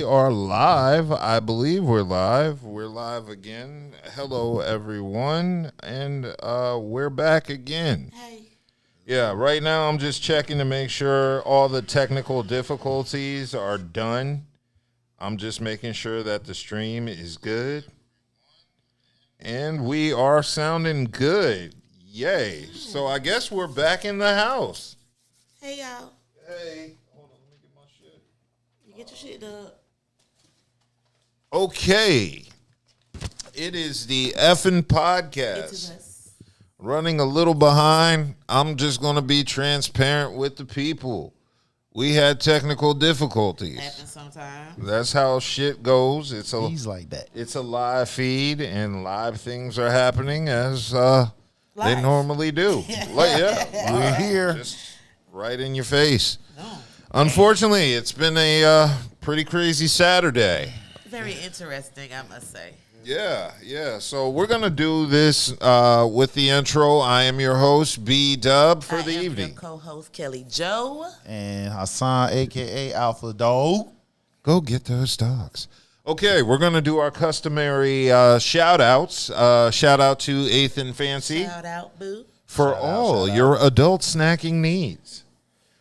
are live. I believe we're live. We're live again. Hello, everyone. And we're back again. Hey. Yeah, right now I'm just checking to make sure all the technical difficulties are done. I'm just making sure that the stream is good. And we are sounding good. Yay. So I guess we're back in the house. Hey, y'all. Hey. Hold on, let me get my shit. You get your shit done. Okay. It is the effing podcast. It is us. Running a little behind. I'm just going to be transparent with the people. We had technical difficulties. Happens sometimes. That's how shit goes. He's like that. It's a live feed, and live things are happening as they normally do. We're here. Just right in your face. No. Unfortunately, it's been a pretty crazy Saturday. Very interesting, I must say. Yeah. So we're going to do this with the intro. I am your host, B-Dub, for the evening. I am your co-host, Kelly Joe. And Hassan, a.k.a. Alpha Dog. Go get those dogs. Okay, we're going to do our customary shout-outs. Shout-out to Eighth and Fancy. Shout out, boo. For all your adult snacking needs.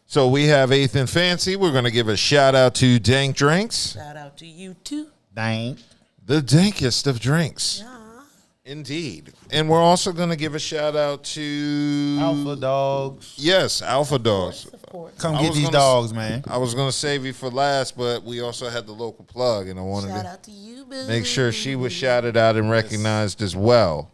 So we have Eighth and Fancy. We're going to give a shout-out to Dank Drinks. Shout out to you, too. Dang. The dankest of drinks. Yeah. Indeed. And we're also going to give a shout-out to... Alpha Dogs. Yes, Alpha Dogs. Of course. Come I get was these gonna dogs, man. I was going to save you for last, but we also had the local plug, and I wanted Shout to out to you, boo. make sure she was shouted out and recognized as well.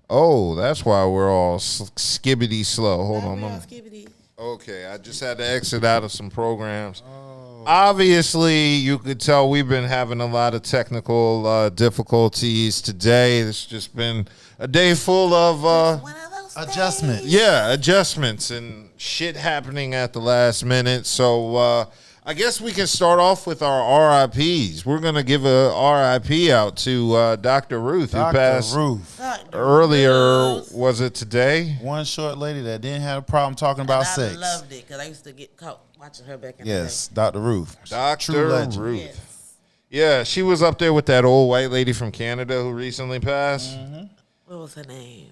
Oh, that's why we're all skibbity slow. Hold on. let me- Okay, I just had to exit out of some programs. Obviously, you could tell we've been having a lot of technical difficulties today. It's just been a day full of One of those Adjustment. days. adjustments and shit happening at the last minute. So I guess we can start off with our RIPs. We're going to give a RIP out to Dr. Ruth, who passed Ruth. earlier. Ruth. Was it today? One short lady that didn't have a problem talking about And sex. I loved it because I used to get caught watching her back in Yes, Dr. Ruth. True Dr. legend. the day. Ruth. Yes. Yeah, she was up there with that old white lady from Canada who recently passed. What was her name?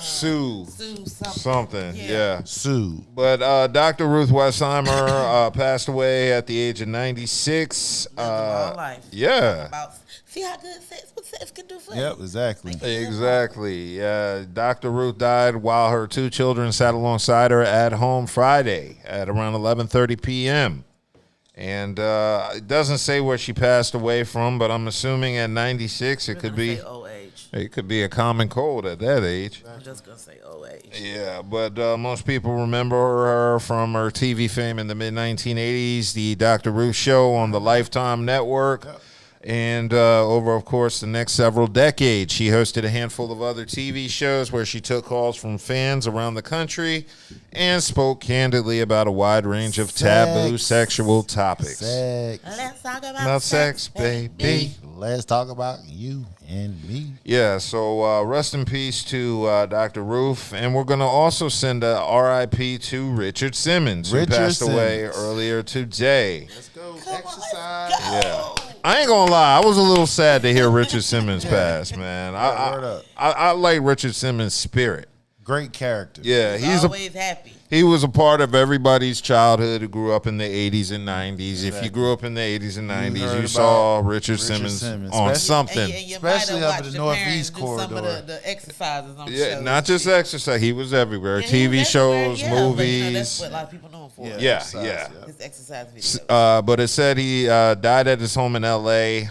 Sue. Sue Something, yeah. Sue. But Dr. Ruth Westheimer passed away at the age of 96. Lived a long life. Yeah, See how good what sex can do for Yep, you. exactly. exactly. Yeah, Dr. Ruth died while her two children sat alongside her at home Friday at around 11:30 p.m. And it doesn't say where she passed away from, but I'm assuming at 96 it could be. Say old age. It could be a common cold at that age. I'm just gonna say old age. Yeah, but most people remember her from her TV fame in the mid-1980s, the Dr. Ruth Show on the Lifetime Network. And over, of course, the next several decades, she hosted a handful of other TV shows where she took calls from fans around the country and spoke candidly about a wide range of taboo sexual topics. Sex. Let's talk About sex, baby. Let's talk about you and me. Yeah, so rest in peace to Dr. Ruth. And we're going to also send a RIP to Richard Simmons, who passed away earlier today. Let's go. Exercise. Yeah. I ain't gonna lie, I was a little sad to hear Richard Simmons pass, man. I like Richard Simmons' spirit. Great character. Yeah, He's always happy. he was a part of everybody's childhood who grew up in the 80s and 90s. If you grew up in the 80s and 90s, heard you saw Richard Richard Simmons on Simmons. something. And you Especially might have up in watched the your parents Northeast do some of corridor. the exercises on Yeah, shows. not just exercise. He was everywhere. Yeah, he TV was shows, everywhere, yeah, but, you know, movies. that's what a lot of people know him for. Yeah, exercise, yeah. His exercise videos. But it said he died at his home in L.A.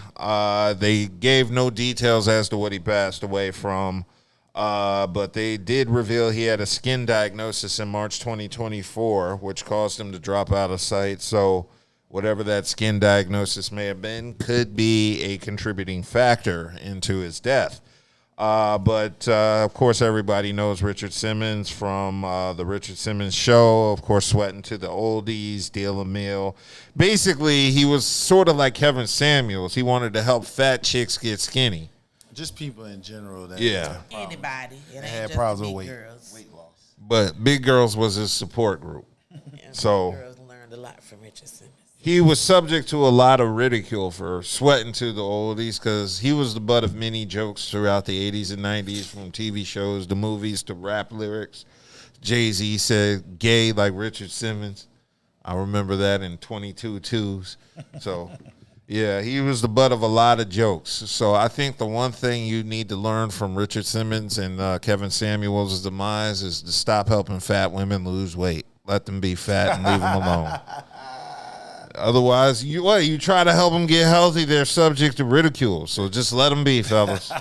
They gave no details as to what he passed away from. But they did reveal he had a skin diagnosis in March 2024, which caused him to drop out of sight. So whatever that skin diagnosis may have been could be a contributing factor into his death. But of course, everybody knows Richard Simmons from the Richard Simmons Show. Of course, Sweating to the Oldies, Deal a Meal. Basically, he was sort of like Kevin Samuels. He wanted to help fat chicks get skinny. Just people in general that Anybody. It ain't had just problems the with big weight girls. loss. But Big Girls was his support group. Yeah, So- big girls learned a lot from Richard Simmons. he was subject to a lot of ridicule for sweating to the oldies because he was the butt of many jokes throughout the 80s and 90s, from TV shows to movies to rap lyrics. Jay-Z said gay like Richard Simmons. I remember that in 22 Twos. So, yeah, he was the butt of a lot of jokes. So I think the one thing you need to learn from Richard Simmons and Kevin Samuels' demise is to stop helping fat women lose weight. Let them be fat and leave them alone. Otherwise, you try to help them get healthy, they're subject to ridicule. So just let them be, fellas.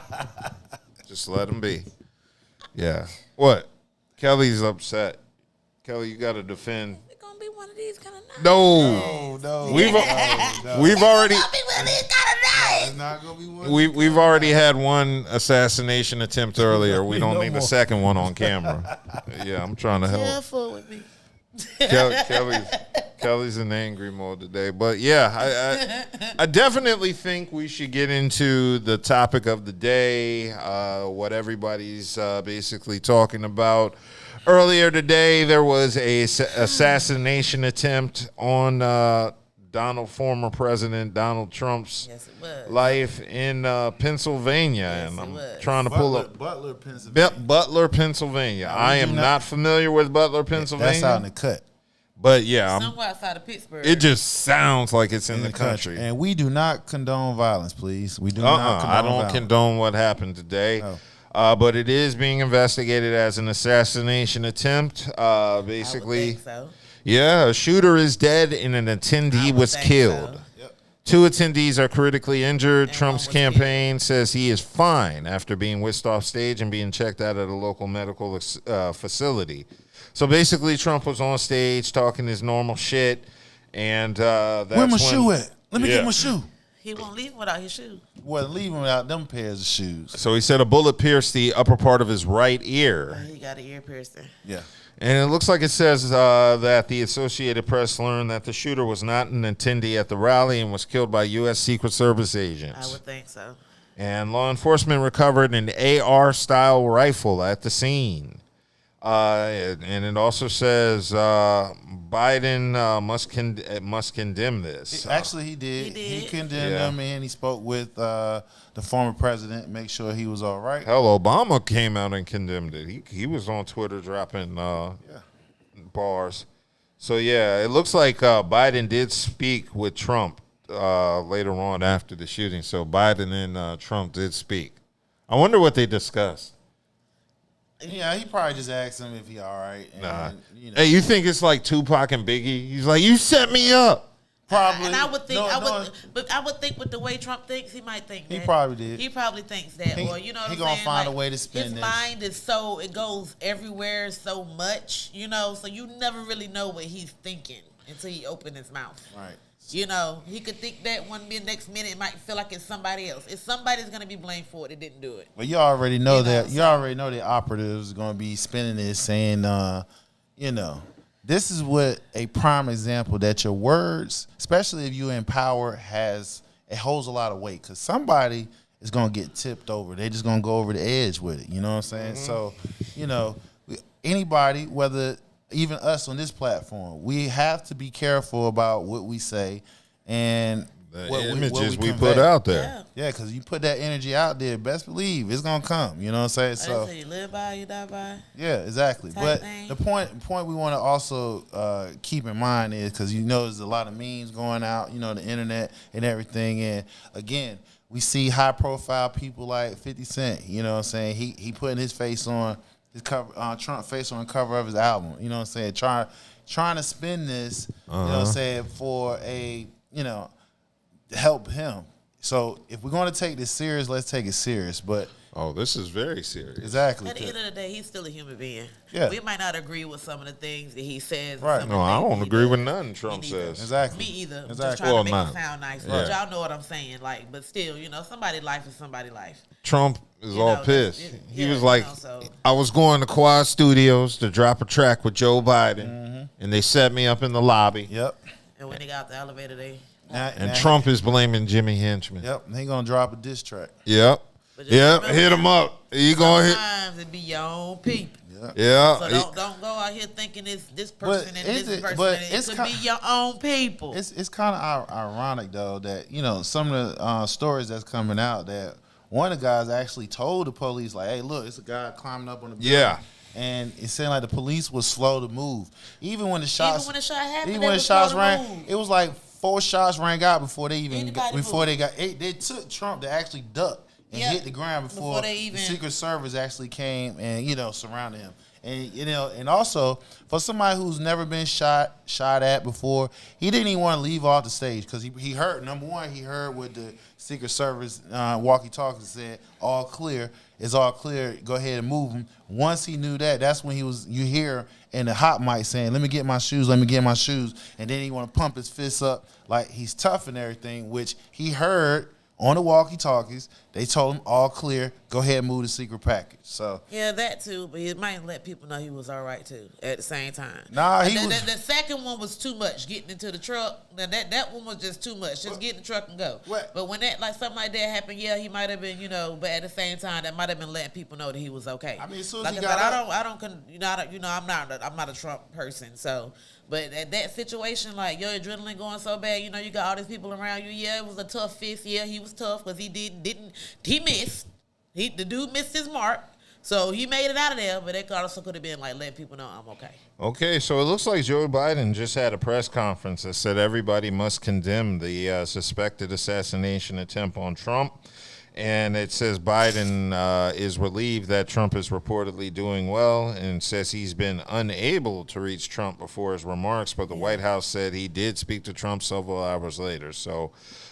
Just let them be. Yeah. What? Kelly's upset. Kelly, you got to defend. It's gonna be one of these kind of nights. No. We've already. It's not gonna be one. We've already had one assassination attempt earlier. We don't need a second one on camera. Yeah, I'm trying to help. Careful with me. Kelly's in angry mode today, but yeah, I definitely think we should get into the topic of the day, what everybody's basically talking about. Earlier today, there was a assassination attempt on former President Donald Trump's life in Pennsylvania, and I'm trying to pull up Butler, Pennsylvania. Butler, Pennsylvania. I am not familiar with Butler, Pennsylvania. That's out in the cut. But yeah, Somewhere outside of Pittsburgh. it just sounds like it's in the country. And we do not condone violence, please. We do not condone I don't violence. condone what happened today. No. But it is being investigated as an assassination attempt. Basically, I would think so. yeah, a shooter is dead and an attendee was think killed. so. Yep. 2 attendees are critically injured. And Trump's one was campaign says he is fine after being whisked off stage and being checked out at a local medical facility. So basically, Trump was on stage talking his normal shit, and that's Where my when, shoe at? Let me Yeah. get my shoe. He won't leave without his shoes. Well, leave him without them pairs of shoes. So he said a bullet pierced the upper part of his right ear. He got an ear piercing. Yeah. And it looks like it says that the Associated Press learned that the shooter was not an attendee at the rally and was killed by U.S. Secret Service agents. I would think so. And law enforcement recovered an AR-style rifle at the scene. And it also says Biden must condemn this. Actually, he did. He He did. condemned Yeah. them, and he spoke with the former president, make sure he was all right. Hell, Obama came out and condemned it. He was on Twitter dropping bars. So, yeah, it looks like Biden did speak with Trump later on after the shooting. So Biden and Trump did speak. I wonder what they discussed. Yeah, he probably just asked him if he all right. And, Nah. you know, Hey, you think it's like Tupac and Biggie? He's like, you set me up. probably. And I would think, No, but I would think with the way Trump thinks, he might think that. He probably did. He probably thinks that, He- or you know what he I'm gonna saying? find a way to spin his this. mind is so, it goes everywhere so much, you know, so you never really know what he's thinking until he opens his mouth. Right. You know, he could think that one minute, next minute, it might feel like it's somebody else. If somebody's going to be blamed for it, they didn't do it. But you already know You know, that. You so- already know the operatives are going to be spinning this, saying, you know, this is what a prime example that your words, especially if you're in power, it holds a lot of weight, because somebody is going to get tipped over. They're just going to go over the edge with it. You know what I'm saying? So, you know, anybody, whether even us on this platform, we have to be careful about what we say and The what images we convey. put out there. Yeah. Yeah, because you put that energy out there, best believe it's gonna come. You know what I'm saying? So, So you live by, you die by. yeah, exactly. Type But thing. the point we want to also keep in mind is, because you know there's a lot of memes going out, you know, the internet and everything. And again, we see high profile people like 50 Cent. You know what I'm saying? He putting his face on his cover, Trump face on the cover of his album. You know what I'm saying? Trying to spin this. You know what I'm saying, for a, you know, to help him. So if we're going to take this serious, let's take it serious. But Oh, this is very serious. exactly. At the end of the day, he's still a human being. Yeah. We might not agree with some of the things that he says. Right. Some No, of the I things don't he agree does. with nothing Trump Me neither. says. Exactly. Me either. I'm Exactly. just trying Well, to make not. it sound nice. Yeah. But y'all know what I'm saying. Like, but still, you know, somebody's life is somebody's life. Trump is You all know, pissed. He yeah, was you like, know, so- I was going to Quad Studios to drop a track with Joe Biden, and they set me up in the lobby. Yep. And when they got out the elevator, they. And Trump is blaming Jimmy Henchman. Yep. He gonna drop a diss track. Yep. But just Yep. remember Hit him now, up. You going to hit? Sometimes it be your own people. Yeah. So don't go out here thinking it's this person and this person. But It could be your own people. It's kind of ironic though that some of the stories that's coming out that one of the guys actually told the police like, "Hey, look, it's a guy climbing up on the building." Yeah. And it seemed like the police was slow to move. Even when the shot happened, even when the shots rang, it was like 4 shots rang out before they even Anybody they took Trump to actually duck and hit the ground before the Secret Service actually came and surrounded him. And and also for somebody who's never been shot at before, he didn't even want to leave off the stage because he heard, number one, he heard what the Secret Service walkie-talkie said, all clear. It's all clear. Go ahead and move him. Once he knew that, that's when you hear in the hot mic saying, "Let me get my shoes. Let me get my shoes." And then he want to pump his fists up like he's tough and everything, which he heard on the walkie-talkies. They told him all clear. Go ahead and move the secret package. So yeah, that too. But it might let people know he was all right too at the same time. Nah, the second one was too much. Getting into the truck. Now that one was just too much. Just get in the truck and go. What? But when something like that happened, yeah, he might have been, but at the same time, that might have been letting people know that he was okay. I mean, as soon as like he I got said, I'm not a Trump person, so. But at that situation, like your adrenaline going so bad, you got all these people around you. Yeah, it was a tough fist. Yeah, he was tough because he missed. The dude missed his mark, so he made it out of there. But that also could have been like letting people know I'm okay. Okay, so it looks like Joe Biden just had a press conference that said everybody must condemn the suspected assassination attempt on Trump. And it says Biden is relieved that Trump is reportedly doing well and says he's been unable to reach Trump before his remarks, but the White House said he did speak to Trump several hours later. So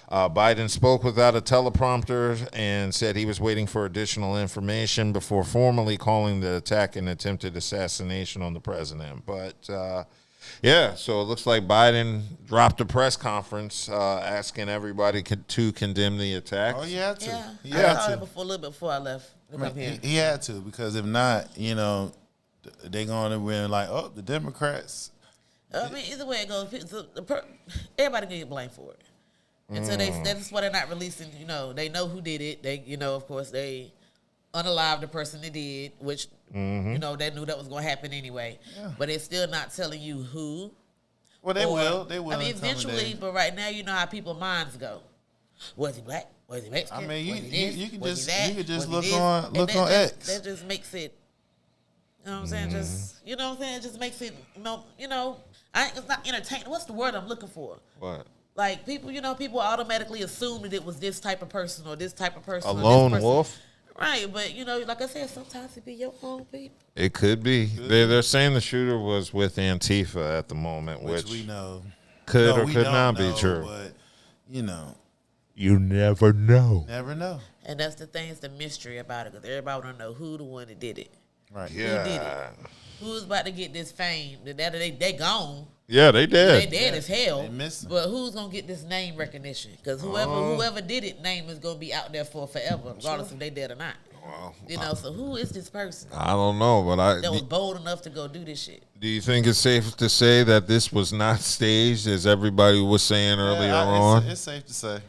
Biden spoke without a teleprompter and said he was waiting for additional information before formally calling the attack an attempted assassination on the president. But yeah, so it looks like Biden dropped a press conference asking everybody to condemn the attack. Oh, he had to. Yeah, He I had saw to. it a little bit before I left. He had to, because if not, they're going to win like, oh, the Democrats. I mean, either way it goes, everybody gonna get blamed for it. Until that's why they're not releasing. They know who did it. They, of course, they unalive the person that did, which they knew that was going to happen anyway. Yeah. But they're still not telling you who. Well, they will. They will. I mean, eventually. But right now, you know how people's minds go. Was he black? Was he Mexican? I mean, you can just look this? on X. That just makes it. You know what I'm saying? Just It just makes it. It's not entertaining. What's the word I'm looking for? What? Like people, people automatically assume that it was this type of person or this type of person. A lone wolf. Right, but like I said, sometimes it be your own people. It could be. They're saying the shooter was with Antifa at the moment, which we know could or could not be true. But you never know. Never know. And that's the thing, it's the mystery about it, because everybody want to know who the one that did it. Right. Yeah. Who did it? Who's about to get this fame? They gone. Yeah, they dead. They dead as hell. They miss them. But who's gonna get this name recognition? Because whoever did it, name is gonna be out there for forever, regardless if they dead or not. Well, So who is this person? I don't know, but that was bold enough to go do this shit. Do you think it's safe to say that this was not staged, as everybody was saying earlier on? It's safe to say.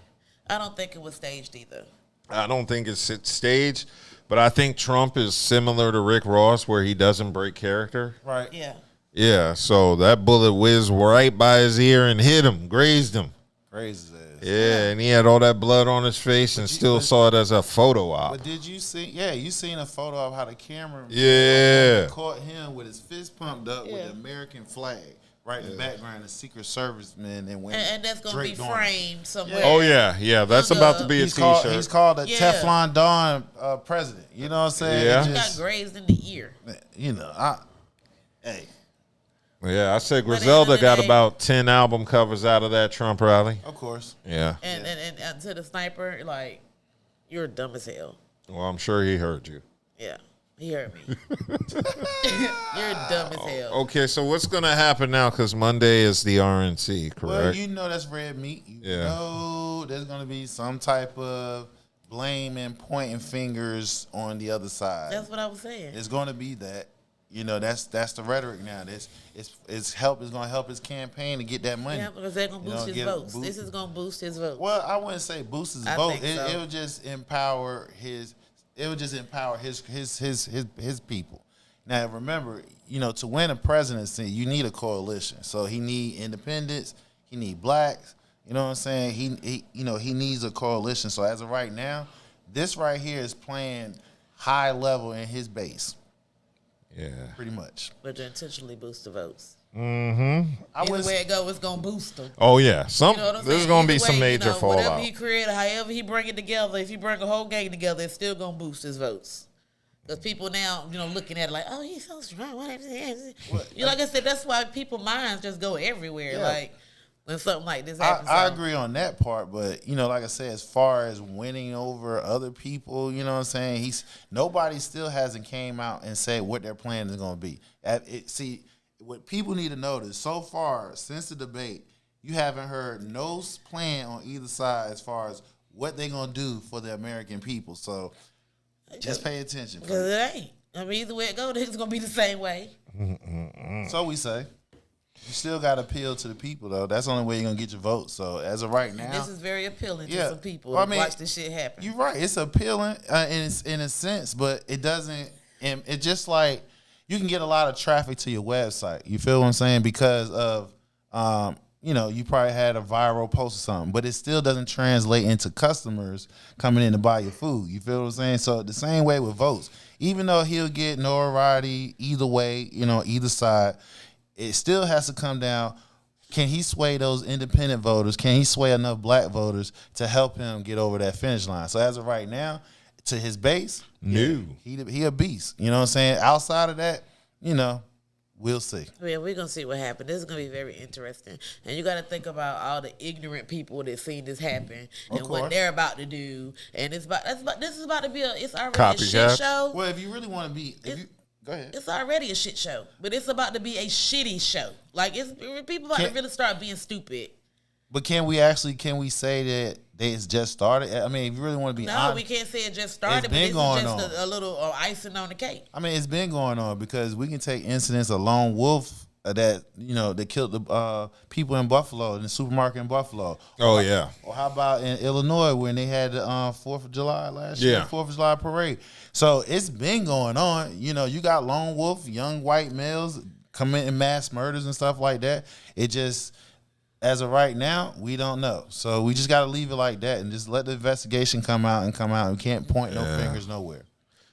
I don't think it was staged either. I don't think it's staged, but I think Trump is similar to Rick Ross, where he doesn't break character. Right. Yeah. Yeah, so that bullet whizzed right by his ear and hit him, grazed him. Grazed his ass. Yeah, and he had all that blood on his face and still saw it as a photo op. But did you see? Yeah, you seen a photo of how the camera caught him with his fist pumped up with the American flag right in the background, the Secret Service men and women. And that's gonna be framed somewhere. Oh yeah, that's about to be a T-shirt. He's called a Teflon Don president. You know what I'm saying? Yeah, he got grazed in the ear. Hey. Yeah, I said Griselda got about 10 album covers out of that Trump rally. Of course. Yeah. And to the sniper, like, you're dumb as hell. Well, I'm sure he heard you. Yeah, he heard me. You're dumb as hell. Okay, so what's going to happen now? Because Monday is the RNC, correct? Well, you know that's red meat. You know there's going to be some type of blame and pointing fingers on the other side. That's what I was saying. It's going to be that. That's the rhetoric now. It's going to help his campaign to get that money. Yeah, because they're going to boost his votes. This is going to boost his vote. Well, I wouldn't say boost his vote. It would just empower his. It would just empower his people. Now remember, to win a presidency, you need a coalition. So he need independents, he need blacks. You know what I'm saying? He needs a coalition. So as of right now, this right here is playing high level in his base. Yeah, pretty much. But to intentionally boost the votes. Mm-hmm. Either way it go, it's gonna boost them. Oh yeah, there's gonna be Either some way, major fallout. Whatever he created, however he bring it together, if he bring a whole gang together, it's still gonna boost his votes. Because people now, looking at it like, oh, he's so strong. Like I said, that's why people's minds just go everywhere. Yeah. Like when something like this happens. I agree on that part, but like I said, as far as winning over other people, you know what I'm saying? Nobody still hasn't came out and said what their plan is gonna be. What people need to notice, so far, since the debate, you haven't heard no plan on either side as far as what they're going to do for the American people. So just pay attention. Because it ain't. Either way it goes, it's going to be the same way. So we say. You still got to appeal to the people, though. That's the only way you're going to get your vote. So as of right now. And this is very appealing to some people to watch this shit happen. You're right. It's appealing in a sense, but it doesn't. It's just like. You can get a lot of traffic to your website. You feel what I'm saying? Because of, you probably had a viral post or something, but it still doesn't translate into customers coming in to buy your food. You feel what I'm saying? So the same way with votes. Even though he'll get notoriety either way, either side, it still has to come down. Can he sway those independent voters? Can he sway enough black voters to help him get over that finish line? So as of right now, to his base, he a beast. You know what I'm saying? Outside of that, we'll see. Yeah, we're gonna see what happens. This is gonna be very interesting, and you got to think about all the ignorant people that seen this happen and what they're about to do. And this is about to be it's already a shit show. Well, if you really want to be, go ahead. It's already a shit show, but it's about to be a shitty show. Like people about to really start being stupid. But can we say that it's just started? I mean, if you really want to be honest. No, we can't say it just started, but it's just a little icing on the cake. I mean, it's been going on because we can take incidents of lone wolf that killed the people in Buffalo, in the supermarket in Buffalo. Oh, yeah. Or how about in Illinois when they had the 4th of July last year, 4th of July parade. So it's been going on. You got lone wolf, young white males committing mass murders and stuff like that. It just... As of right now, we don't know. So we just got to leave it like that and just let the investigation come out. We can't point no fingers nowhere.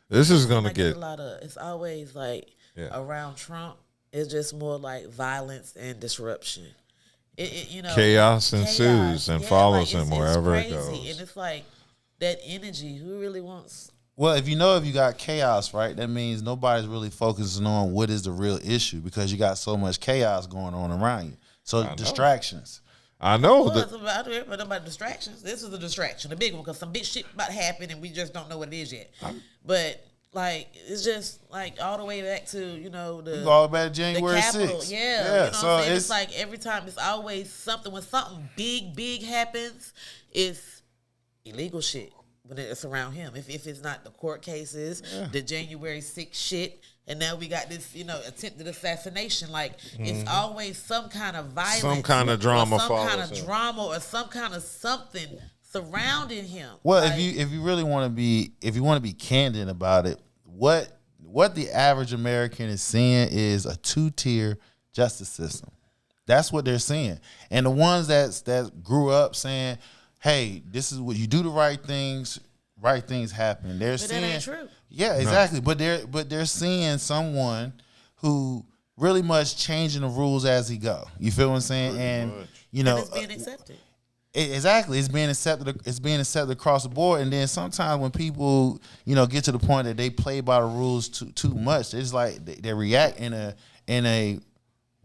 This is going to get... It's always around Trump, it's just more like violence and disruption. Chaos ensues and follows him wherever it goes. And it's like that energy. Who really wants... Well, if you got chaos, right, that means nobody's really focusing on what is the real issue because you got so much chaos going on around you. So distractions. I know. But about distractions. This is a distraction, a big one, because some big shit about to happen and we just don't know what it is yet. But it's just all the way back to all back to January 6th. Yeah. So it's like every time it's always something. When something big happens, it's illegal shit when it's around him. If it's not the court cases, the January 6th shit. And now we got this, attempted assassination. It's always some kind of violence. Some kind of drama. Some kind of drama or some kind of something surrounding him. Well, if you really want to be candid about it, what the average American is seeing is a 2-tier justice system. That's what they're seeing. And the ones that grew up saying, hey, this is what you do, the right things happen. They're seeing that ain't true. Yeah, exactly. No. But they're seeing someone who really much changing the rules as he go. You feel what I'm saying? And it's being accepted. Exactly. It's being accepted across the board. And then sometimes when people, get to the point that they play by the rules too much, it's like they react in a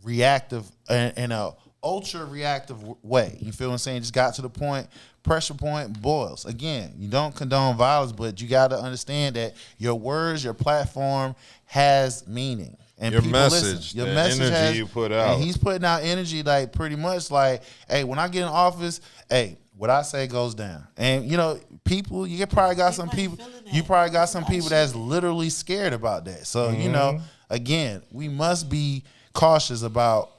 reactive in a ultra reactive way. You feel what I'm saying? Just got to the point, pressure point boils. Again, you don't condone violence, but you got to understand that your words, your platform has meaning. And your message, the energy you put out. And he's putting out energy pretty much like, hey, when I get in office, hey, what I say goes down. And people, you probably got some people. You probably got some people that's literally scared about that. So again, we must be cautious about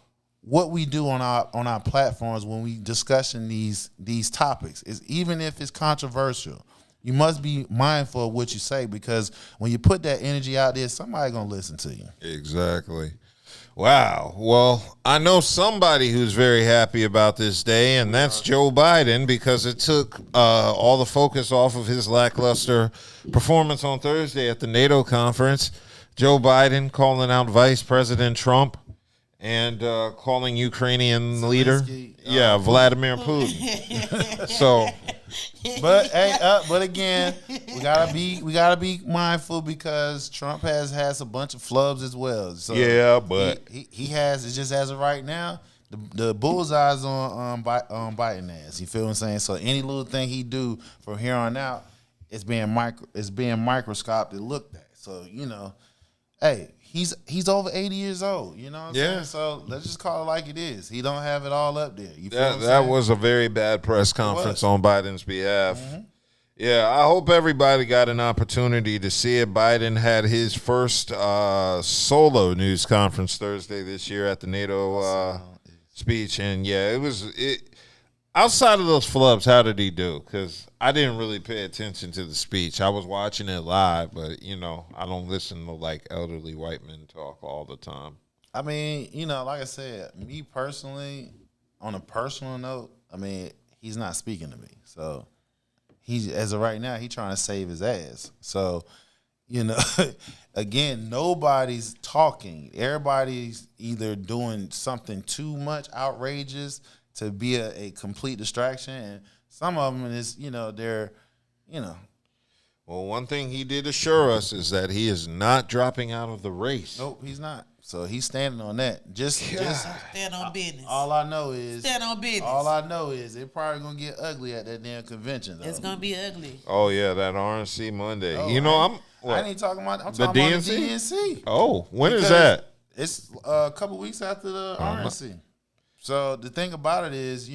what we do on our platforms when we discussing these topics. Is even if it's controversial, You must be mindful of what you say, because when you put that energy out there, somebody gonna listen to you. Exactly. Wow. Well, I know somebody who's very happy about this day, and that's Joe Biden, because it took all the focus off of his lackluster performance on Thursday at the NATO conference. Joe Biden calling out Vice President Trump and calling Ukrainian leader, Vladimir Putin. So, but hey, but again, we gotta be mindful, because Trump has a bunch of flubs as well. So yeah, but he has, it's just as of right now, the bullseye's on Biden ass. You feel what I'm saying? So any little thing he do from here on out, it's being microscoped and looked at. So hey. He's over 80 years old, you know what I'm saying? So let's just call it like it is. He don't have it all up there. You feel what I'm that saying? was a very bad press conference on Biden's behalf. Mm-hmm. Yeah, I hope everybody got an opportunity to see it. Biden had his first solo news conference Thursday this year at the NATO speech, and yeah, it. Outside of those flubs, how did he do? Because I didn't really pay attention to the speech. I was watching it live, but, I don't listen to, like, elderly white men talk all the time. I mean, like I said, me personally, on a personal note, I mean, he's not speaking to me. So, as of right now, he's trying to save his ass. So, again, nobody's talking. Everybody's either doing something too much outrageous to be a complete distraction, and some of them is, they're, Well, one thing he did assure us is that he is not dropping out of the race. Nope, he's not. So he's standing on that. Just stand on business. All I know is stand on business. All I know is it's probably gonna get ugly at that damn convention, though. It's gonna be ugly. Oh yeah, that RNC Monday. Oh, I ain't talking about. I'm talking about the DNC. Oh, when is that? It's a couple weeks after the RNC. So the thing about it is,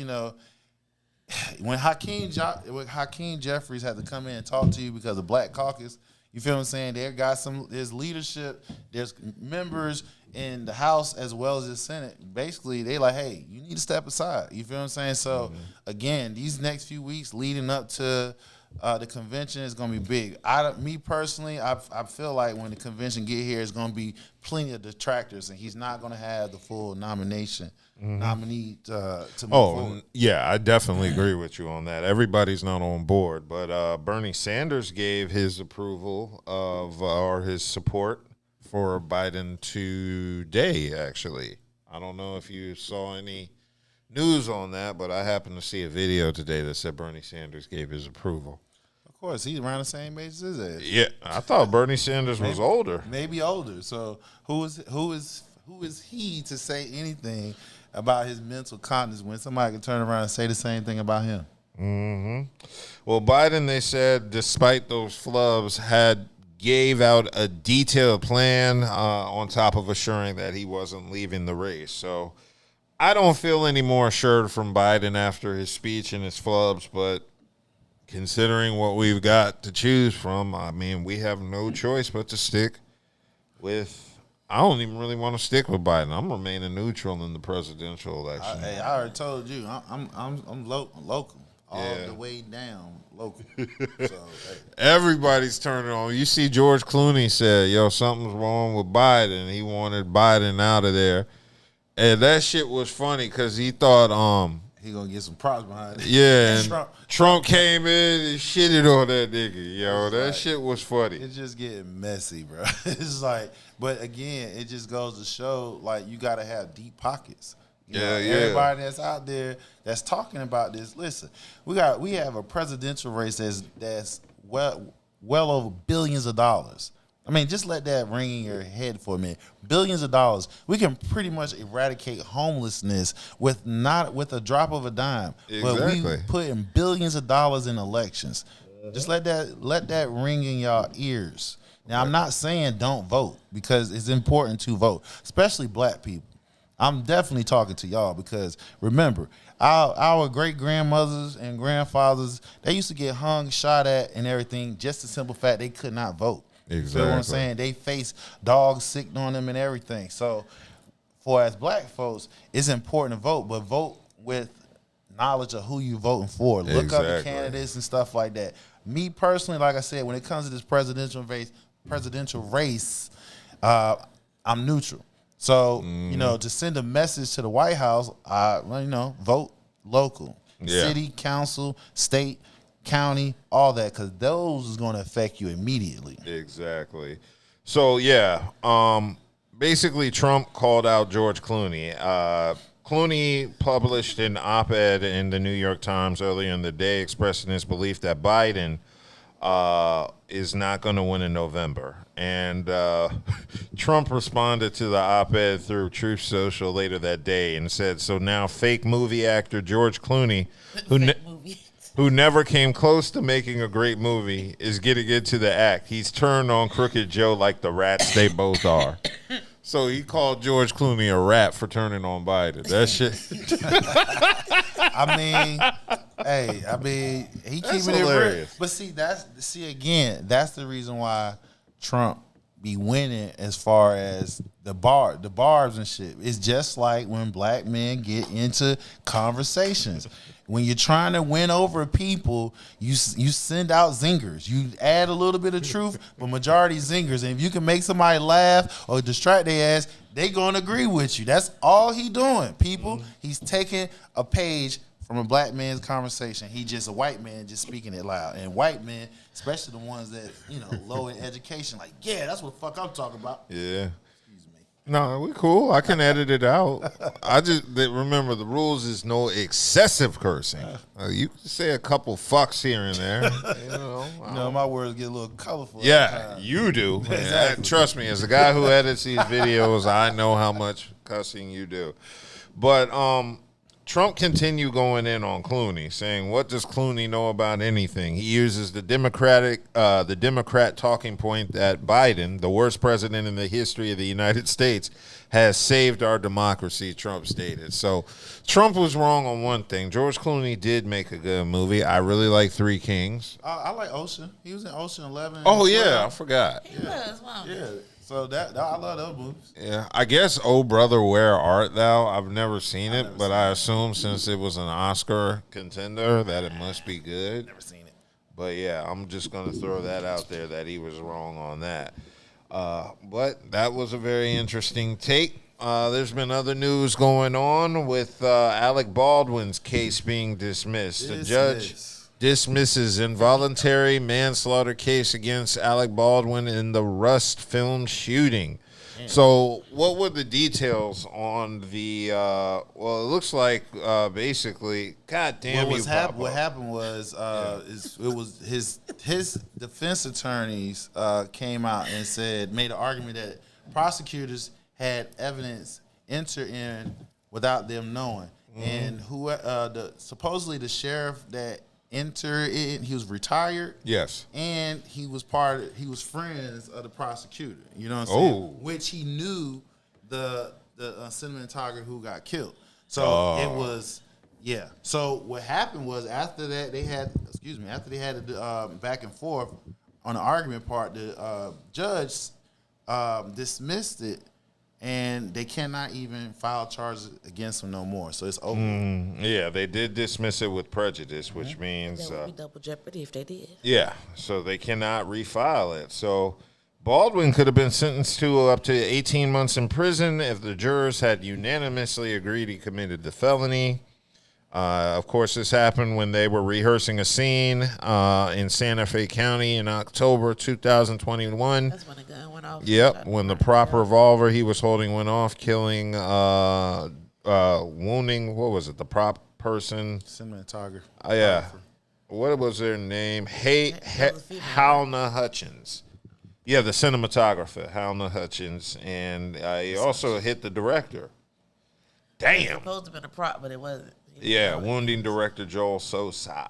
when Hakeem Jeffries had to come in and talk to you because of Black Caucus, you feel what I'm saying? There's leadership, there's members in the House as well as the Senate. Basically, they like, hey, you need to step aside. You feel what I'm saying? So again, these next few weeks leading up to the convention is going to be big. Me personally, I feel like when the convention get here, it's going to be plenty of detractors, and he's not going to have the full nominee to move forward. Yeah, I definitely agree with you on that. Everybody's not on board, but Bernie Sanders gave his approval or his support for Biden today, actually. I don't know if you saw any news on that, but I happened to see a video today that said Bernie Sanders gave his approval. Of course, he's around the same age as his ass. Yeah, I thought Bernie Sanders was older. Maybe older. So who is he to say anything about his mental condis when somebody can turn around and say the same thing about him? Mm-hmm. Well, Biden, they said, despite those flubs, gave out a detailed plan on top of assuring that he wasn't leaving the race. So I don't feel any more assured from Biden after his speech and his flubs, but considering what we've got to choose from, I mean, we have no choice but to stick with. I don't even really want to stick with Biden. I'm remaining neutral in the presidential election. I already told you, I'm local, all the way down local. So, hey. Everybody's turning on. You see, George Clooney said, "Yo, something's wrong with Biden." He wanted Biden out of there, and that shit was funny because he thought, he gonna get some props behind it. Yeah, and Trump came in and shitted on that nigga. Yo, that shit was funny. It's just getting messy, bro. It's like, but again, it just goes to show, like, you gotta have deep pockets. You know, everybody that's out there that's talking about this, listen, we have a presidential race that's well over billions of dollars. I mean, just let that ring in your head for a minute. Billions of dollars. We can pretty much eradicate homelessness with a drop of a dime. Exactly. But we put in billions of dollars in elections. Just let that ring in y'all ears. Now, I'm not saying don't vote, because it's important to vote, especially black people. I'm definitely talking to y'all, because remember, our great-grandmothers and grandfathers, they used to get hung, shot at, and everything, just the simple fact they could not vote. Exactly. You know what I'm saying? They face dogs sick on them and everything. So for as black folks, it's important to vote, but vote with knowledge of who you voting for. Look up the Exactly. candidates and stuff like that. Me personally, like I said, when it comes to this presidential race, I'm neutral. So, to send a message to the White House, vote local. Yeah. City, council, state, county, all that, because those is going to affect you immediately. Exactly. So, basically Trump called out George Clooney. Clooney published an op-ed in the New York Times earlier in the day expressing his belief that Biden is not going to win in November. And Trump responded to the op-ed through Truth Social later that day and said, so now fake movie actor George Clooney, who never came close to making a great movie, is getting into the act. He's turned on Crooked Joe like the rats they both are. So he called George Clooney a rat for turning on Biden. That shit. He That's keeping it real. hilarious. But that's the reason why Trump be winning as far as the barbs and shit. It's just like when black men get into conversations. When you're trying to win over people, you send out zingers. You add a little bit of truth, but majority zingers. And if you can make somebody laugh or distract their ass, they gonna agree with you. That's all he doing, people. He's taking a page from a black man's conversation. He just a white man just speaking it loud. And white men, especially the ones that, low in education, like, yeah, that's what the fuck I'm talking about. Yeah. No, we cool. I can edit it out. I just remember the rules is no excessive cursing. You can say a couple fucks here and there. My words get a little colorful. Yeah, you do. Exactly. Trust me, as a guy who edits these videos, I know how much cussing you do. But Trump continued going in on Clooney, saying, "What does Clooney know about anything?" He uses the Democrat talking point that Biden, the worst president in the history of the United States, has saved our democracy, Trump stated. So Trump was wrong on one thing. George Clooney did make a good movie. I really like Three Kings. I like Ocean. He was in Ocean 11. Oh, yeah, I forgot. He was, wow. Yeah. So I love those movies. Yeah, I guess Oh Brother, Where Art Thou? I've never seen it, but I assume since it was an Oscar contender that it must be good. Never seen it. But yeah, I'm just going to throw that out there that he was wrong on that. But that was a very interesting take. There's been other news going on with Alec Baldwin's case being dismissed. The judge dismisses involuntary manslaughter case against Alec Baldwin in the Rust film shooting. Yeah. So what were the details on the, it looks like basically, God damn what happened was it was his defense attorneys came out and made an argument that prosecutors had evidence enter in without them knowing. And supposedly the sheriff that entered in, he was retired. Yes. And he was friends of the prosecutor. You know what I'm saying? Which he knew the cinematographer who got killed. So it was, yeah. So what happened was after they had a back and forth on the argument part, the judge dismissed it. And they cannot even file charges against him no more. So it's over. Yeah, they did dismiss it with prejudice, which means... That would be double jeopardy if they did. Yeah, so they cannot refile it. So Baldwin could have been sentenced to up to 18 months in prison if the jurors had unanimously agreed he committed the felony. Of course, this happened when they were rehearsing a scene in Santa Fe County in October 2021. That's when the gun went off. Yep, when the prop revolver he was holding went off, killing, wounding, what was it, the prop person? Cinematographer. Yeah. What was their name? Halna Hutchins. Yeah, the cinematographer, Halna Hutchins. And he also hit the director. Damn. It was supposed to have been a prop, but it wasn't. Yeah, wounding director Joel Sosa.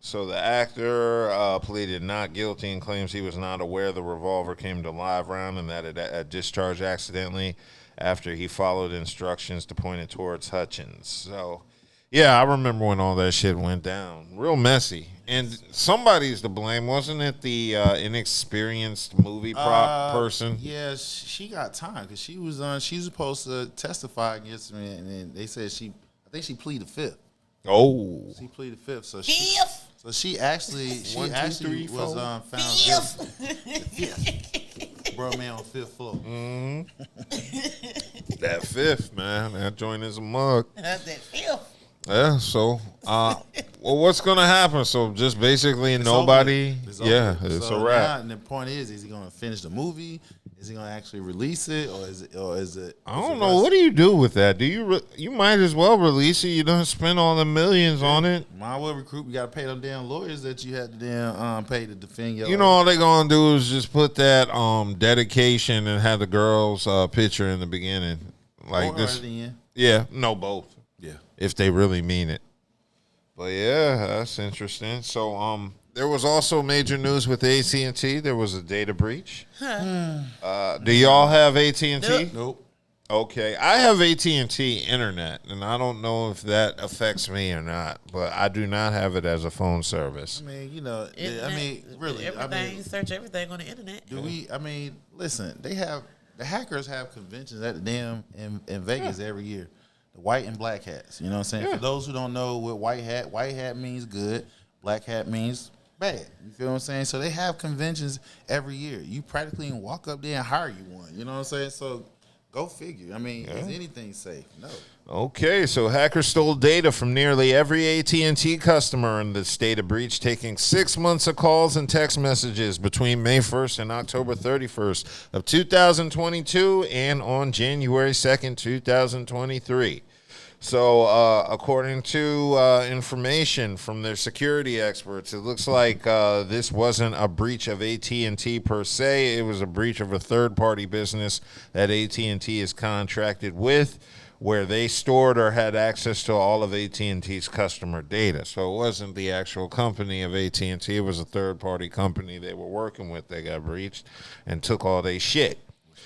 So the actor pleaded not guilty and claims he was not aware the revolver came to live round and that it discharged accidentally after he followed instructions to point it towards Hutchins. So, yeah, I remember when all that shit went down. Real messy. And somebody's to blame. Wasn't it the inexperienced movie prop person? Yeah, she got time because she was supposed to testify against me, and then they said I think she pleaded fifth. Oh. She pleaded fifth. So Fifth. she actually One, two, three, was four. found guilty. Bro, man, on fifth floor. That fifth, man. That joint is a mug. That's that fifth. Yeah, so, well, what's going to happen? So, just basically It's nobody. over. It's over. Yeah, it's So a wrap. now, and the point is he going to finish the movie? Is he going to actually release it, or is it? I don't know. What do you do with that? Do you might as well release it. You don't spend all the millions on it. Might well recruit. You got to pay them damn lawyers that you had to damn pay to defend your. You know, all they gonna do is just put that dedication and have the girl's picture in the beginning, like or this. at the end. Yeah, no, both. Yeah. If they really mean it. But yeah, that's interesting. So there was also major news with AT&T. There was a data breach. Do y'all have AT&T? Nope. Okay, I have AT&T internet, and I don't know if that affects me or not, but I do not have it as a phone service. I mean, you know, Internet, really, everything. You search everything on the internet. do we? I mean, listen, the hackers have conventions at the damn in Vegas every year. The white and black hats. You know what I'm saying? Yeah. For those who don't know what white hat means good, black hat means bad. You feel what I'm saying? So they have conventions every year. You practically can walk up there and hire you one. You know what I'm saying? So go figure. I mean, is anything safe? No. Okay, so hackers stole data from nearly every AT&T customer in this data breach, taking 6 months of calls and text messages between May 1st and October 31st of 2022 and on January 2nd, 2023. So, according to information from their security experts, it looks like this wasn't a breach of AT&T per se. It was a breach of a third-party business that AT&T is contracted with, where they stored or had access to all of AT&T's customer data. So it wasn't the actual company of AT&T. It was a third-party company they were working with that got breached and took all their shit.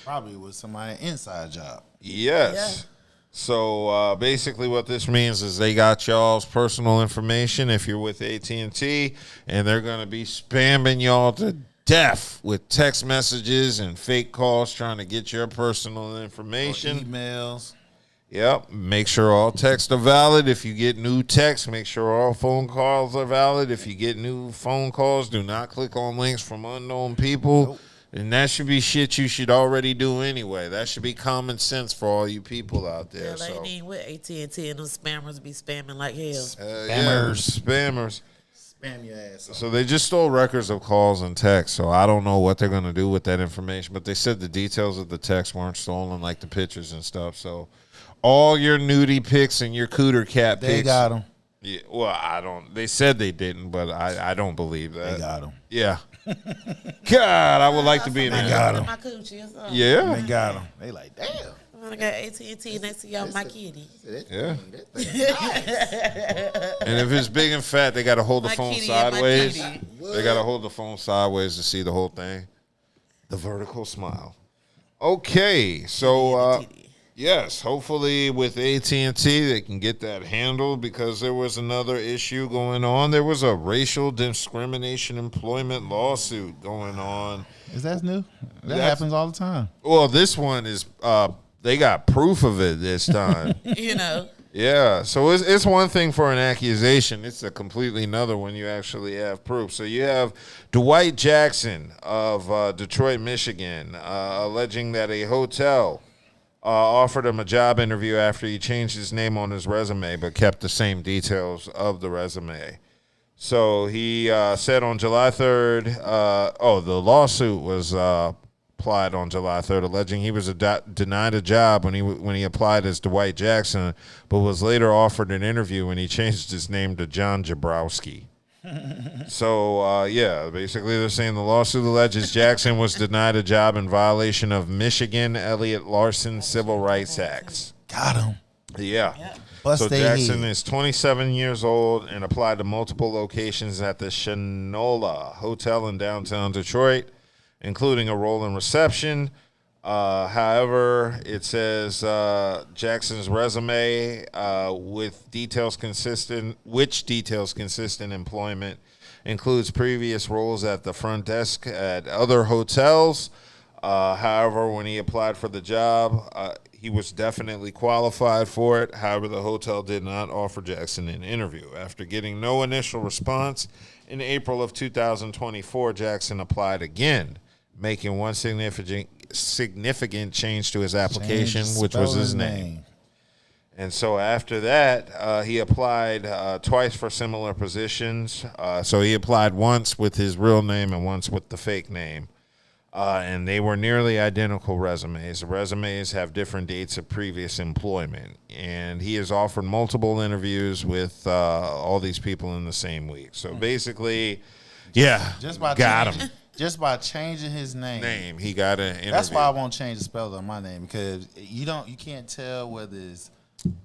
Probably was somebody's inside job. Yes. Yeah. So basically what this means is they got y'all's personal information if you're with AT&T, and they're going to be spamming y'all to death with text messages and fake calls trying to get your personal information. Emails. Yep. Make sure all texts are valid. If you get new texts, make sure all phone calls are valid. If you get new phone calls, do not click on links from unknown people. Nope. And that should be shit you should already do anyway. That should be common sense for all you people out there. Yeah, like ain't with AT&T and them spammers be spamming like hell. Spammers. Spam your ass off. So they just stole records of calls and texts. So I don't know what they're going to do with that information. But they said the details of the text weren't stolen, like the pictures and stuff. So all your nudie pics and your cooter cat pics. They got them. Yeah, well, I don't. They said they didn't, but I don't believe that. They got them. Yeah. God, I would like to be in I there. got 'em. my coochie or something. Yeah. They got them. They like, damn. I got AT&T next to y'all, my kitty. Yeah. And if it's big and fat, they got to hold the My phone kitty and my sideways. kitty. They got to hold the phone sideways to see the whole thing. The vertical smile. Okay, so Kitty. yes, hopefully with AT&T they can get that handled, because there was another issue going on. There was a racial discrimination employment lawsuit going on. Is that new? That That's- happens all the time. Well, this one is they got proof of it this time. You know. Yeah, so it's one thing for an accusation. It's a completely another when you actually have proof. So you have Dwight Jackson of Detroit, Michigan, alleging that a hotel offered him a job interview after he changed his name on his resume but kept the same details of the resume. So he said on July 3rd, the lawsuit was applied on July 3rd, alleging he was denied a job when he applied as Dwight Jackson, but was later offered an interview when he changed his name to John Jabrowski. So, basically they're saying the lawsuit alleges Jackson was denied a job in violation of Michigan Elliott Larson Civil Rights Acts. Got them. Yeah. Bust So they Jackson head. is 27 years old and applied to multiple locations at the Shinola Hotel in downtown Detroit, including a role in reception. However, it says Jackson's resume, which details consistent employment, includes previous roles at the front desk at other hotels. However, when he applied for the job, he was definitely qualified for it. However, the hotel did not offer Jackson an interview. After getting no initial response, in April of 2024, Jackson applied again, making one significant change to his application, which was his name. And so after that, he applied twice for similar positions. So he applied once with his real name and once with the fake name. And they were nearly identical resumes. The resumes have different dates of previous employment. And he has offered multiple interviews with all these people in the same week. So basically, got him. Just by changing his name, he got an interview. That's why I won't change the spelling on my name, because you can't tell whether it's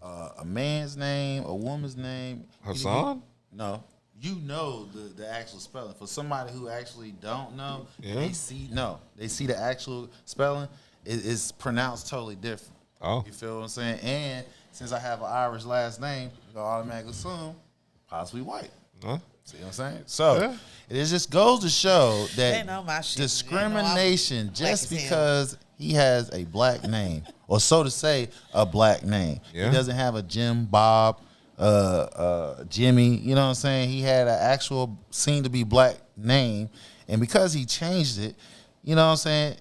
a man's name, a woman's name. Hassan? No. You know the actual spelling. For somebody who actually don't know, they see the actual spelling. It's pronounced totally different. Oh. You feel what I'm saying? And since I have an Irish last name, you automatically assume possibly white. Huh? See what I'm saying? So it just goes to show that discrimination just because he has a black name, or so to say, a black name. Yeah. He doesn't have a Jim, Bob, Jimmy. You know what I'm saying? He had an actual seemed to be black name, and because he changed it, you know what I'm saying,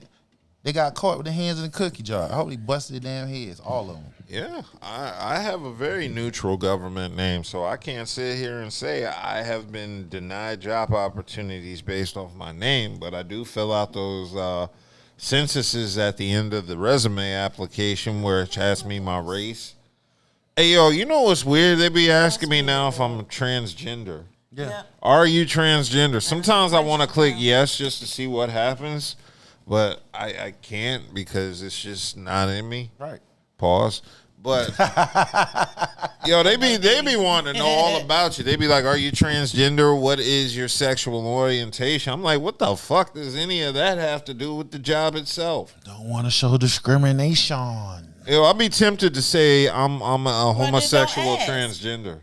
they got caught with their hands in the cookie jar. I hope he busted their damn heads, all of them. Yeah, I have a very neutral government name, so I can't sit here and say I have been denied job opportunities based off my name, but I do fill out those censuses at the end of the resume application where it asks me my race. Hey, yo, you know what's weird? They be asking me now if I'm transgender. Yeah. Are you transgender? Sometimes I want to click yes just to see what happens, but I can't because it's just not in me. Right. Pause. But yo, they be wanting to know all about you. They be like, "Are you transgender? What is your sexual orientation?" I'm like, "What the fuck does any of that have to do with the job itself?" Don't want to show discrimination. Yo, I'll be tempted to say I'm a homosexual transgender.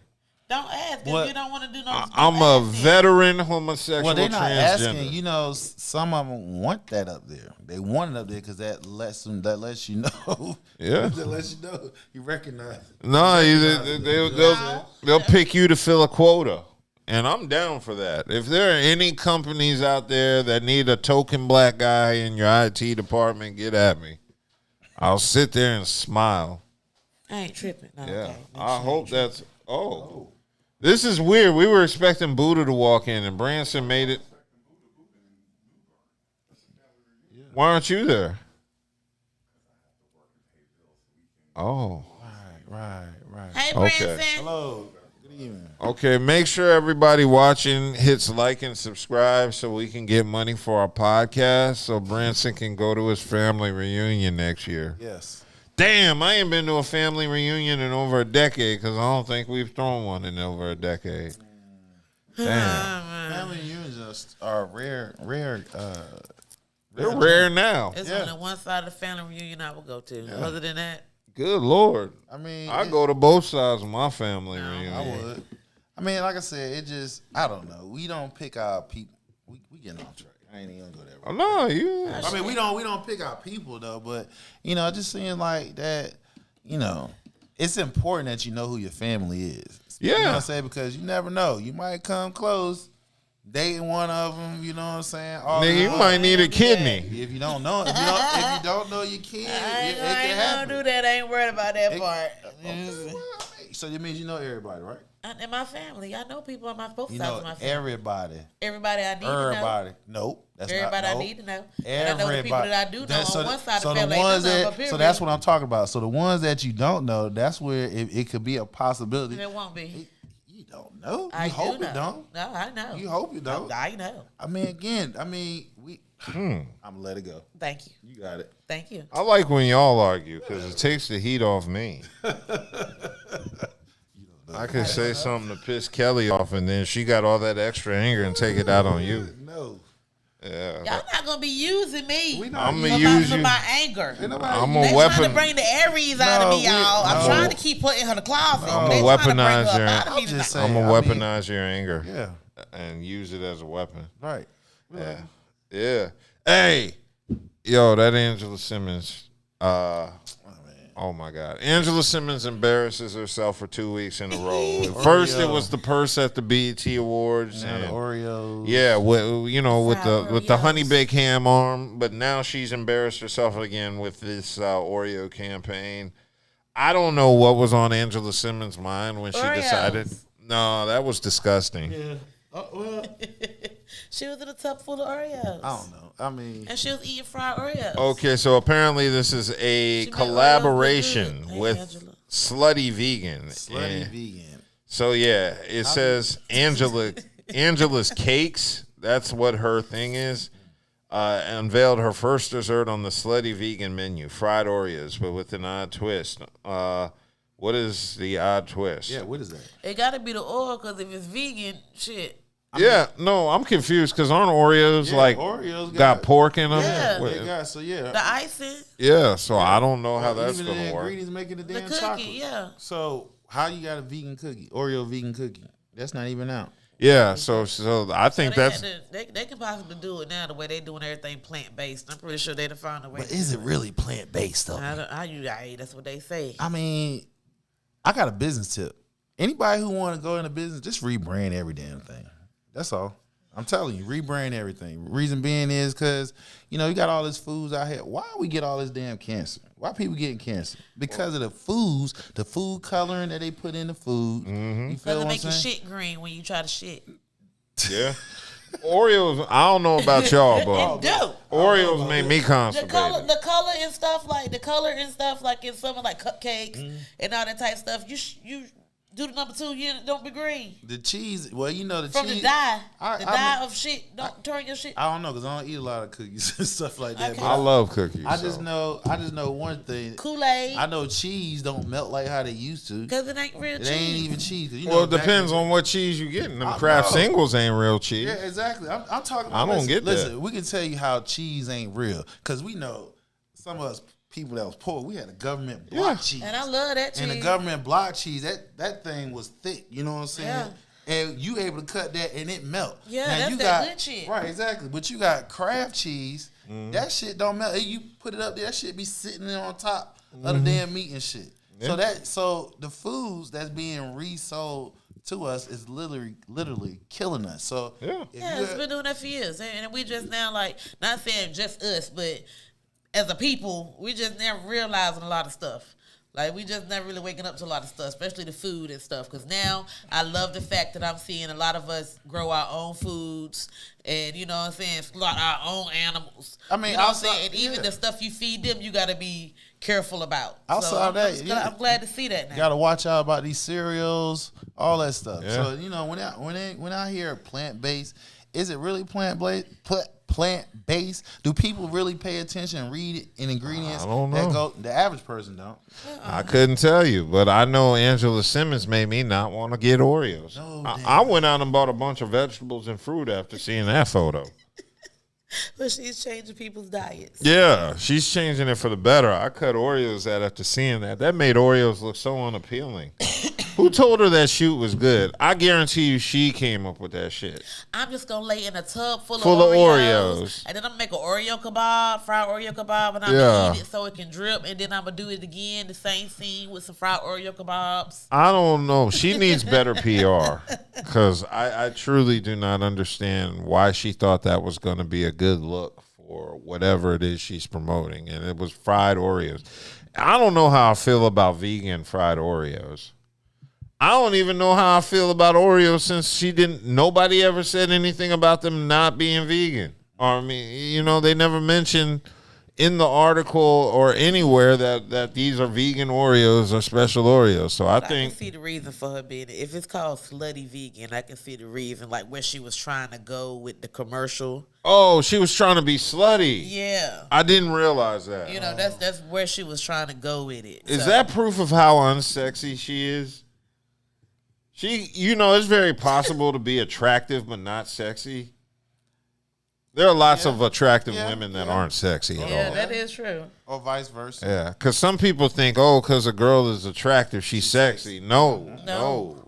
Don't ask because you don't want to do no. I'm a veteran homosexual Well, they're not transgender. asking. You know, some of them want that up there. They want it up there because that lets you know. Yeah. That lets you know you recognize. No, they'll pick you to fill a quota. And I'm down for that. If there are any companies out there that need a token black guy in your IT department, get at me. I'll sit there and smile. I ain't tripping. No, Yeah. okay. I hope that's... Oh. This is weird. We were expecting Buddha to walk in, and Branson made it. Why aren't you there? Oh. Right. Hey, Okay. Branson. Hello. Good evening. Okay, make sure everybody watching hits like and subscribe so we can get money for our podcast so Branson can go to his family reunion next year. Yes. Damn, I ain't been to a family reunion in over a decade because I don't think we've thrown one in over a decade. Damn. Family reunions are rare. They're rare now. It's only one side of the family reunion I will go to. Yeah. Other than that, Good Lord. I mean, I go to both sides of my family reunion. I would. I mean, like I said, I don't know. We don't pick our people. We getting off track. I ain't even gonna go there. Oh, no, you. I mean, we don't pick our people though, but it just seems like that. It's important that you know who your family is. Yeah. You know what I'm saying? Because you never know. You might come close dating one of them. You know what I'm saying? Nigga, you might need a kidney. If you don't know, if you don't know your kid, it can happen. I ain't gonna do that. I ain't worried about that part. So that means you know everybody, right? In my family, I know people on both You sides know of my family. everybody. Everybody I need to know. Everybody. Nope. That's Everybody not, I nope. need to know. Everybody. And I know the people that I do know on one side of the family. So that's what I'm talking about. So the ones that you don't know, that's where it could be a possibility. It won't be. You don't know. I hope do it know. don't. No, I know. You hope you don't. I know. I mean, we. I'm gonna let it go. Thank you. You got it. Thank you. I like when y'all argue because it takes the heat off me. I could say something to piss Kelly off, and then she got all that extra anger and take it out on you. No. Yeah. Y'all not gonna be using me. I'm gonna use for you. my anger. I'm They a trying weapon. to bring the Aries out of me, y'all. I'm trying to keep putting her in the closet. I'm They gonna trying to bring her weaponize your. up out of me I'm tonight. just saying. I'm gonna weaponize your anger. Yeah. And use it as a weapon. Right. Yeah. Yeah. Hey, Yo, that Angela Simmons. Oh my God, Angela Simmons embarrasses herself for 2 weeks in a row. First, it was the purse at the BET Awards and the Oreos. Yeah, with the honey Oreos. baked ham arm, but now she's embarrassed herself again with this Oreo campaign. I don't know what was on Angela Simmons' mind when she Oreos. decided. No, that was disgusting. Yeah. Well, She was in a tub full of Oreos. I don't know. I mean, And she was eating fried Oreos. Okay, so apparently this is a She made collaboration Oreos look good. Hey, with Angela. Slutty Vegan. slutty And vegan. So yeah, it says Angela's Cakes. That's what her thing is. Unveiled her first dessert on the Slutty Vegan menu, fried Oreos, but with an odd twist. What is the odd twist? Yeah, what is that? It got to be the oil because if it's vegan, shit. No, I'm confused because aren't Oreos Oreos got pork in them? Yeah. They got The icing, Yeah, so I don't know how that's even the gonna work. ingredients making the the damn cookie, chocolate. yeah. So how you got a vegan cookie? Oreo vegan cookie? That's not even out. Yeah, so I think So that's they can possibly do it now the way they doing everything plant based. I'm pretty sure they'd have found a way. But to is do it really plant based though? That's what they say. I mean, I got a business tip. Anybody who want to go into business, just rebrand every damn thing. That's all. I'm telling you, rebrand everything. Reason being is because, you got all this foods out here. Why we get all this damn cancer? Why people getting cancer? Because of the foods, the food coloring that they put in the food. Mm-hmm. You feel Because it what I'm make your saying? shit green when you try to shit. yeah. Oreos, I don't know about y'all, but Dope. Oreos make me The constipated. color and stuff like in something like cupcakes and all that type of stuff. You do the number 2, you don't be green. The cheese, well, the From cheese. the dye. I Dye of shit. Don't turn your shit. I don't know because I don't eat a lot of cookies and stuff like that. Okay. But I love cookies. I just know one thing. Kool-Aid. I know cheese don't melt like how they used to. Because it ain't real It cheese. ain't even cheese. 'Cause Well, it back depends in the- on what cheese you getting. Them I Kraft know. singles ain't real cheese. Yeah, exactly. I'm talking about. I don't listen, get that. Listen, we can tell you how cheese ain't real because we know some of us people that was poor. We had a government block cheese, And I love that cheese. and the government block cheese that thing was thick. You know what I'm saying? Yeah. And you able to cut that and it melt. Yeah, now that's you that got, good shit. Right, exactly. But you got Kraft cheese. That shit don't melt. You put it up there, that shit be sitting there on top of the damn meat and shit. Yeah. So the foods that's being resold to us is literally killing us. So Yeah. if Yeah, you it's been doing that for years. And we just now, not saying just us, but as a people, we just now realizing a lot of stuff. Like, we just not really waking up to a lot of stuff, especially the food and stuff. Because now I love the fact that I'm seeing a lot of us grow our own foods and, you know what I'm saying, slaughter our own animals. I mean, you know what I'm outside- saying? And even yeah. the stuff you feed them, you got to be careful about. Outside that, yeah. I'm glad to see that now. got to watch out about these cereals, all that stuff. Yeah. So when I hear plant based, is it really plant based? Do people really pay attention and read in ingredients? I don't know. The average person don't. I couldn't tell you, but I know Angela Simmons made me not want to get Oreos. No, I went out and bought a bunch of vegetables and fruit after seeing that photo. But she's changing people's diets. Yeah, she's changing it for the better. I cut Oreos out after seeing that. That made Oreos look so unappealing. Who told her that shoot was good? I guarantee you she came up with that shit. I'm just gonna lay in a tub full of Oreos. and then I'm gonna make an Oreo kebab, fried Oreo kebab, and I'm Yeah. gonna eat it so it can drip, and then I'm gonna do it again, the same scene with some fried Oreo kebabs. I don't know. She needs better PR because I truly do not understand why she thought that was going to be a good look for whatever it is she's promoting. And it was fried Oreos. I don't know how I feel about vegan fried Oreos. I don't even know how I feel about Oreos since nobody ever said anything about them not being vegan. Or, I mean, they never mentioned in the article or anywhere that these are vegan Oreos or special Oreos. So I But I think can see the reason for her being it. If it's called slutty vegan, I can see the reason, like where she was trying to go with the commercial. she was trying to be slutty. Yeah. I didn't realize that. That's where she was trying to go with it. Is So, that proof of how unsexy she is? It's very possible to be attractive but not sexy. There are lots of attractive women that aren't sexy at yeah, all. that is true. Or vice versa. Yeah, because some people think, because a girl is attractive, she's sexy. No. No.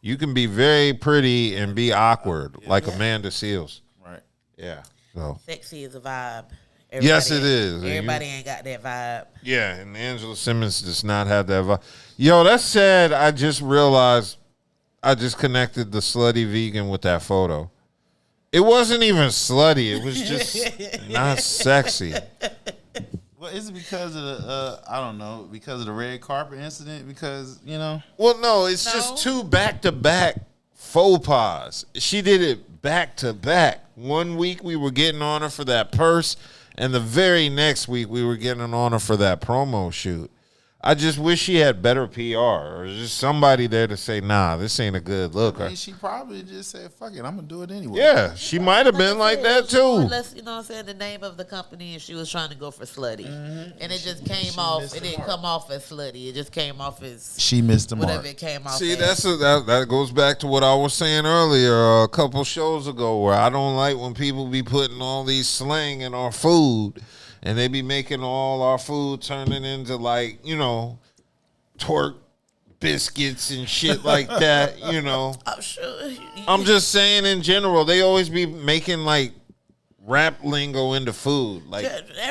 You can be very pretty and be awkward, like Amanda Seals. Right. Yeah. So Sexy is a vibe. Yes, it is. Everybody ain't got that vibe. Yeah, and Angela Simmons does not have that vibe. Yo, that's sad. I just realized I just connected the slutty vegan with that photo. It wasn't even slutty. It was just not sexy. Well, is it because of the I don't know, because of the red carpet incident? Because, you know. Well, no, it's just two back-to-back faux pas. She did it back-to-back. 1 week we were getting on her for that purse, and the very next week we were getting on her for that promo shoot. I just wish she had better PR or just somebody there to say, nah, this ain't a good look. I mean, she probably just said, fuck it, I'm going to do it anyway. Yeah, she might have been like that too. Unless, you know what I'm saying, the name of the company, and she was trying to go for slutty. And it just came off, it didn't come off as slutty. It just came off as she missed the whatever mark. it came off See, as. that goes back to what I was saying earlier a couple shows ago, where I don't like when people be putting all these slang in our food, and they be making all our food turning into, like, you know, twerk biscuits and shit like that, you know. I'm sure. I'm just saying in general, they always be making like rap lingo into food, like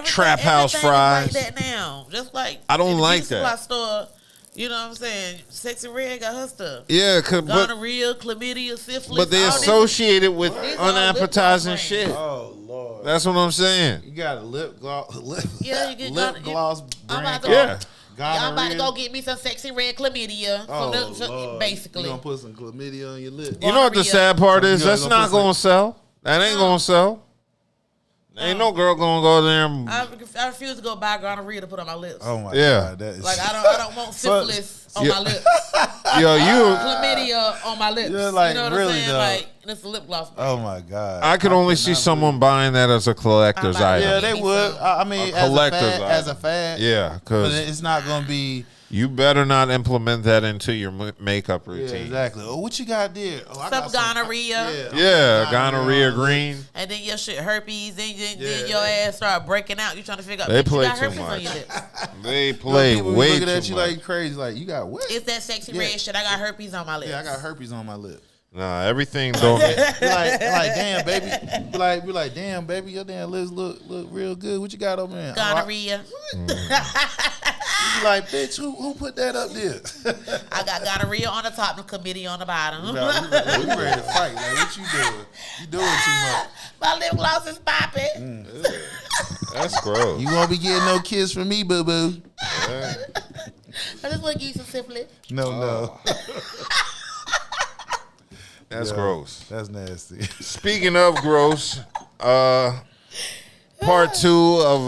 trap house fries. Like that now, just like I don't in the like beauty that. supply store, you know what I'm saying? Sexy Red got her stuff. Yeah, but Gonorrhea, chlamydia, syphilis. they all associate it with These all unappetizing lip gloss shit. Oh, Lord. That's what I'm saying. You got a lip gloss. Yeah, you get lip gloss I'm about brand. to, Yeah. I'm about to go get me some Sexy Red chlamydia. Oh, so basically. You gonna put some chlamydia on your lip? You know what the sad part is? You know, That's gonna not put some- gonna sell. That ain't gonna sell. Ain't no girl gonna go there and I refuse to go buy gonorrhea to put on my lips. Oh my Yeah. God, that is Like I don't want syphilis on Yeah. my lips. yo, you Chlamydia on my lips. Yeah, like, you know what really, I'm saying? though. Like it's a lip gloss. Oh my God! I could only see someone buying that as a collector's I'm about to- Yeah, item. they would. I mean, A as a collector's fad, item. as a fad. Yeah, but because it's not gonna be. you better not implement that into your makeup Yeah, routine. exactly. Oh, what you got there? Oh, I Some got gonorrhea. Yeah, gonorrhea green. And then your shit herpes, then Yeah, your ass start breaking out. You trying to figure out They bitch, you play got too herpes on much. your lips. They play People be way looking at too you much. like crazy. Like you got what? It's that sexy Yeah. red shit. I got herpes on my lips. Yeah, I got herpes on my lip. Nah, everything don't. Be like, damn, baby. Be like, damn, baby, your damn lips look real good. What you got over there? Gonorrhea. You like, bitch, who put that up there? I got gonorrhea on the top and chlamydia on the bottom. We ready to fight. Like, what you doing? You doing too much. My lip gloss is popping. That's gross. You won't be getting no kiss from me, boo boo. I just want to give you some syphilis. No. That's Yeah, gross. That's nasty. Speaking of gross, part 2 of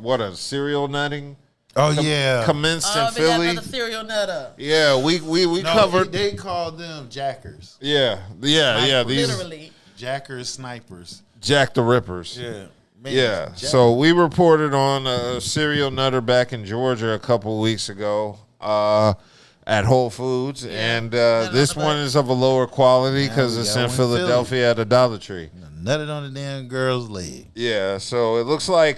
what a serial nutting Oh yeah. commenced in We got Philly. another serial nutter. Yeah, we No, covered. They called them jackers. Yeah. These Literally. Jackers, snipers. Jack the Rippers. Yeah. Man, Yeah, Jack- so we reported on a serial nutter back in Georgia a couple weeks ago at Whole Foods, and this one is of a lower quality because we it's got in one in Philly. Philadelphia at a Dollar Tree. nutted on the damn girl's leg. Yeah, so it looks like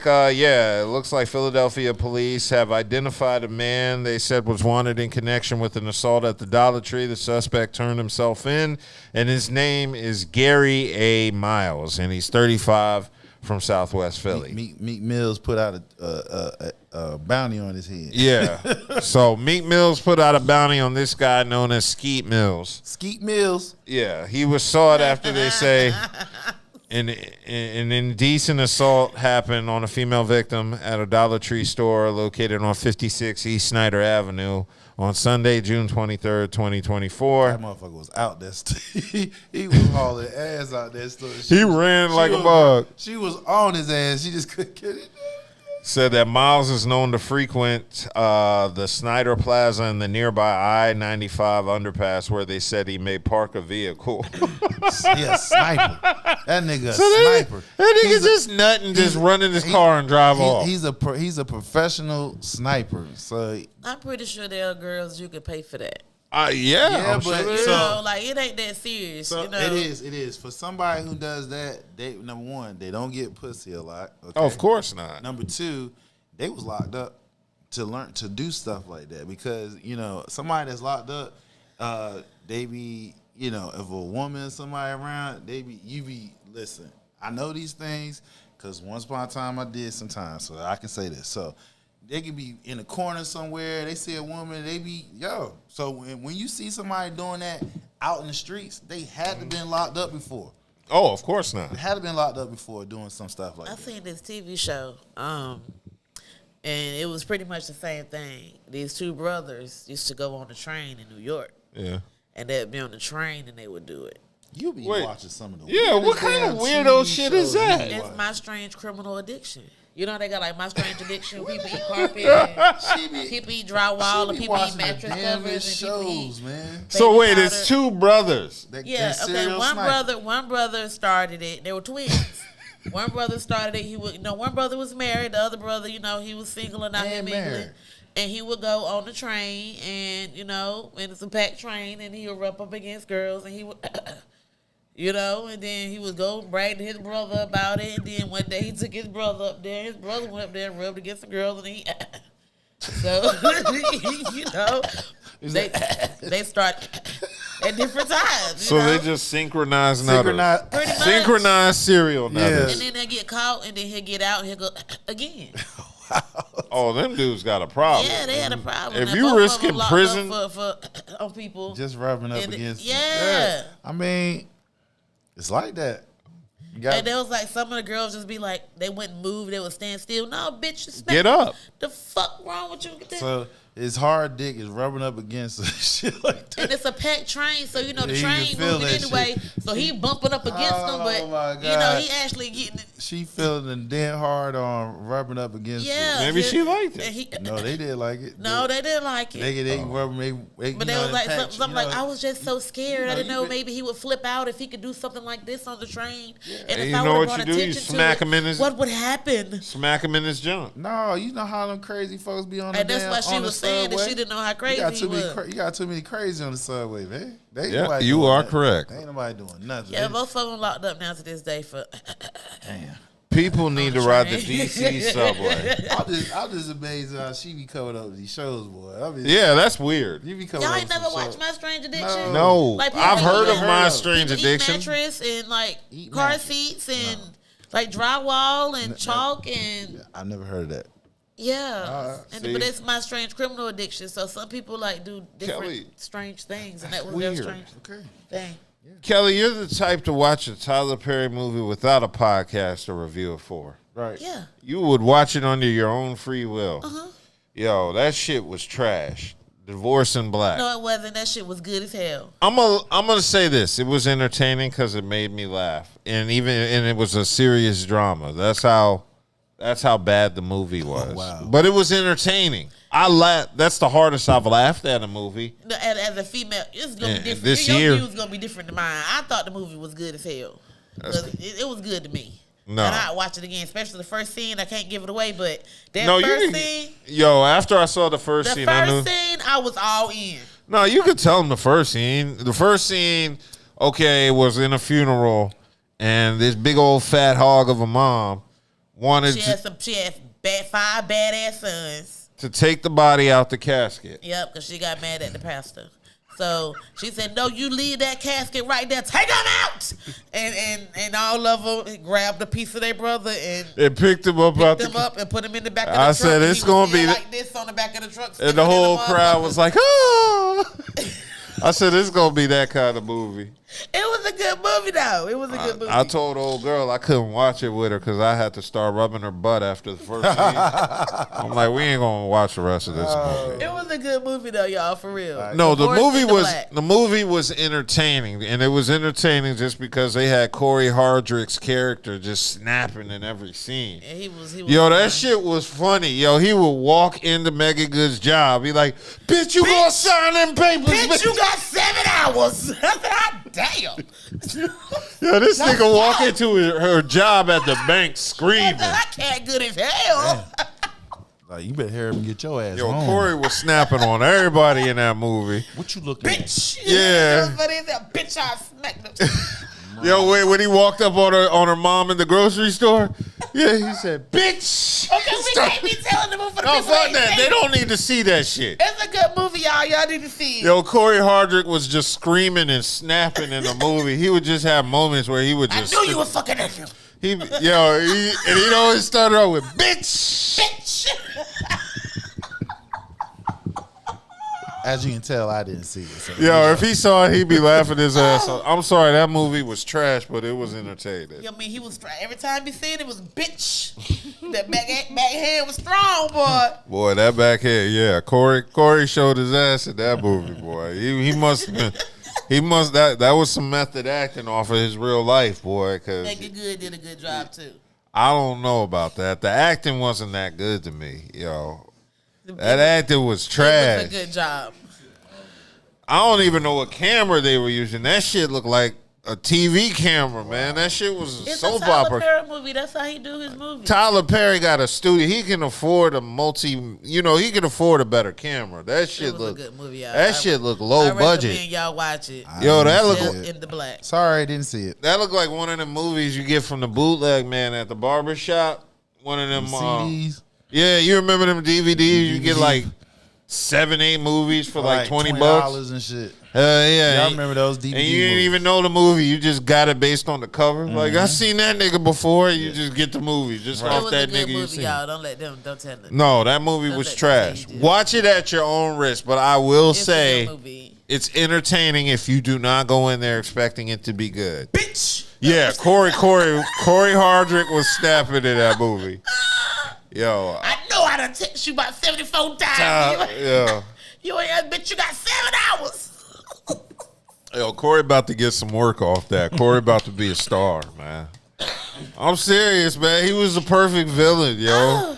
Philadelphia police have identified a man they said was wanted in connection with an assault at the Dollar Tree. The suspect turned himself in, and his name is Gary A. Miles, and he's 35 from Southwest Philly. Meek Mills put out a bounty on his head. Yeah. So Meek Mills put out a bounty on this guy known as Skeet Mills. Skeet Mills. Yeah, he was sought after they say an indecent assault happened on a female victim at a Dollar Tree store located on 56 East Snyder Avenue on Sunday, June 23rd, 2024. That motherfucker was out there. He was hauling ass out there. He ran like a bug. She was on his ass. She just couldn't get it. Said that Miles is known to frequent the Snyder Plaza and the nearby I-95 underpass where they said he may park a vehicle. He a sniper. That nigga a So sniper. That nigga He's a- just nutting, just run in his car and drive off. He's a professional sniper. So I'm pretty sure there are girls you could pay for that. Yeah, I'm but sure You there is. know, like it ain't that serious. So you know? it is. For somebody who does that, they number one, they don't get pussy a lot. Okay? Oh, of course not. Number two, they was locked up to learn to do stuff like that because somebody that's locked up, they be if a woman or somebody around, you be listen. I know these things. because once upon a time I did sometimes, so I can say this. So they can be in a corner somewhere. They see a woman. They be So when you see somebody doing that out in the streets, they had to been locked up before. Oh, of course not. They had to been locked up before doing some stuff like that. I seen this TV show, and it was pretty much the same thing. These two brothers used to go on the train in New York. Yeah. And they'd be on the train and they would do it. You be watching some of the what kind of weirdo shit is that? It's My Strange Criminal Addiction. You know they got like My Strange Addiction. People eat carpet, and people eat drywall, and people eat mattress covers, and people eat. Man. So wait, it's two brothers. One brother started it. They were twins. One brother started it. One brother was married. The other brother, he was single and out here mingling. And he would go on the train, and and it's a packed train, and he would rub up against girls, and he would. And then he would go brag to his brother about it. And then one day he took his brother up there. His brother went up there and rubbed against the girls, and he. So, they start at different times. So they just synchronize serial nutters. And then they get caught, and then he'll get out, and he'll go again. Oh, them dudes got a problem. Yeah, they had a problem. If you risking prison for on people, just rubbing up against. Yeah. I mean. It's like that. And there was like some of the girls just be like, they wouldn't move, they would stand still. No, bitch, get up. The fuck wrong with you? So his hard dick is rubbing up against shit like that. And it's a packed train, so the train moving anyway. Shit. So he bumping up against them, but he actually getting it. She feeling the dead hard on rubbing up against. Yeah, it. Maybe she liked it. No, they didn't like it. No, they didn't like it. They rubbing. But they was like something like, I was just so scared. I didn't know maybe he would flip out if he could do something like this on the train. Yeah. And if I would have brought attention to it, what would happen? Smack him in his junk. No, you know how them crazy folks be on the And that's why she was saying that she didn't know how crazy he was. You got too many crazy on the subway, man. Yeah, you are correct. Ain't nobody doing nothing. Yeah, both of them locked up now to this day for. Damn. People need to ride the DC subway. I'm just amazed how she be coming up with these shows, boy. Yeah, that's weird. You be coming Y'all up ain't never watched My Strange Addiction? No. Like, I've heard of My Strange people Addiction. Eat mattress and like car seats and like drywall and chalk and. I've never heard of that. Yeah, but it's My Strange Criminal Addiction. So some people like do different strange things, and that was their strange thing. Yeah. Kelly, you're the type to watch a Tyler Perry movie without a podcast to review it for. Right. Yeah. You would watch it under your own free will. Yo, that shit was trash. Divorce in Black. No, it wasn't. That shit was good as hell. I'm gonna say this. It was entertaining because it made me laugh, and it was a serious drama. That's how bad the movie was. Oh, wow. But it was entertaining. I laughed. That's the hardest I've laughed at a movie. As a female, it's gonna be different. This your year, view is gonna be different than mine. I thought the movie was good as hell. It was good to me. No. And I'd watch it again, especially the first scene. I can't give it away, but that first scene. Yo, after I saw the first scene, I was all in. No, you could tell them the first scene. The first scene, okay, was in a funeral, and this big old fat hog of a mom wanted she had 5 badass sons to take the body out the casket. Yep, because she got mad at the pastor. So she said, "No, you leave that casket right there. Take them out." And all of them grabbed a piece of their brother and picked him up, and put him in the back of the truck. I said, "It's gonna be like this on the back of the truck." And the whole crowd was like, "Oh!" I said, "It's gonna be that kind of movie." It was a good movie, though. It was a good movie. I told old girl I couldn't watch it with her because I had to start rubbing her butt after the first scene. I'm like, we ain't gonna watch the rest of this movie. It was a good movie, though, y'all, for real. No, the movie was entertaining, and it was entertaining just because they had Corey Hardrick's character just snapping in every scene. And he was Yo, that shit was funny. Yo, he would walk into Megan Good's job. He like, "Bitch, you gonna sign them papers? Bitch, you got 7 hours." Damn. Yo, this nigga walk into her job at the bank screaming. I can't good as hell. Like, you better hear him get your ass Yo, home. Corey was snapping on everybody in that movie. What you looking bitch. at? Yeah. Bitch, I smacked him. Yo, wait, when he walked up on her mom in the grocery store, yeah, he said, "Bitch." Okay, we can't be telling the movie for the No, people. fuck that. They don't need to see that shit. It's a good movie, y'all. Y'all need to see it. Yo, Corey Hardrick was just screaming and snapping in the movie. He would just have moments where he would just. I knew you were fucking at him. and he'd always start out with bitch. As you can tell, I didn't see it. So. If he saw it, he'd be laughing his ass off. I'm sorry, that movie was trash, but it was entertaining. I mean, he was every time he said it was bitch. That backhand was strong, boy. Boy, that backhand, yeah. Corey showed his ass in that movie, boy. He must have been. That was some method acting off of his real life, boy. Cause Make It Good did a good job too. I don't know about that. The acting wasn't that good to me, That acting was trash. It was a good job. I don't even know what camera they were using. That shit looked like a TV camera, man. That shit was a soap opera. It's a Tyler Perry movie. That's how he do his movies. Tyler Perry got a studio. He can afford he can afford a better camera. That shit look a good movie. Shit look low budget. I recommend y'all watch it. That look in the black. Sorry, I didn't see it. That looked like one of the movies you get from the bootleg man at the barber shop. One of them CDs. Yeah, you remember them DVDs? You get like 7-8 movies for like $20 and shit. Yeah, I remember those DVDs. And you didn't even know the movie. You just got it based on the cover. Like, I seen that nigga before. You just get the movie just off that nigga you seen. Y'all. Don't tell them. No, that movie was trash. Watch it at your own risk, but I will say it's entertaining if you do not go in there expecting it to be good. Bitch! Yeah, Corey Hardrick was snapping in that movie. I know I done text you about 74 times. You ain't bitch, you got 7 hours. Corey about to get some work off that. Corey about to be a star, man. I'm serious, man. He was the perfect villain, Yeah,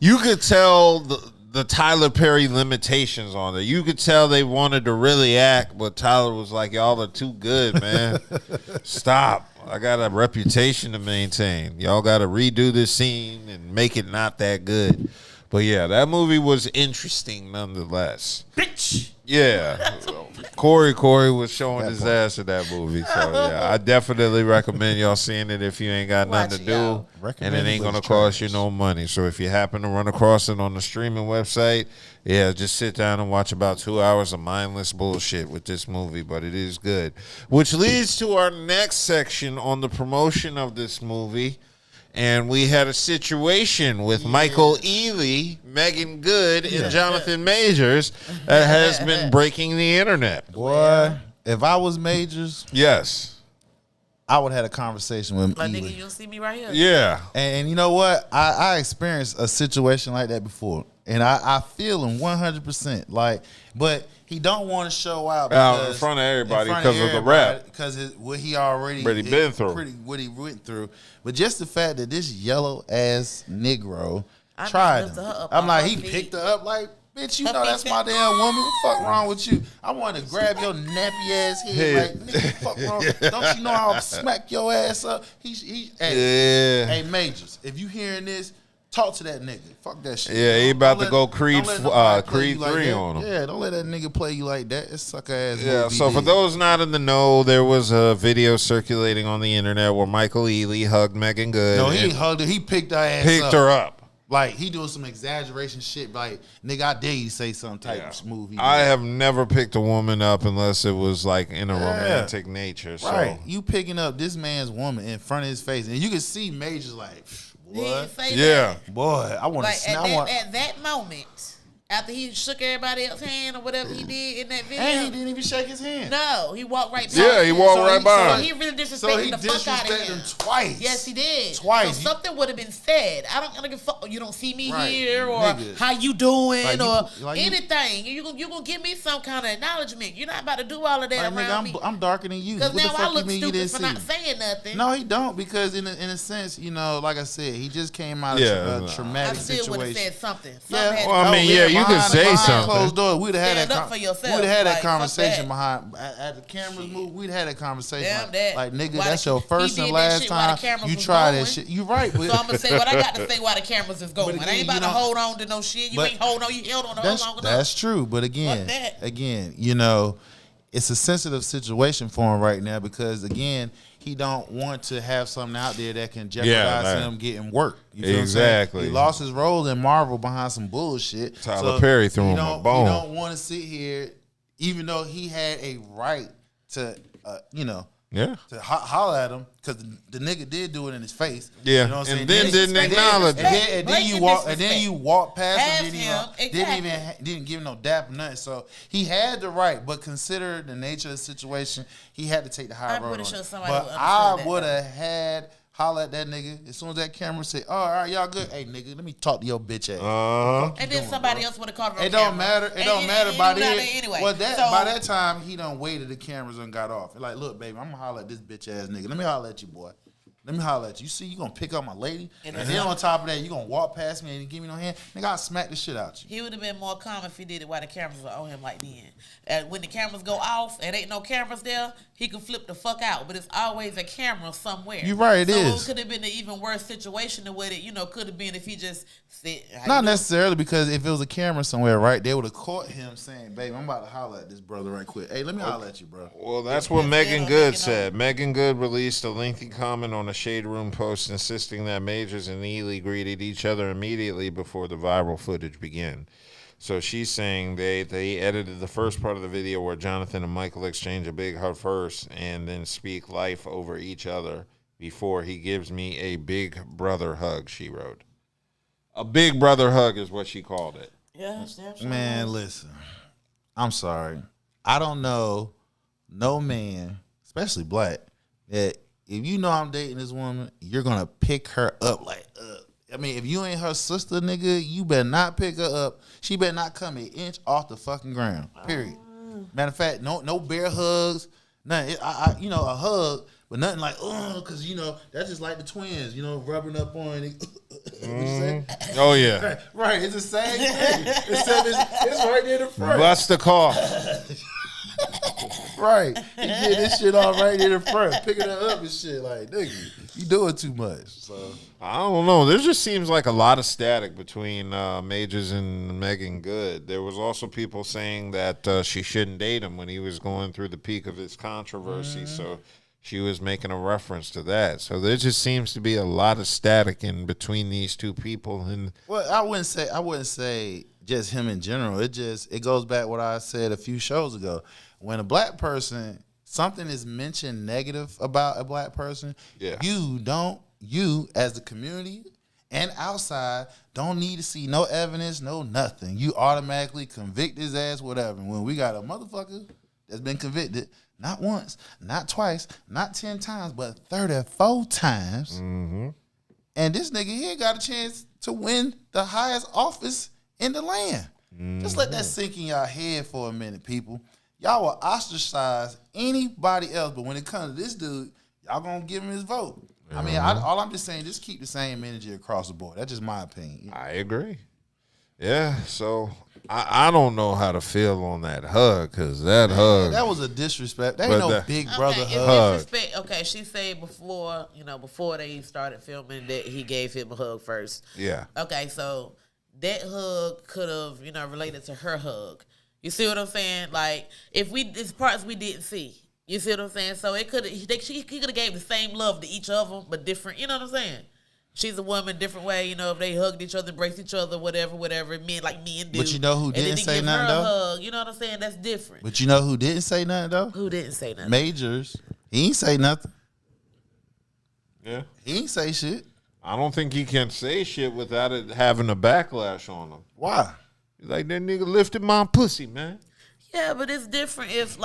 you could tell the Tyler Perry limitations on it. You could tell they wanted to really act, but Tyler was like, y'all are too good, man. Stop. I got a reputation to maintain. Y'all got to redo this scene and make it not that good. But yeah, that movie was interesting nonetheless. Bitch. Yeah. Corey was showing his ass in that movie. So yeah, I definitely recommend y'all seeing it if you ain't got nothing to do. And it ain't going to cost you no money. So if you happen to run across it on the streaming website, just sit down and watch about 2 hours of mindless bullshit with this movie. But it is good. Which leads to our next section on the promotion of this movie. And we had a situation with Michael Ealy, Megan Good, and Jonathan Majors that has been breaking the internet. Boy, if I was Majors, yes, I would have had a conversation with Like, Ealy. nigga, you'll see me right here. Yeah. And you know what? I experienced a situation like that before. And I feel him 100%. But he don't want to show out in front of everybody because of the rap. Because what he already been through. What he went through. But just the fact that this yellow ass Negro I tried lifted him. her up I'm off like, her he feet. picked her up like, bitch, you Her know feet that's my fit. damn woman. What the fuck wrong with you? I want to grab your nappy ass head. Like, nigga, fuck wrong? Don't you know I'll smack your ass up? Hey, Majors, if you hearing this, talk to that nigga. Fuck that shit. Yeah, he about to go Creed don't let nobody play Creed you like 3 that. on him. Yeah, don't let that nigga play you like that. It's sucker ass. Yeah, movie so for did. those not in the know, there was a video circulating on the internet where Michael Ealy hugged Megan Good. No, he hugged her. He picked her ass up. Picked her up. Like, he doing some exaggeration shit. Like, nigga, I dare you say some type of movie. I have never picked a woman up unless it was like in a romantic nature. So. Right. You picking up this man's woman in front of his face. And you can see Major's like, He didn't what? say Yeah. that. Boy, I want to Like snap. at that moment, after he shook everybody else's hand or whatever he did in that video. And he didn't even shake his hand. No, he walked right by Yeah, he him. walked right by So him. he really So disrespected he the fuck out of disrespected him. him twice. Yes, he did. Twice. So something would have been said. I don't give a fuck. You don't see me Right. here, or Nigga. how you doing, Like, or you anything. You gonna give me some kind of acknowledgement. You're not about to do all of that Like, around me. nigga, I'm darker than you. Because What the now fuck I look you mean you stupid didn't for see not me? saying nothing. No, he don't, because in a sense, you know, like I said, he just came out of a I traumatic still would have situation. said something. Yeah, Well, I mean, yeah, you can say behind something. Closed door, we'd have had Stand that. up for yourself. We'd have had Like, that fuck conversation that. behind at the cameras move. We'd had that conversation. Damn that. Like, nigga, Why that's the- your he first did and that last shit while the time cameras you was try going. that shit. You right, but So I'm gonna say what I got to say while the cameras is going. again, I ain't about you to know- hold on to no shit. You but ain't holding on. You held on to hold long enough. that's true. But again, that. you know, it's a sensitive situation for him right now because again, he don't want to have something out there that can jeopardize man. him getting work. You feel what I'm Exactly. saying? He lost his role in Marvel behind some bullshit. Tyler Perry threw he him a don't- bone. He don't want to sit here, even though he had a right to, you know, Yeah. To holler at him because the nigga did do it in his face. Yeah. You know what I'm And saying? then didn't acknowledge it. And then you walk past him. Exactly. Didn't give him no dap or nothing. So he had the right, but consider the nature of the situation, he had to take the high road. I'm pretty sure somebody but would I understand would that. have had holler at that nigga as soon as that camera said, "Oh, all right, y'all good? Hey, nigga, let me talk to your bitch ass." And then somebody else would have called it on It don't camera. matter. It And don't matter you by know that then. anyway. Well, So- by that time, he done waited. The cameras and got off. Like, look, baby, I'm gonna holler at this bitch ass nigga. Let me holler at you, boy. Let me holler at you. You see, you gonna pick up my lady, and then on top of that, you gonna walk past me and give me no hand. Nigga, I'll smack the shit out you. He would have been more calm if he did it while the cameras were on him like then. And when the cameras go off and ain't no cameras there, he can flip the fuck out. But it's always a camera somewhere. You right, it is. So it could have been an even worse situation than what it, could have been if he just sit. Not necessarily, because if it was a camera somewhere, right, they would have caught him saying, "Baby, I'm about to holler at this brother right quick. Hey, let me holler at you, bro." Well, that's what Megan Good said. Megan Good released a lengthy comment on a Shade Room post insisting that Majors and Ely greeted each other immediately before the viral footage began. So she's saying they edited the first part of the video where Jonathan and Michael exchange a big hug first and then speak life over each other before he gives me a big brother hug, she wrote. A big brother hug is what she called it. Yeah, Man, listen. I'm sorry. I don't know no man, especially black, that if you know I'm dating this woman, you're gonna pick her up like I mean, if you ain't her sister, nigga, you better not pick her up. She better not come an inch off the fucking ground. Period. Matter of fact, no bear hugs, nothing. A hug, but nothing like because that's just like the twins, rubbing up on it. Oh yeah, right. It's the same thing. Except it's right near the front. Bust the car. Right. You get this shit off right in the front, picking her up and shit. Like, nigga, you doing too much. So I don't know. There just seems like a lot of static between Majors and Megan Good. There was also people saying that she shouldn't date him when he was going through the peak of his controversy. So she was making a reference to that. So there just seems to be a lot of static in between these two people. And well, I wouldn't say just him in general. It goes back what I said a few shows ago. When a black person, something is mentioned negative about a black person, you as the community and outside don't need to see no evidence, no nothing. You automatically convict his ass, whatever. When we got a motherfucker that's been convicted, not once, not twice, not 10 times, but 34 times. Mm-hmm. And this nigga here got a chance to win the highest office in the land. Mm-hmm. Just let that sink in your head for a minute, people. Y'all will ostracize anybody else, but when it comes to this dude, y'all gonna give him his vote. I mean, all I'm just saying, just keep the same energy across the board. That's just my opinion. I agree. Yeah, so I don't know how to feel on that hug, because that hug. That was a disrespect. That ain't no big brother hug. Okay, she said before they started filming that he gave him a hug first. Yeah. Okay, so that hug could have, related to her hug. You see what I'm saying? Like, it's parts we didn't see. You see what I'm saying? So he could have gave the same love to each of them, but different. You know what I'm saying? She's a woman, different way. If they hugged each other, embraced each other, whatever, men like men do. But you know who didn't say nothing though? Hug, you know what I'm saying? That's different. But you know who didn't say nothing though? Who didn't say nothing? Majors. He ain't say nothing. Yeah. He ain't say shit. I don't think he can say shit without it having a backlash on him. Why? Like, that nigga lifted my pussy, man. Yeah, but it's different if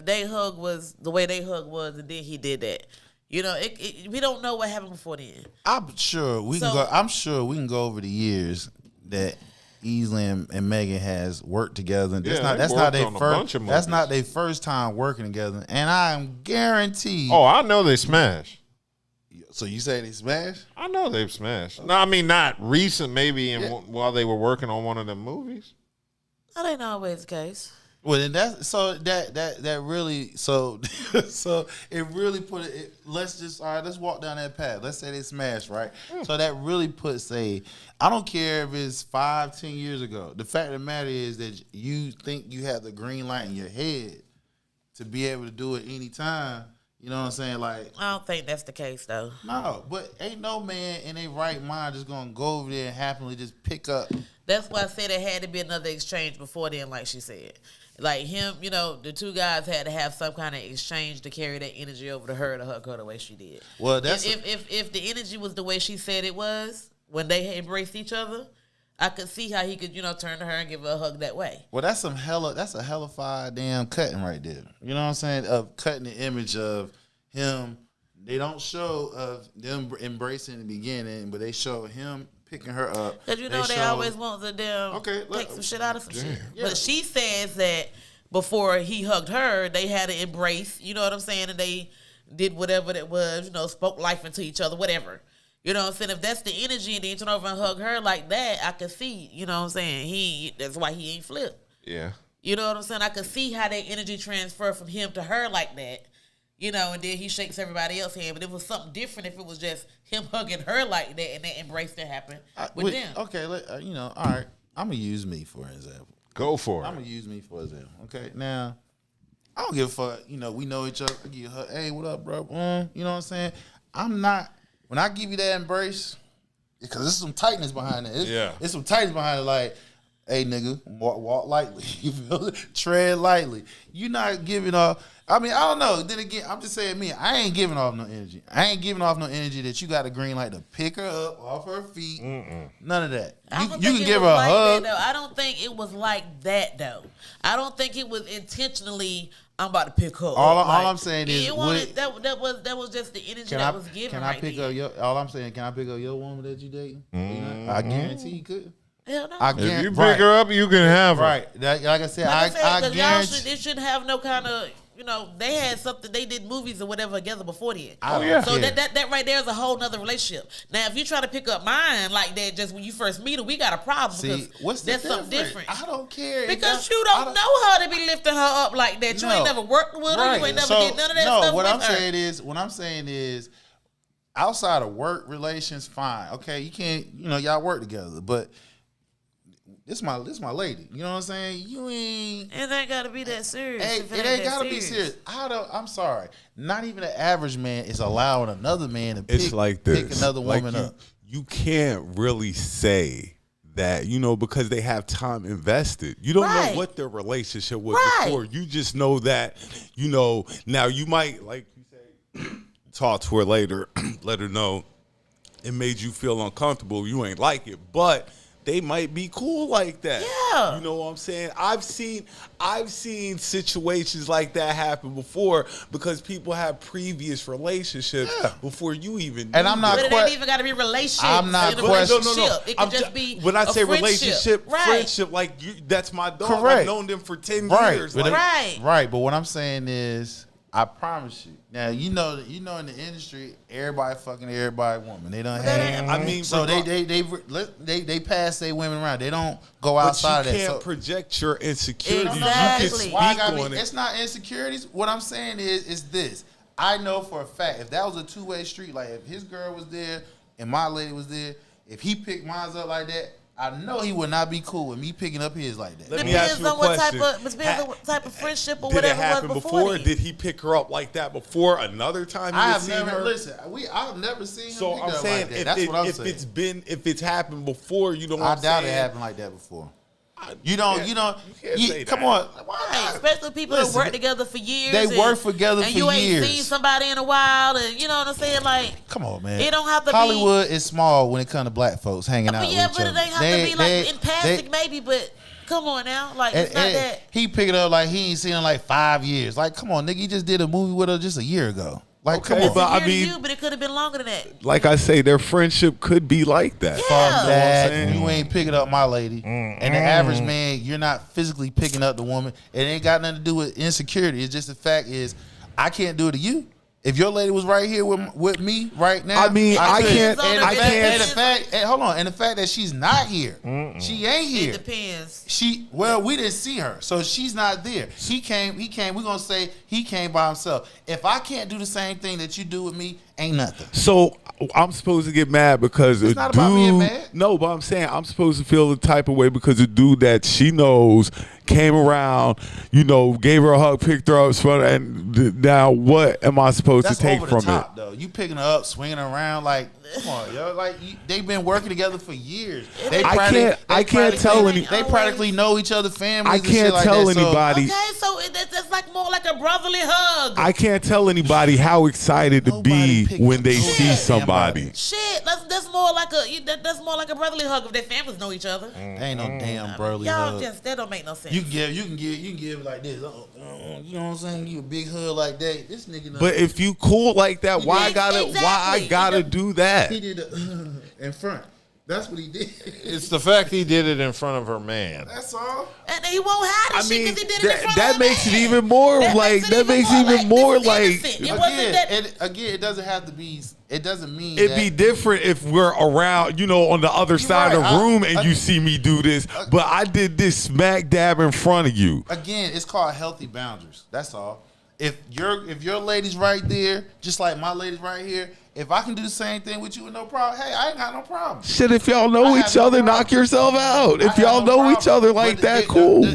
they hug was the way they hug was, and then he did that. We don't know what happened before then. I'm sure we can go over the years that Easley and Megan has worked together. That's not their first time working together, and I am guaranteed. Oh, I know they smashed. So you say they smashed? I know they've smashed. No, I mean not recent. Maybe while they were working on one of them movies. That ain't always the case. Well, then that really so it really put it. Let's walk down that path. Let's say they smashed, right? So that really puts I don't care if it's 5-10 years ago. The fact of the matter is that you think you have the green light in your head to be able to do it anytime. You know what I'm saying? Like, I don't think that's the case though. No, but ain't no man in their right mind just gonna go over there and happily just pick up. That's why I said there had to be another exchange before then, like she said. Like him, you know, the two guys had to have some kind of exchange to carry that energy over to her to hug her the way she did. Well, that's if the energy was the way she said it was when they embraced each other, I could see how he could, you know, turn to her and give her a hug that way. Well, that's a hellified damn cutting right there. You know what I'm saying? Of cutting the image of him. They don't show of them embracing in the beginning, but they show him picking her up. Because you know they always want the damn take some shit out of some shit. Yeah. But she says that before he hugged her, they had an embrace. You know what I'm saying? And they did whatever that was, you know, spoke life into each other, whatever. You know what I'm saying? If that's the energy and then you turn over and hug her like that, I could see, you know what I'm saying? That's why he ain't flipped. Yeah. You know what I'm saying? I could see how that energy transferred from him to her like that. You know, and then he shakes everybody else's hand. But it was something different if it was just him hugging her like that and that embrace that happened with them. Okay, you know, all right. I'm going to use me for an example. Go for it. I'm going to use me for an example. Okay, now, I don't give a fuck. You know, we know each other. I give you a hug. Hey, what up, bro? You know what I'm saying? I'm not, when I give you that embrace, because there's some tightness behind it. It's some tightness behind it, like, hey, nigga, walk lightly. You feel it? Tread lightly. You're not giving off. I mean, I don't know. Then again, I'm just saying me. I ain't giving off no energy. I ain't giving off no energy that you got a green light to pick her up off her feet. None of that. You can give her a hug. I don't think it was like that, though. I don't think it was intentionally, I'm about to pick her up. All I'm saying is, that was just the energy that was given. Can I pick up your? All I'm saying, can I pick up your woman that you dating? I guarantee you could. Hell no. If you pick her up, you can have her. Right. Like I said, I guarantee. It shouldn't have no kind of. You know, they had something. They did movies or whatever together before then. So that right there is a whole nother relationship. Now, if you try to pick up mine like that, just when you first meet her, we got a problem. See, what's that's something different. I don't care because you don't know her to be lifting her up like that. You ain't never worked with her. You ain't never did none of that stuff. What I'm saying is, outside of work relations, fine. Okay, you can't. You know, y'all work together, but. This my lady. You know what I'm saying? You ain't. It ain't gotta be that serious. It ain't gotta be serious. I'm sorry. Not even an average man is allowing another man to pick another woman up. You can't really say that, you know, because they have time invested. You don't know what their relationship was before. You just know that, you know, now you might, like you say, talk to her later, let her know it made you feel uncomfortable. You ain't like it, but they might be cool like that. Yeah. You know what I'm saying? I've seen situations like that happen before because people have previous relationships before you even knew. And I'm not but it ain't even got to be relationship. I'm not questioning. No. It could just be when I say friendship. friendship, like that's my dog. Correct. I've known them for 10 years. Right. But what I'm saying is, I promise you. Now you know in the industry, everybody fucking everybody woman. They don't have. I mean, so they pass their women around. They don't go outside of that. You can't project your insecurities. Exactly. You can speak on it. It's not insecurities. What I'm saying is this. I know for a fact if that was a two-way street, like if his girl was there and my lady was there, if he picked mine up like that, I know he would not be cool with me picking up his like that. Let me ask you a question. Depends on what type of friendship or did whatever it happen was before. Did he pick her up like that before? Another time I've never seen him. So I'm saying, like that. That's what I'm saying. If it's happened before, you know what I I'm saying? doubt it happened like that before. You don't. You can't say come that. on. Right, especially people that work together for years. They work together for years. And you ain't seen somebody in a while, and you know what I'm saying? Like, come on, man. It don't have to Hollywood is small when it comes to black folks hanging out with each other. Yeah, but it ain't have to be like in passing, maybe. But come on now, like it's not that. He picked it up like he ain't seen her in like 5 years. Like, come on, nigga, you just did a movie with her just a year ago. Like, okay, come on. but I mean, but it could have been longer than that. Like I say, their friendship could be like that. Yeah. You ain't picking up my lady. And the average man, you're not physically picking up the woman. It ain't got nothing to do with insecurity. It's just the fact is, I can't do it to you. If your lady was right here with me right now, I mean, I can't. Hold on. And the fact that she's not here, she ain't here. It depends. We didn't see her, so she's not there. He came. We're gonna say he came by himself. If I can't do the same thing that you do with me, ain't nothing. So I'm supposed to get mad because it's not about being mad. No, but I'm saying I'm supposed to feel the type of way because a dude that she knows came around, you know, gave her a hug, picked her up, and now what am I supposed to take from it? Though. you picking her up, swinging her around, like, come on, yo, like they've been working together for years. I can't tell any. They practically know each other's families. I can't tell anybody. Okay, so that's like more like a brotherly hug. I can't tell anybody how excited to be when they see somebody. Shit, that's more like a brotherly hug if their families know each other. Ain't no damn brotherly Y'all hug. just that don't make no sense. You can give like this. You know what I'm saying? You a big hug like that. This nigga. But if you cool like that, why Exactly. I gotta do that? He did it in front. That's what he did. It's the fact he did it in front of her man. That's all. And he won't hide it because he did it in front that of makes man. it even more That like makes it even more like Again, it doesn't have to be. It doesn't mean it'd be different if we're around, on the other side of the room and you see me do this. But I did this smack dab in front of you. Again, it's called healthy boundaries. That's all. If your lady's right there, just like my lady's right here, if I can do the same thing with you with no problem, hey, I ain't got no problem. Shit, if y'all know each other, knock yourself out. If y'all know each other like that, cool.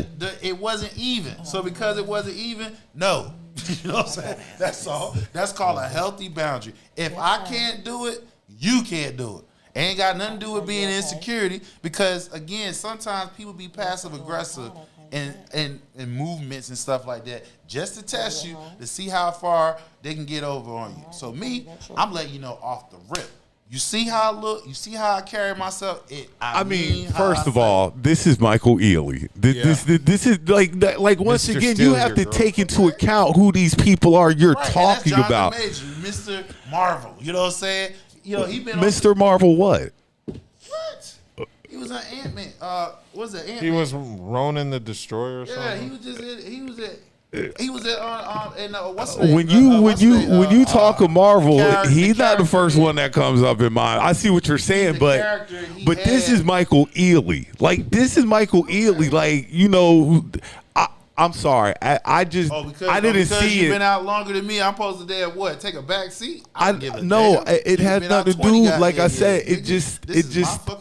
It wasn't even. So because it wasn't even, no. You know what I'm saying? That's all. That's called a healthy boundary. If I can't do it, you can't do it. Ain't got nothing to do with being insecurity because, again, sometimes people be passive aggressive in movements and stuff like that just to test you to see how far they can get over on you. So me, I'm letting you know off the rip. You see how I look? You see how I carry myself? I mean, first of all, this is Michael Ealy. This is like once Mr. again, Steal you have to Your take into account who these people are you're talking and that's about. Major, Mr. Marvel. You know what I'm saying? He been Mr. Marvel what? What? He was an Ant-Man. What's it? Ant-Man. He was Ronan the Destroyer or something. Yeah, he was just. He was at what's the name? When you talk of Marvel, he's not the first one that comes up in mind. I see what you're saying, but this is Michael Ealy. Like this is Michael Ealy. Like I'm sorry. I didn't see you've it. Been out longer than me. I'm supposed to take a back seat. It has nothing to do. Like I said, it just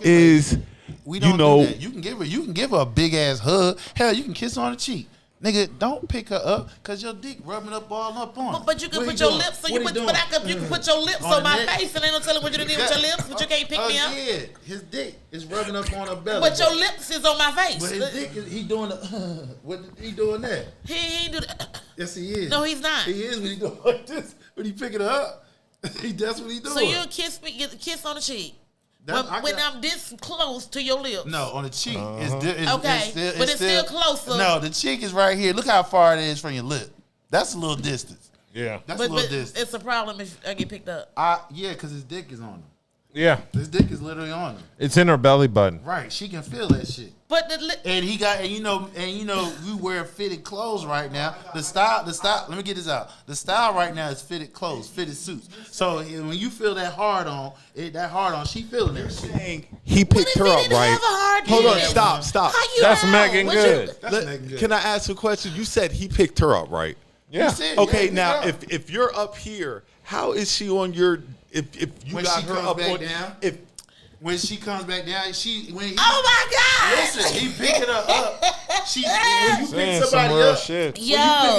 is. We don't do that. You can give her a big ass hug. Hell, you can kiss her on the cheek. Nigga, don't pick her up because your dick rubbing up all up on her. But you can put your lips on you can put your lips on my face and ain't no telling what you did with your lips, but you can't pick me up. Yeah, his dick is rubbing up on her belly. But your lips is on my face. But his dick he doing what he doing that? He ain't do that. Yes, he is. No, he's not. He is when he doing like this. When he picking her up, that's what he doing. So you kiss me, get a kiss on the cheek. When I'm this close to your lips. No, on the cheek. It's still closer. No, the cheek is right here. Look how far it is from your lip. That's a little distance. Yeah. That's a little distance. It's a problem if I get picked up. Yeah, because his dick is on him. Yeah. His dick is literally on him. It's in her belly button. Right. She can feel that shit. But we wear fitted clothes right now. The style. Let me get this out. The style right now is fitted clothes, fitted suits. So when you feel that hard on, she feeling that shit. He picked her up, right? Hold on, stop. That's Megan Good. Can I ask a question? You said he picked her up, right? Yeah. Okay, now if you're up here, how is she on your? If you when got she her comes up back on, down, when she comes back down, oh my God! Listen, he picking her up. When you pick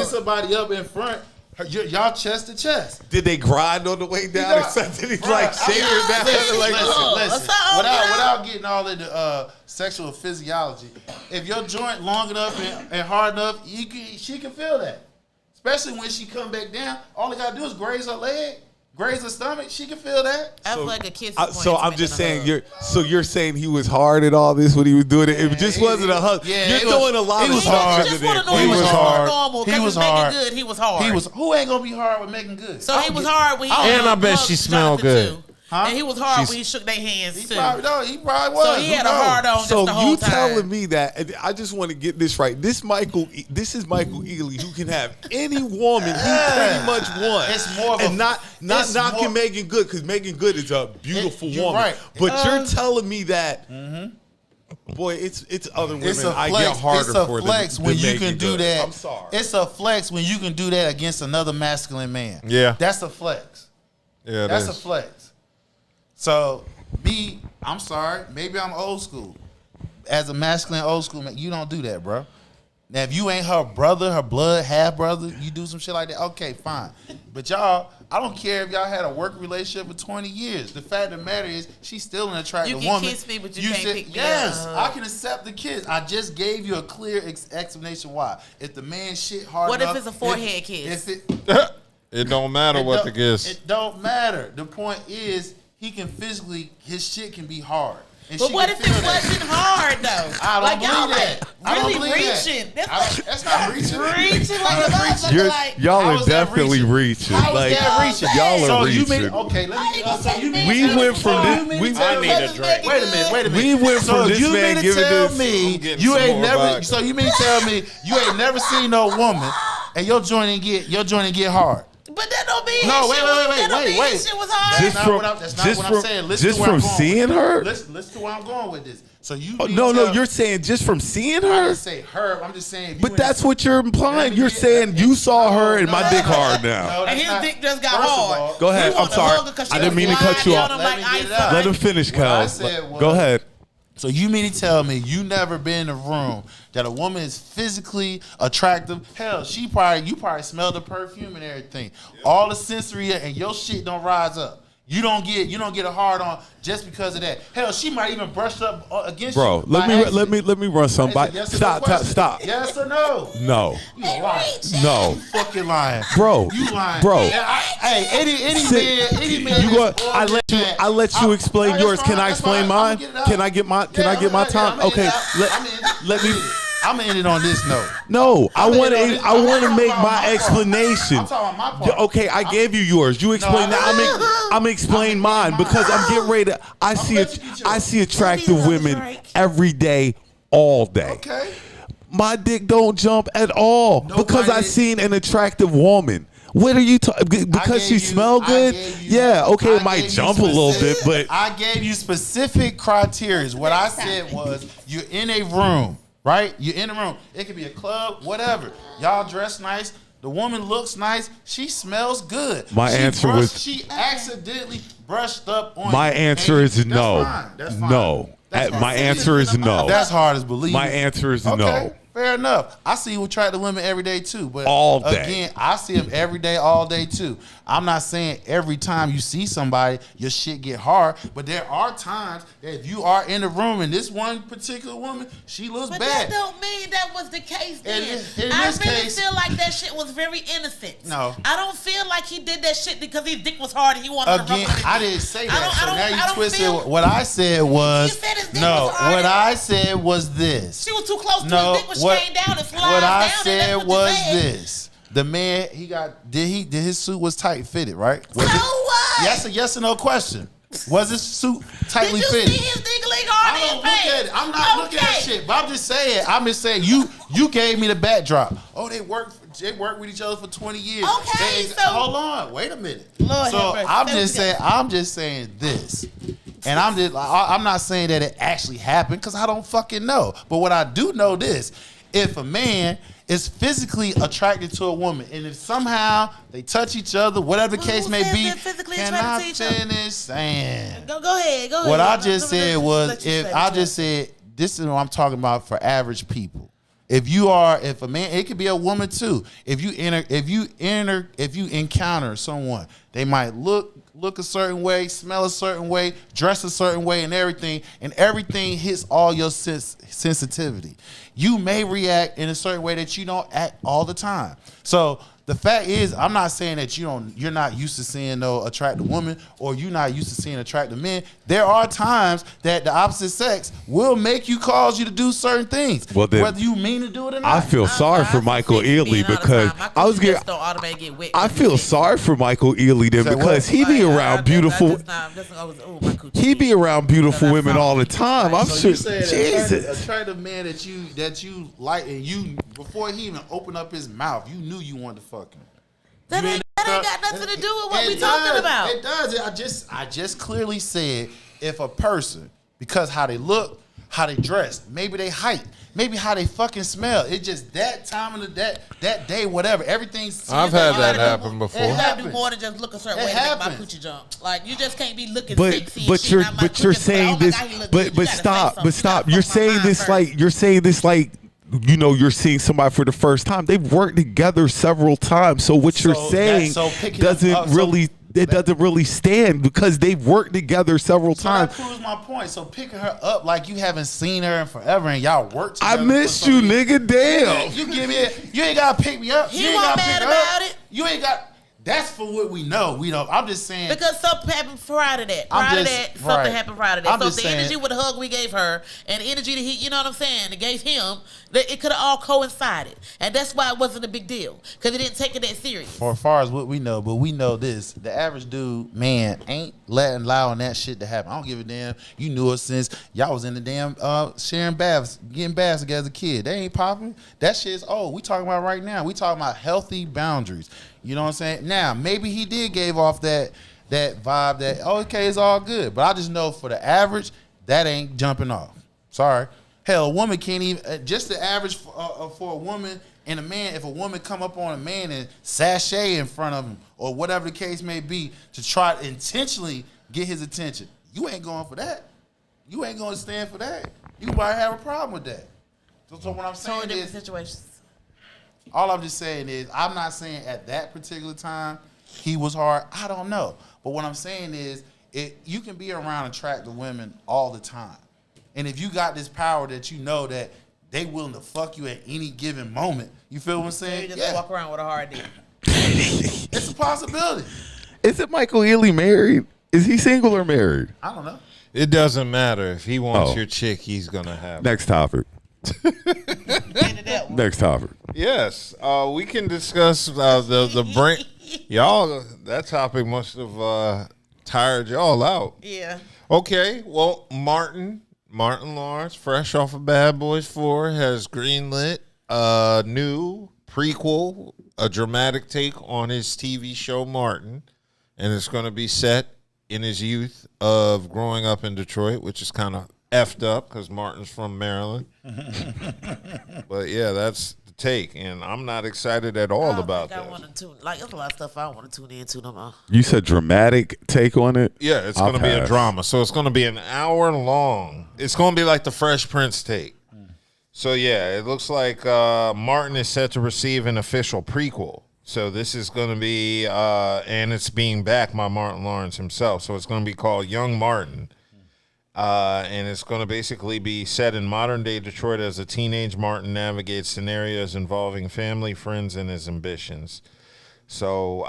somebody up in front, y'all chest to chest. Did they grind on the way down or something? Did he like shake her down? Listen. Without getting all into sexual physiology, if your joint long enough and hard enough, she can feel that. Especially when she come back down, all they gotta do is graze her leg. Graze her stomach, she can feel that. I feel like a kiss. So I'm just saying, you're saying he was hard at all this when he was doing it. It just wasn't a hug. You're throwing a lot of hard. Just want to know he was hard. Normal, he was hard. Good. He was hard. Who ain't gonna be hard with Megan Good? So he was hard when he. And I bet she smelled good. Huh? And he was hard when he shook their hands too. He probably was. So he had a hard on just the whole time. So you telling me that? And I just want to get this right. This is Michael Ealy, who can have any woman he pretty much wants. It's more of and not knocking Megan Good, because Megan Good is a beautiful woman. Right. But you're telling me that. Boy, it's other women I get harder for. It's a flex when you can do that. I'm sorry. It's a flex when you can do that against another masculine man. Yeah, that's a flex. Yeah, that's a flex. So I'm sorry. Maybe I'm old school. As a masculine old school man, you don't do that, bro. Now, if you ain't her brother, her blood half brother, you do some shit like that. Okay, fine. But y'all, I don't care if y'all had a work relationship for 20 years. The fact of the matter is, she's still an attractive woman. You can kiss me, but you can't pick me yes, up. I can accept the kiss. I just gave you a clear explanation why. If the man shit hard What enough, if it's a forehead kiss? It don't matter what the kiss. It don't matter. The point is, he can physically, his shit can be hard. And But what if it wasn't hard though? I don't y'all believe that. like I don't really believe reaching. that. That's not reaching. Reaching like a motherfucker. Like Y'all How are is that definitely reaching. How is Like that reaching? y'all So are you reaching. mean okay? Let me. So you mean We went from this. We I need a drink. Wait a minute. We went So from this you man mean to giving tell this. me I'm getting you some ain't more never? vodka. So you mean to tell me you ain't never seen no woman and your joint ain't get hard? But that don't mean No, wait. His shit was hard. Just That's from- not what I'm just saying. from- Listen just to where I'm from going seeing with her? this. Listen to where I'm going with this. So you Oh, mean no, to no, tell- you're saying just from seeing I her? didn't say her. I'm just saying. But that's what you're implying. You're saying you saw her and my dick hard now. And his dick just got hard. Go ahead. He I'm wanted to sorry. hug her 'cause she I didn't was mean to cut you flying off. down him Let like me get ice it out. Let him finish, What I Cal. said was- Go ahead. So you mean to tell me you never been in a room that a woman is physically attractive? Hell, you probably smell the perfume and everything. All the sensory and your shit don't rise up. You don't get a hard on just because of that. Hell, she might even brush up against you. Bro, by let me run accident. somebody. Yes or no Stop. question. Yes or no? No. You lying. No. You fucking lying. Bro. You lying. Bro. Hey, any man. You go. that's I let you explain that's yours. fine, Can I that's explain fine. mine? I'ma get it out. Can I get my time? Okay. Let me. I'm gonna end it on this note. No, I want I'm to talking make about my my part. explanation. I'm talking about my part. Okay, I gave you yours. You explain that. I'm explain mine because I'm getting ready to. I see attractive women every day, all day. Okay. My dick don't jump at all because I seen an attractive woman. What are you talking? Because she smell good? Yeah. Okay, it might jump a little bit, but I gave you specific criteria. What I said was, you're in a room, right? You're in a room. It could be a club, whatever. Y'all dress nice. The woman looks nice. She smells good. She accidentally brushed up on. My you. answer is no. That's fine. No. My answer is no. That's hard as believing. My answer is Okay, no. fair enough. I see you attractive women every day too, but All day. again, I see them every day, all day too. I'm not saying every time you see somebody, your shit get hard, but there are times that if you are in the room and this one particular woman, she looks But bad. that don't mean that was the case then. In I this really case- feel like that shit was very innocent. No. I don't feel like he did that shit because his dick was hard and he wanted to rub Again, it on his I dick. didn't say I that. don't- So I don't- now I you don't twisted. feel- What I said was You said his dick no. was hard. What I said was this. She was too close to No, his dick when she what- came down and slides What I down. said and that's what was you said. this: the man did his suit was tight fitted, right? Was So it- what? Yes or no question. Was his suit tightly Did you fitted? see his dick leak hard I in don't his look face? at it. I'm not looking at shit. But I'm just saying. You gave me the backdrop. Oh, they worked with each other for 20 years. Okay, so- hold on, wait a minute. Lord So have mercy. I'm just saying this. And I'm not saying that it actually happened because I don't fucking know. But what I do know this: if a man is physically attracted to a woman, and if somehow they touch each other, whatever the case may says be, they're physically can attracted I to each other? finish saying? Go ahead. What I Let just me said let was, you if say I what you just said, this is what I'm talking about for average people. If a man, it could be a woman too. If you encounter someone, they might look a certain way, smell a certain way, dress a certain way, and everything hits all your sensitivity. You may react in a certain way that you don't act all the time. So the fact is, I'm not saying that you're not used to seeing no attractive woman or you're not used to seeing attractive men. There are times that the opposite sex will cause you to do certain things, Well, then, whether you mean to do it or not. I feel sorry for Michael Ealy because I was getting. I feel sorry for Michael Ealy then Say what? because he be around beautiful. He be around beautiful women all the time. I'm So sure. you said Jesus. attractive man that you like, and you before he even opened up his mouth, you knew you wanted to fuck him. That ain't got nothing to do with what we talking about. It does. I just clearly said if a person, because how they look, how they dress, maybe they height, maybe how they fucking smell. It's just that time of that day, whatever. Everything's. I've had that happen before. You gotta do more than just look a certain way to make my happens. coochie jump. Like you just can't be looking But sexy. and but shit, you're and I'm but like, you're looking, saying oh my this God, he look good. but You gotta say stop something. but You stop gotta you're fuck my saying mind this first. like you're seeing somebody for the first time. They've worked together several times. So what you're saying doesn't really stand because they've worked together several times. That proves my point. So picking her up like you haven't seen her in forever and y'all worked together. I miss you, nigga. Damn. You give me it. You ain't gotta pick me up. He you ain't wasn't gotta mad pick her about up. it. You ain't got. That's for what we know. We don't. I'm just saying. Because something happened prior to that. Something happened prior to that. I'm so just the energy with the hug we gave her and the energy that he, you know what I'm saying, that gave him, that it could have all coincided. And that's why it wasn't a big deal. Because he didn't take it that serious. For as far as what we know, but we know this. The average dude, man, ain't allowing that shit to happen. I don't give a damn. You knew it since y'all was in the damn sharing baths, getting baths together as a kid. They ain't popping. That shit's old. We talking about right now. We talking about healthy boundaries. You know what I'm saying? Now, maybe he did gave off that vibe that, okay, it's all good. But I just know for the average, that ain't jumping off. Sorry. Hell, a woman can't even, just the average for a woman and a man, if a woman come up on a man and sashay in front of him or whatever the case may be to try to intentionally get his attention, you ain't going for that. You ain't going to stand for that. You might have a problem with that. So what I'm saying Totally is, different situations. all I'm just saying is, I'm not saying at that particular time he was hard. I don't know. But what I'm saying is, you can be around attractive women all the time. And if you got this power that you know that they willing to fuck you at any given moment, you feel what I'm saying? You just walk around with a hard dick. It's a possibility. Is it Michael Ealy married? Is he single or married? I don't know. It doesn't matter. If he wants your chick, he's going to have Next topic. Next topic. Yes, we can discuss the brain. Y'all, that topic must have tired y'all out. Yeah. Okay, well, Martin Lawrence, fresh off of Bad Boys 4, has greenlit a new prequel, a dramatic take on his TV show Martin, and it's going to be set in his youth of growing up in Detroit, which is kind of effed up because Martin's from Maryland. But yeah, that's the take, and I'm not excited at all about that. There's a lot of stuff I don't want to tune into no more. You said dramatic take on it? Yeah, it's going to be a drama. So it's going to be an hour long. It's going to be like the Fresh Prince take. So yeah, it looks like Martin is set to receive an official prequel. So this is going to be, and it's being backed by Martin Lawrence himself. So it's going to be called Young Martin. And it's going to basically be set in modern-day Detroit as a teenage Martin navigates scenarios involving family, friends, and his ambitions. So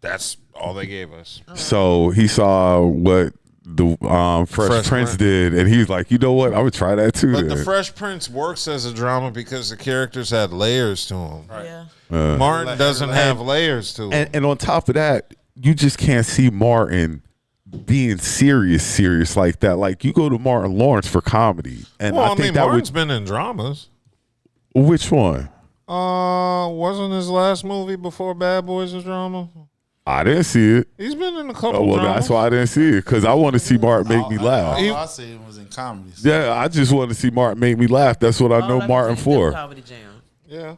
that's all they gave us. So he saw what the Fresh Prince did, and he's like, you know what? I would try that too. But the Fresh Prince works as a drama because the characters had layers to them. Right. Yeah. Martin doesn't have layers to him. And on top of that, you just can't see Martin being serious like that. Like, you go to Martin Lawrence for comedy, and I think that Martin's been in dramas. Which one? Wasn't his last movie before Bad Boys a drama? I didn't see it. He's been in a couple. Dramas. That's why I didn't see it, because I want to see Martin make me laugh. All I see was in comedies. Yeah, I just want to see Martin make me laugh. That's what I know Martin for. Comedy Jam. Yeah.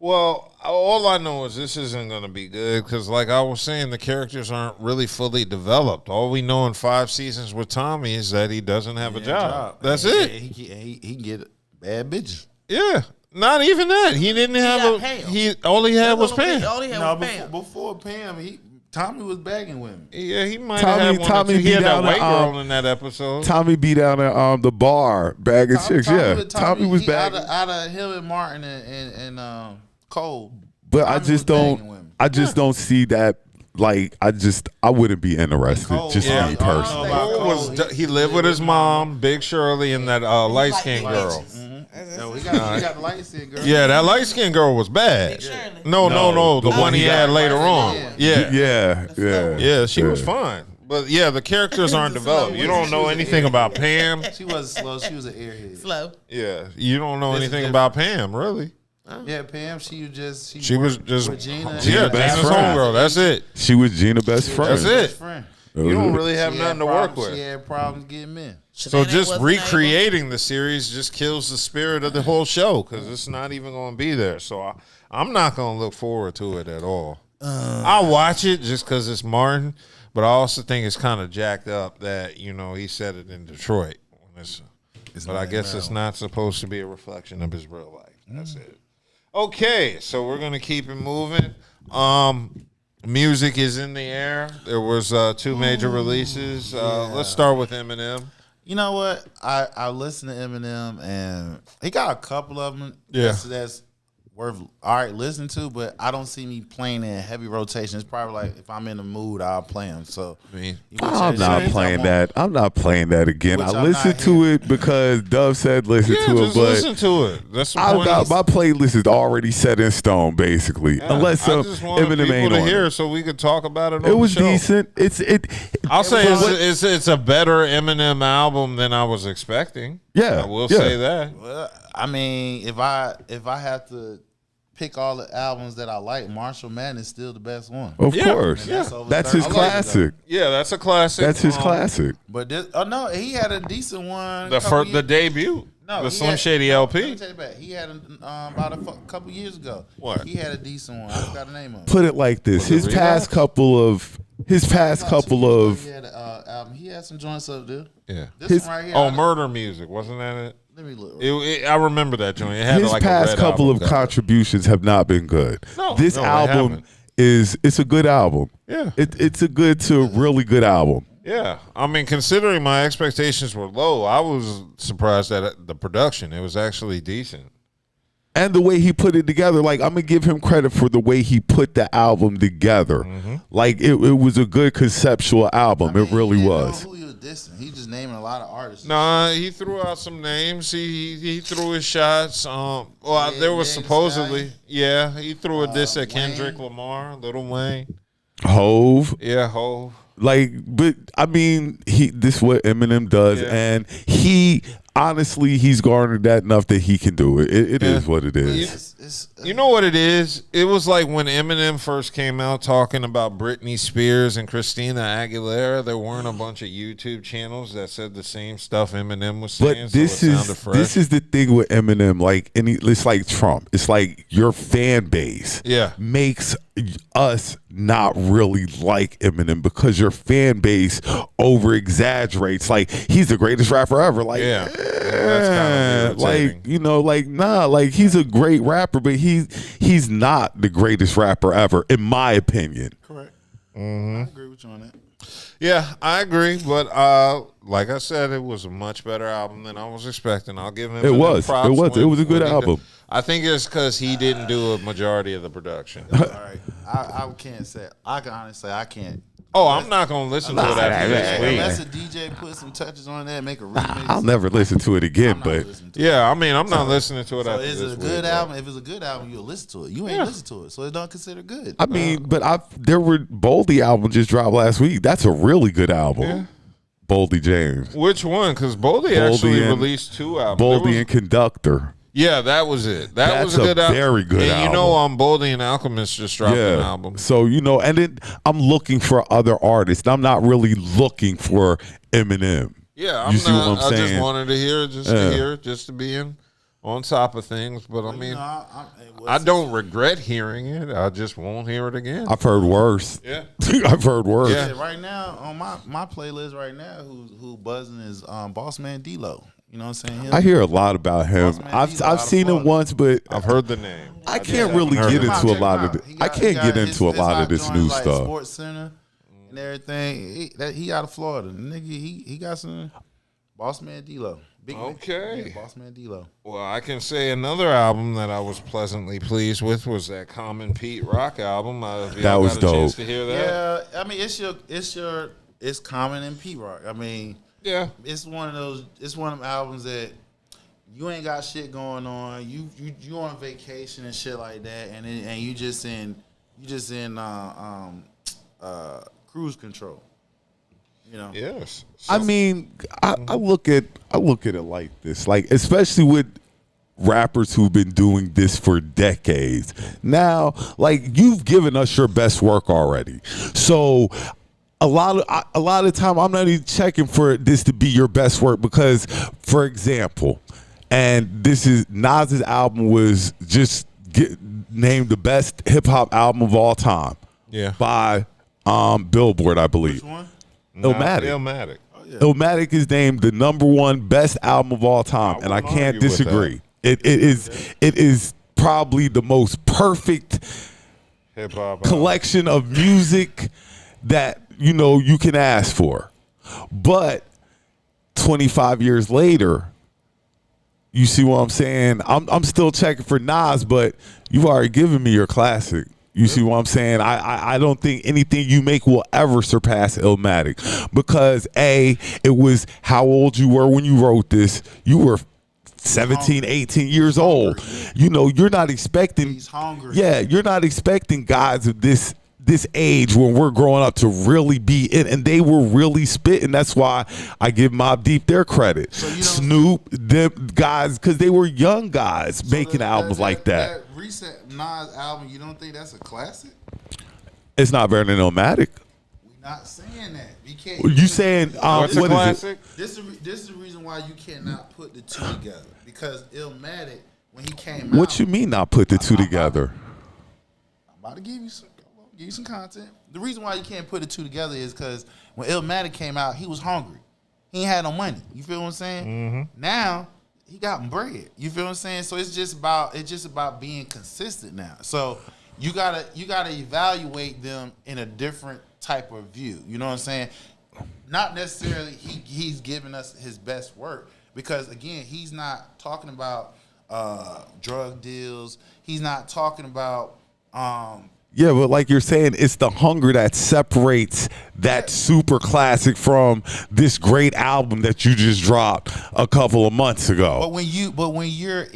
Well, all I know is this isn't going to be good because, like I was saying, the characters aren't really fully developed. All we know in 5 seasons with Tommy is that he doesn't have a job. That's it. He can get bad bitches. Yeah. Not even that. He didn't have He only had was Pam. Before Pam, Tommy was bagging women. Yeah, he might have had one. Tommy he had that white girl in that episode. Tommy be down at the bar bagging chicks. Tommy was bagging. Out of him and Martin and Cole. But I just don't see that. Like, I wouldn't be interested. Me personally. He lived with his mom, Big Shirley, and that light skinned girl. No, he got the light skinned girl. Yeah, that light skinned girl was bad. No, the one he had later on. Yeah, she was fine. But yeah, the characters aren't developed. You don't know anything about Pam. She wasn't slow. She was an airhead. Slow. Yeah, you don't know anything about Pam, really. Yeah, Pam. She was just Gina, Gina's homegirl. That's it. She was Gina's best friend. That's it. You don't really have nothing to work with. She had problems getting men. So just recreating the series just kills the spirit of the whole show because it's not even going to be there. So I'm not going to look forward to it at all. I'll watch it just because it's Martin, but I also think it's kind of jacked up that, he said it in Detroit. But I guess it's not supposed to be a reflection of his real life. That's it. Okay, so we're gonna keep it moving. Music is in the air. There was 2 major releases. Let's start with Eminem. You know what? I listened to Eminem, and he got a couple of them. Yeah. That's worth listening to, but I don't see me playing in heavy rotation. It's probably like if I'm in the mood, I'll play them. So I'm not playing that. I'm not playing that again. I listened to it because Dove said listen to it, but listen to it. That's the point. my playlist is already set in stone, basically. Yeah, Unless I just wanted Eminem ain't people to on hear it. so we could talk about it. It was decent. I'll say it's a better Eminem album than I was expecting. Yeah, I will say that. Well, I mean, if I have to pick all the albums that I like, Marshall Mathers is still the best one. Of course. That's his classic. Yeah, that's a classic. That's his classic. But this, no, he had a decent one. The debut. No, the Slim Shady LP. Let me tell you about it. He had about a couple years ago. What? He had a decent one. I forgot the name of it. Put it like this: his past couple of album, he had some joints up there. Yeah. This one right here. Murder Music, wasn't that it? Let me look. I remember that joint. It had his like past a red couple album of contributions have not been good. This album it's a good album. Yeah. It's a good to really good album. Yeah. I mean, considering my expectations were low, I was surprised at the production. It was actually decent. And the way he put it together, like I'm gonna give him credit for the way he put the album together. Mm-hmm. Like it was a good conceptual album. It really was. Who he was dissing. He just naming a lot of artists. Nah, he threw out some names. He threw his shots. There was supposedly, he threw a diss at Kendrick Lamar, Lil Wayne, Hove. Yeah, Hove. Like, but I mean, this is what Eminem does, and honestly, he's garnered that enough that he can do it. It is what it is. You know what it is? It was like when Eminem first came out talking about Britney Spears and Christina Aguilera. There weren't a bunch of YouTube channels that said the same stuff Eminem was saying. But this is the thing with Eminem. Like, it's like Trump. It's like your fan base makes us not really like Eminem because your fan base over exaggerates. Like, he's the greatest rapper ever. Like, that's kind of like he's a great rapper, but he's not the greatest rapper ever, in my opinion. Correct. Mm-hmm. I agree with you on that. Yeah, I agree, but like I said, it was a much better album than I was expecting. I'll give him. It was a good album. I think it's because he didn't do a majority of the production. All right, I can't say. I can honestly say I can't. Oh, I'm not gonna listen to it after this week. Unless a DJ put some touches on there and make a remix. I'll never listen to it again, but I mean, I'm not listening to it after this week. Is it a good album? If it's a good album, you'll listen to it. You ain't listen to it, so it don't consider good. I mean, but there were Boldy album just dropped last week. That's a really good album. Yeah. Boldy James. Which one? Because Boldy actually released 2 albums. Boldy and Conductor. Yeah, that was it. That was a good album. Very good album. And you know, Boldy and Alchemist just dropped an album. So, and then I'm looking for other artists. I'm not really looking for Eminem. Yeah, I'm not. I just wanted to hear it, just to be on top of things. But I mean, I don't regret hearing it. I just won't hear it again. I've heard worse. Yeah, I've heard worse. Yeah. Right now on my playlist right now, who buzzing is Boss Man D-Lo. You know what I'm saying? I hear a lot about him. I've seen him once, but I've heard the name. I can't really get into a lot of it. I can't get into a lot of this new stuff. Sports Center and everything. He out of Florida. Nigga, he got some Boss Man D-Lo. Okay. Boss Man D-Lo. Well, I can say another album that I was pleasantly pleased with was that Common Pete Rock album. That was dope. Chance to hear that? Yeah, I mean it's Common and Pete Rock. I mean, yeah, it's one of them albums that you ain't got shit going on. You on vacation and shit like that, and you just in cruise control. You know. Yes. I mean, I look at it like this, like especially with rappers who've been doing this for decades. Now, like you've given us your best work already, so. A lot of time, I'm not even checking for this to be your best work because, for example, and this is Nas's album was just named the best hip hop album of all time. Yeah. By Billboard, I believe. Which one? Illmatic. Illmatic. Oh Illmatic is named the #1 best album of all time, and I can't disagree. It is probably the most perfect hip-hop collection of music that you can ask for. But 25 years later, you see what I'm saying? I'm still checking for Nas, but you've already given me your classic. You see what I'm saying? I don't think anything you make will ever surpass Illmatic, because it was how old you were when you wrote this. You were 17, 18 years old. You're not expecting. He's hungry. Yeah, you're not expecting guys of this age when we're growing up to really be in, and they were really spitting. That's why I give Mobb Deep their credit. Snoop, them guys, because they were young guys making albums like that. That recent Nas album, you don't think that's a classic? It's not better than Illmatic. We're not saying that. You saying what's a classic? This is the reason why you cannot put the two together, because Illmatic, when he came out. What you mean not put the two together? I'm about to give you some content. The reason why you can't put the two together is because when Illmatic came out, he was hungry. He ain't had no money. You feel what I'm saying? Mm-hmm. Now he got bread. You feel what I'm saying? So it's just about being consistent now. So you gotta evaluate them in a different type of view. You know what I'm saying? Not necessarily he's giving us his best work, because again, he's not talking about drug deals. He's not talking about Yeah, but like you're saying, it's the hunger that separates that super classic from this great album that you just dropped a couple of months ago. But when you're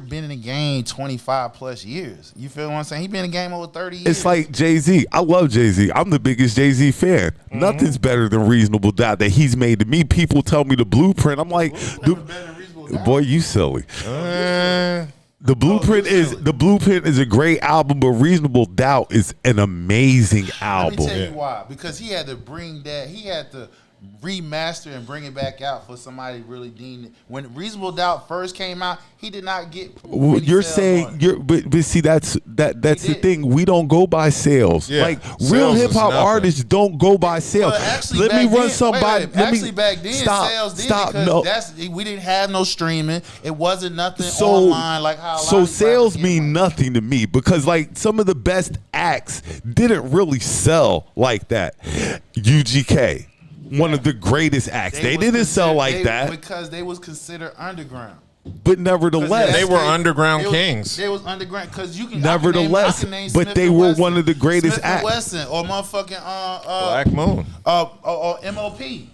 been in the game 25 plus years, you feel what I'm saying? He been in the game over 30 years. It's like Jay-Z. I love Jay-Z. I'm the biggest Jay-Z fan. Mm-hmm. Nothing's better than Reasonable Doubt that he's made to me. People tell me the Blueprint. I'm like, boy, you silly. The Blueprint is a great album, but Reasonable Doubt is an amazing album. Let me tell you why. Because he had to remaster and bring it back out for somebody to really deem it. When Reasonable Doubt first came out, he did not get. You're saying but see that's the thing. We don't go by sales. Yeah. Like real hip hop artists don't go by sales. Actually, let me run somebody. Back then, sales did, because we didn't have no streaming. It wasn't nothing online like how. So sales mean nothing to me, because like some of the best acts didn't really sell like that. UGK. One of the greatest acts. They didn't sell like that because they was considered underground. But nevertheless, they were underground kings. They was underground because you can. Nevertheless, but they were one of the greatest acts. Wesson or motherfucking Black Moon. Or MOP. You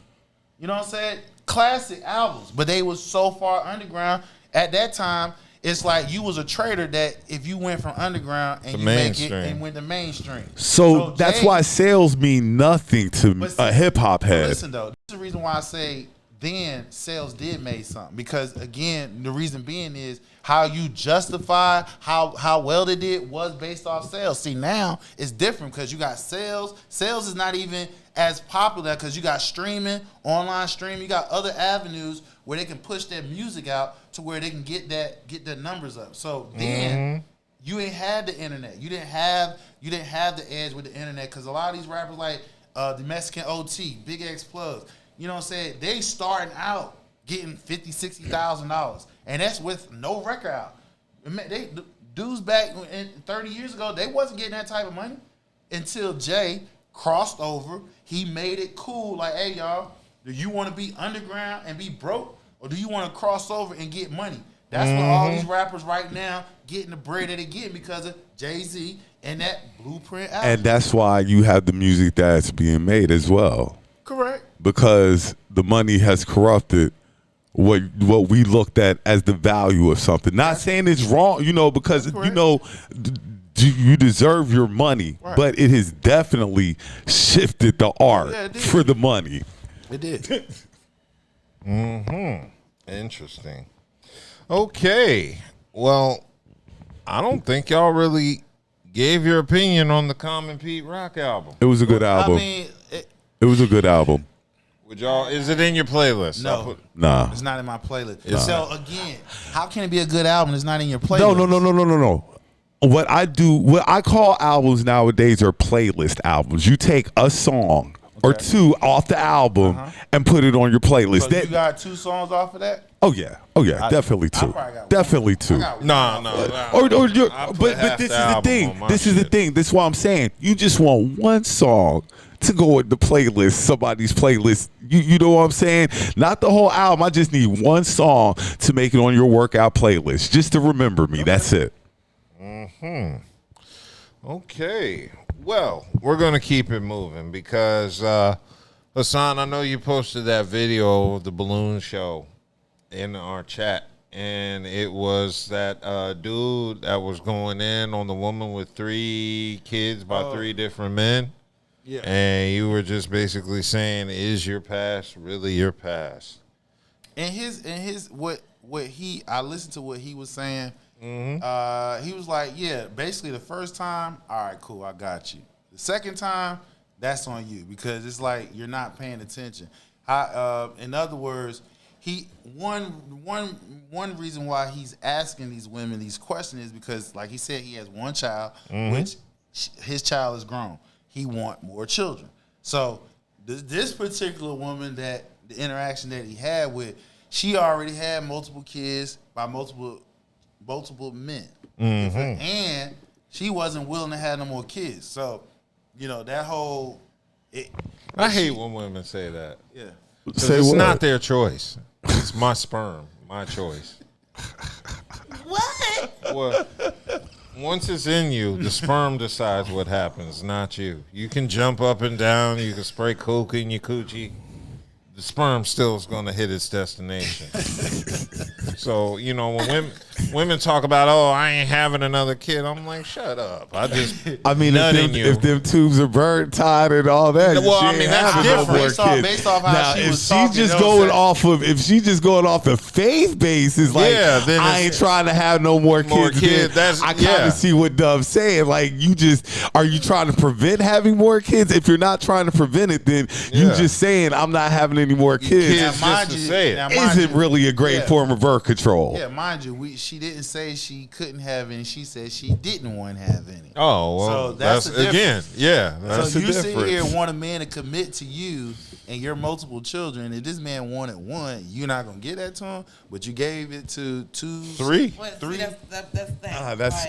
know what I'm saying? Classic albums, but they was so far underground at that time. It's like you was a trader that if you went from underground and you make it and went to mainstream. So that's why sales mean nothing to a hip hop head. Listen though, this is the reason why I say then sales did make something, because again, the reason being is how you justify how well they did was based off sales. See, now it's different because you got sales. Sales is not even as popular because you got streaming, online streaming. You got other avenues where they can push their music out to where they can get their numbers up. So then you ain't had the internet. You didn't have the edge with the internet, because a lot of these rappers like the Mexican OT, Big X Plugs, you know what I'm saying? They starting out getting $50,000, $60,000, and that's with no record out. The dudes back 30 years ago, they wasn't getting that type of money until Jay crossed over. He made it cool. Like, hey, y'all, do you want to be underground and be broke, or do you want to cross over and get money? That's what all these rappers right now getting the bread that they get because of Jay-Z and that Blueprint album. And that's why you have the music that's being made as well. Correct. Because the money has corrupted what we looked at as the value of something. Not saying it's wrong, because you deserve your money, but it has definitely shifted the art for the money. It did. Interesting. Okay. Well, I don't think y'all really gave your opinion on the Common Pete Rock album. It was a good album. I mean, it was a good album. Would y'all? Is it in your playwist? No. Nah. It's not in my playlist. Nah. So again, how can it be a good album? It's not in your playlist. No. What I call albums nowadays are playlist albums. You take a song or 2 off the album and put it on your playlist. So you got 2 songs off of that? Oh yeah, definitely 2. Definitely 2. No. But this is the thing. This is the thing. This is what I'm saying. You just want one song to go with the playlist, somebody's playlist. You know what I'm saying? Not the whole album. I just need one song to make it on your workout playlist, just to remember me. That's it. Okay. Well, we're going to keep it moving because, Hassan, I know you posted that video of the balloon show in our chat, and it was that dude that was going in on the woman with 3 kids by 3 different men. Yeah. And you were just basically saying, is your past really your past? And I listened to what he was saying. He was like, yeah, basically the first time, all right, cool, I got you. The second time, that's on you because it's like you're not paying attention. In other words, one reason why he's asking these women these questions is because, like he said, he has 1 child, which his child is grown. He want more children. So this particular woman, that the interaction that he had with, she already had multiple kids by multiple men, and she wasn't willing to have no more kids. So, that whole. I hate when women say that. Yeah, it's not their choice. It's my sperm, my choice. What? Well, once it's in you, the sperm decides what happens, not you. You can jump up and down. You can spray coke in your coochie. The sperm still is going to hit its destination. So, when women talk about, I ain't having another kid, I'm like, shut up. If them tubes are burnt, tied, and all that, that's different. Based off how if she's just going off the faith basis, like, then I ain't trying to have no more kids. I kind of see what Dove's saying. Like, are you trying to prevent having more kids? If you're not trying to prevent it, then you just saying, I'm not having any more kids. Isn't really a great form of birth control. Yeah, mind you, she didn't say she couldn't have any. She said she didn't want to have any. Oh, well, so that's again, that's so you difference. sit here and want a man to commit to you and your multiple children. If this man wanted 1, you're not gonna get that to him, but you gave it to 2, 3. Well, 3. That's the thing.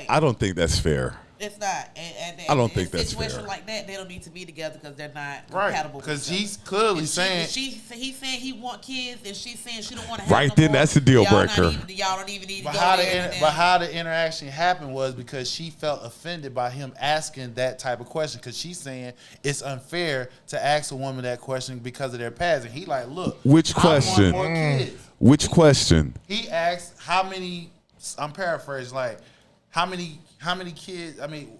I don't think that's fair. It's not. And I don't think that's fair. In a situation like that, they don't need to be together because they're not compatible. Because he's clearly saying he's saying he want kids, and she's saying she don't want to have. Right then, that's a deal breaker. Y'all don't even need to go there. But how the interaction happened was because she felt offended by him asking that type of question. Because she's saying it's unfair to ask a woman that question because of their past. And he like, look, which question? I want more kids. Which question? He asked how many. I'm paraphrasing. Like how many kids? I mean,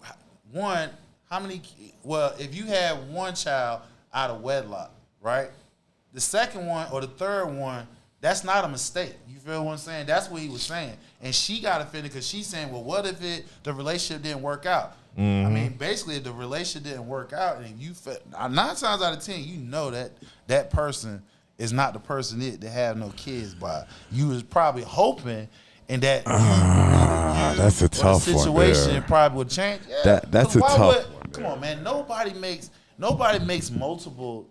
how many? Well, if you have 1 child out of wedlock, right? The second one or the third one, that's not a mistake. You feel what I'm saying? That's what he was saying. And she got offended because she's saying, well, what if the relationship didn't work out? I mean, basically, if the relationship didn't work out, and you 9 times out of 10, you know that person is not the person to have no kids by. You was probably hoping. And that that's a tough situation one. Situation probably would change. Yeah. That's a tough one. Come on, man. Nobody makes multiple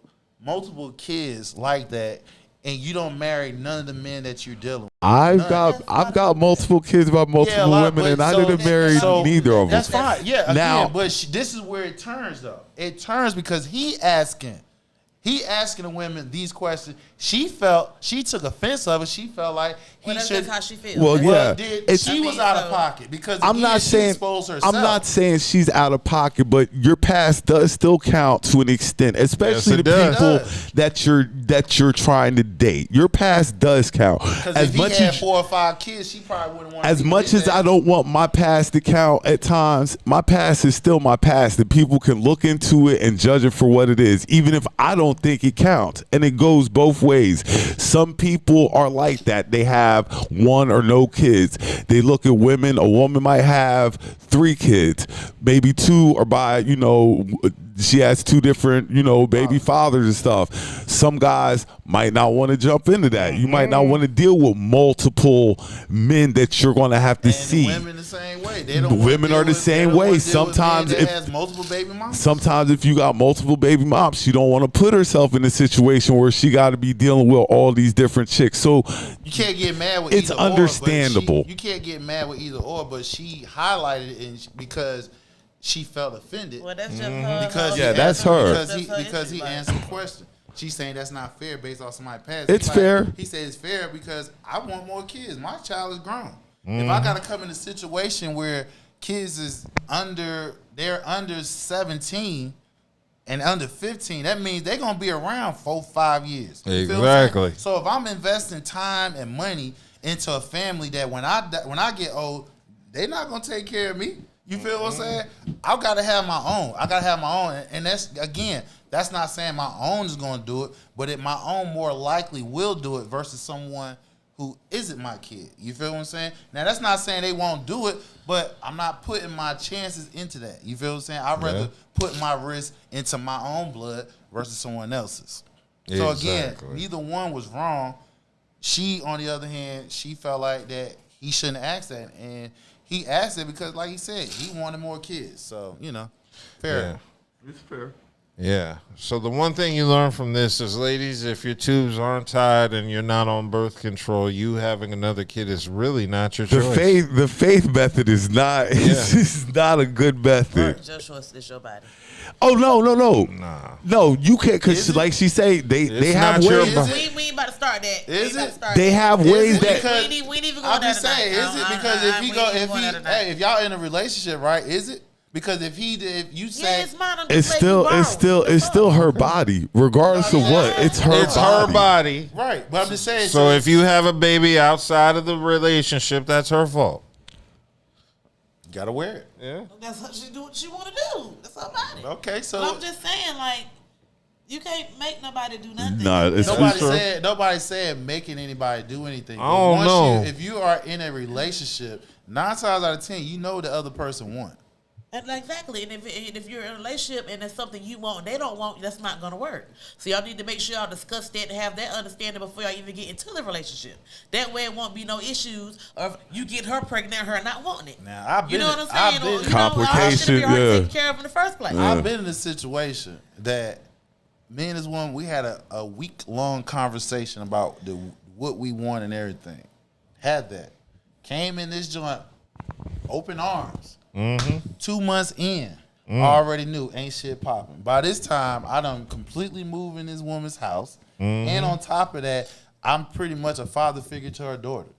kids like that, and you don't marry none of the men that you're dealing with. I've got multiple kids by multiple women, and I didn't marry neither of them. That's fine. Yeah. Again, but this is where it turns though. It turns because he asking the women these questions. She took offense of it. She felt like should. That's how she feels. Well, yeah, she was out of pocket because I'm not saying she's out of pocket, but your past does still count to an extent, especially the people that you're trying to date. Your past does count. Because if he had 4 or 5 kids, she probably wouldn't want. As much as I don't want my past to count, at times my past is still my past, and people can look into it and judge it for what it is, even if I don't think it counts. And it goes both ways. Some people are like that. They have 1 or no kids. They look at women. A woman might have 3 kids, maybe 2 or by she has two different, baby fathers and stuff. Some guys might not want to jump into that. You might not want to deal with multiple men that you're going to have to see. Women the same way. Women are the same way. Sometimes if has multiple baby moms. Sometimes if you got multiple baby moms, she don't want to put herself in a situation where she got to be dealing with all these different chicks. So you can't get mad with it's either understandable. You can't get mad with either or, but she highlighted it because she felt offended. Well, that's just her. That's her. Because he answered the question. She's saying that's not fair based off somebody's past. It's fair. He said it's fair because I want more kids. My child is grown. If I got to come in a situation where kids is under 17 and under 15, that means they're going to be around 4-5 years. Exactly. So if I'm investing time and money into a family that when I get old, they're not going to take care of me. You feel what I'm saying? I got to have my own. And that's not saying my own is going to do it, but my own more likely will do it versus someone who isn't my kid. You feel what I'm saying? Now, that's not saying they won't do it, but I'm not putting my chances into that. You feel what I'm saying? I'd rather put my risk into my own blood versus someone else's. So, again, neither one was wrong. She, on the other hand, she felt like that he shouldn't ask that. And he asked it because, like he said, he wanted more kids. So, fair. Yeah. It's fair. Yeah. So the one thing you learn from this is, ladies, if your tubes aren't tied and you're not on birth control, you having another kid is really not your choice. The faith method is not. It's not a good method. Joshua, it's your body. Oh no. Nah. No, you can't, because like she say, they have ways. We ain't about to start that. Is it? They have ways that. We ain't even going I'm there just tonight. saying, is it because if y'all in a relationship, right? Is it? Because if you say it's still her body, regardless of what. It's her body. Right. But I'm just saying. So if you have a baby outside of the relationship, that's her fault. You gotta wear it. Yeah. That's how she do what she want to do. That's her body. Okay, so but I'm just saying, like, you can't make nobody do nothing. No, nobody said making anybody do anything. I don't know. If you are in a relationship, 9 times out of 10, you know what the other person want. Exactly, and if you're in a relationship and it's something you want, they don't want, that's not going to work. So y'all need to make sure y'all discuss that and have that understanding before y'all even get into the relationship. That way, it won't be no issues of you get her pregnant, her not wanting it. Now, you know what I'm saying? Complication, taken care of in the first place. I've been in a situation that me and this woman, we had a week-long conversation about what we want and everything. Had that. Came in this joint, open arms. 2 months in, I already knew ain't shit popping. By this time, I done completely moved in this woman's house. And on top of that, I'm pretty much a father figure to her daughter.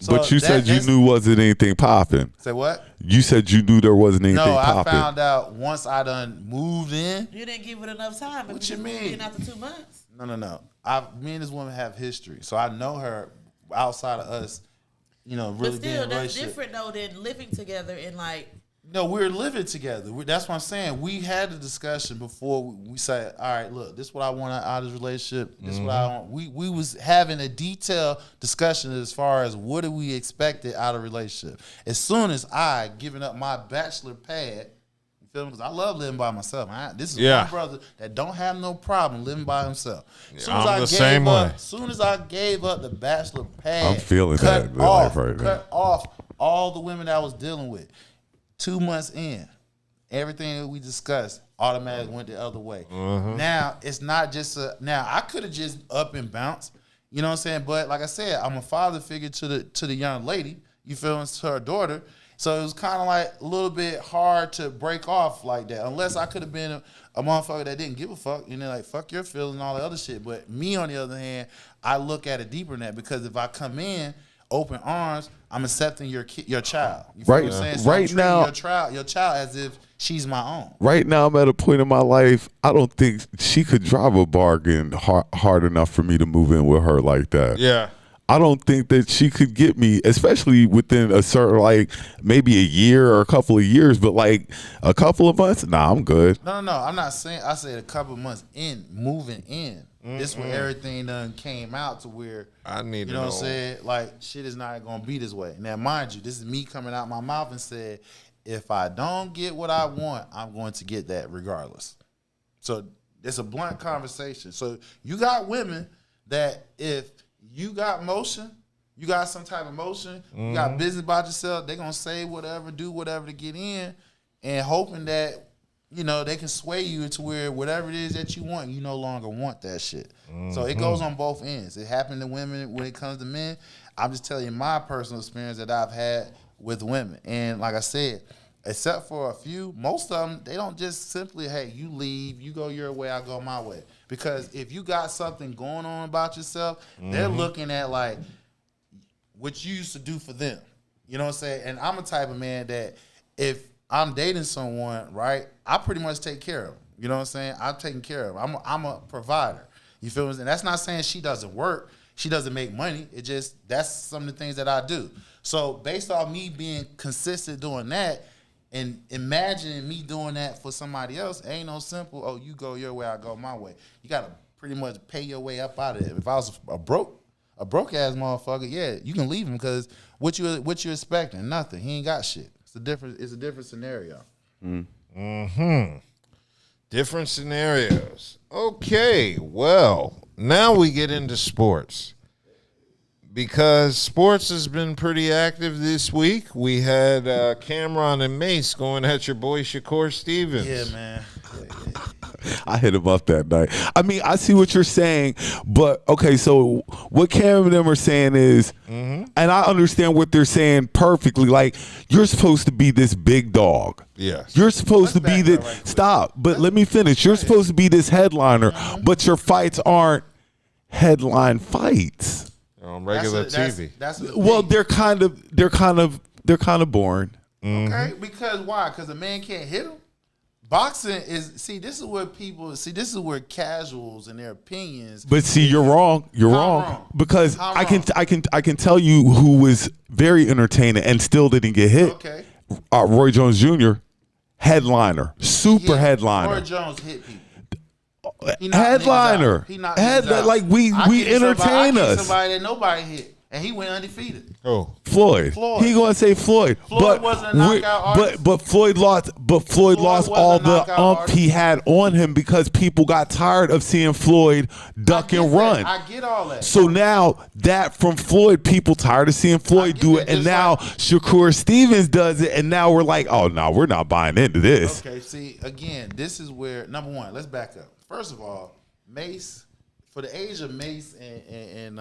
So but you said you knew wasn't anything popping. Say what? You said you knew there wasn't anything popping. No, I found out once I done moved in. You didn't give it enough time. What you mean? After 2 months? No. Me and this woman have history. So I know her outside of us, really but still, being in a that's relationship. different though than living together and like. No, we're living together. That's what I'm saying. We had a discussion before we said, all right, look, this is what I want out of this relationship. This is what I want. We was having a detailed discussion as far as what do we expected out of a relationship. As soon as I given up my bachelor pad, you feel me? Because I love living by myself. This is one brother that don't have no problem living by himself. I'm the same way. As soon as I gave up the bachelor pad, I'm feeling that life right now. Cut off all the women that I was dealing with. 2 months in, everything that we discussed automatically went the other way. Now, it's not just now I could have just up and bounced, you know what I'm saying? But like I said, I'm a father figure to the young lady, you feel me, to her daughter. So it was kind of like a little bit hard to break off like that, unless I could have been a motherfucker that didn't give a fuck, like fuck your feelings and all the other shit. But me, on the other hand, I look at it deeper than that, because if I come in open arms, I'm accepting your child. You feel what I'm saying? So right I'm now, your child as if she's my own. Right now, I'm at a point in my life, I don't think she could drive a bargain hard enough for me to move in with her like that. Yeah. I don't think that she could get me, especially within a certain, maybe a year or a couple of years, but a couple of months, nah, I'm good. No. I'm not saying, I said a couple of months in, moving in. This where everything done came out to where I need to know. What I'm saying? Shit is not gonna be this way. Now, mind you, this is me coming out my mouth and said, if I don't get what I want, I'm going to get that regardless. So it's a blunt conversation. So you got women that if you got motion, you got some type of motion, you got business about yourself, they're going to say whatever, do whatever to get in, and hoping that, you know, they can sway you to where whatever it is that you want, you no longer want that shit. So it goes on both ends. It happened to women when it comes to men. I'm just telling you my personal experience that I've had with women. And like I said, except for a few, most of them, they don't just simply, hey, you leave, you go your way, I go my way. Because if you got something going on about yourself, they're looking at like what you used to do for them. You know what I'm saying? And I'm a type of man that if I'm dating someone, right, I pretty much take care of them. You know what I'm saying? I'm taking care of them. I'm a provider. You feel me? And that's not saying she doesn't work. She doesn't make money. It just, that's some of the things that I do. So based off me being consistent doing that and imagining me doing that for somebody else, it ain't no simple, oh, you go your way, I go my way. You got to pretty much pay your way up out of it. If I was a broke ass motherfucker, yeah, you can leave him because what you expecting? Nothing. He ain't got shit. It's a different scenario. Different scenarios. Okay, well, now we get into sports. Because sports has been pretty active this week. We had Cameron and Mase going at your boy Shakur Stevens. Yeah, man. I hit him up that night. I mean, I see what you're saying, but okay, so what Cam and them are saying is, and I understand what they're saying perfectly, like, you're supposed to be this big dog. Yes. You're supposed to be but let me finish. You're supposed to be this headliner, but your fights aren't headline fights. On regular TV. Well, they're kind of boring. Okay, because why? Because a man can't hit him. Boxing is this is where casuals and their opinions. But see, you're wrong. You're wrong. Because I can tell you who was very entertaining and still didn't get hit. Okay. Roy Jones Jr., headliner, super headliner. Roy Jones hit people. Headliner. He knocked niggas out. Like we entertain us. Somebody that nobody hit, and he went undefeated. Oh, Floyd. He gonna say Floyd. Floyd wasn't a knockout artist. But Floyd lost. But Floyd lost all the he had on him because people got tired of seeing Floyd duck and run. I get all that. So now that from Floyd, people tired of seeing Floyd do it, and now Shakur Stevens does it, and now we're like, oh no, we're not buying into this. Okay, see, again, this is where number one. Let's back up. First of all, Mase, for the age of Mase and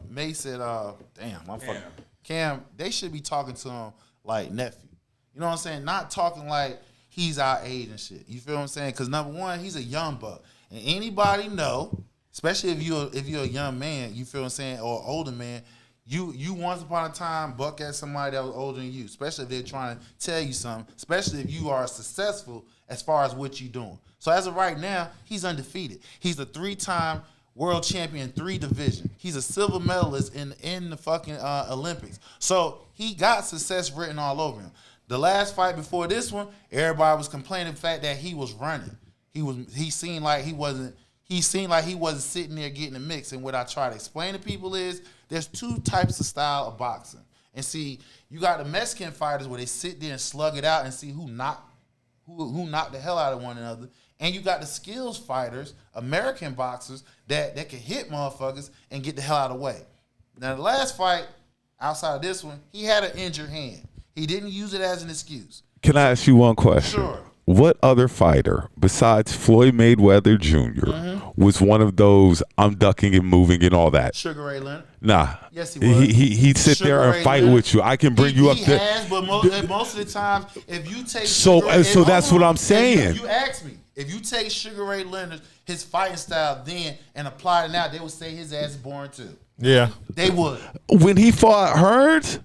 Mase and Cam, they should be talking to him like nephew. You know what I'm saying? Not talking like he's our age and shit. You feel what I'm saying? Because number one, he's a young buck, and anybody know, especially if you're a young man, you feel what I'm saying, or older man. You once upon a time buck at somebody that was older than you, especially if they're trying to tell you something, especially if you are successful as far as what you're doing. So as of right now, he's undefeated. He's a 3-time world champion, 3 division. He's a silver medalist in the fucking Olympics. So he got success written all over him. The last fight before this one, everybody was complaining the fact that he was running. He seemed like he wasn't sitting there getting the mix. And what I try to explain to people is there's 2 types of style of boxing. And see, you got the Mexican fighters where they sit there and slug it out and see who knocked the hell out of one another. And you got the skills fighters, American boxers, that can hit motherfuckers and get the hell out of the way. Now, the last fight, outside of this one, he had an injured hand. He didn't use it as an excuse. Can I ask you one question? Sure. What other fighter besides Floyd Mayweather Jr. was one of those I'm ducking and moving and all that? Sugar Ray Leonard. Nah. Yes, he was. He'd sit there and fight with you. I can bring you up there. He has, but most of the times, if you take so that's what I'm saying. You ask me, if you take Sugar Ray Leonard, his fighting style then, and apply it now, they would say his ass is boring too. Yeah. They would. When he fought Hearns?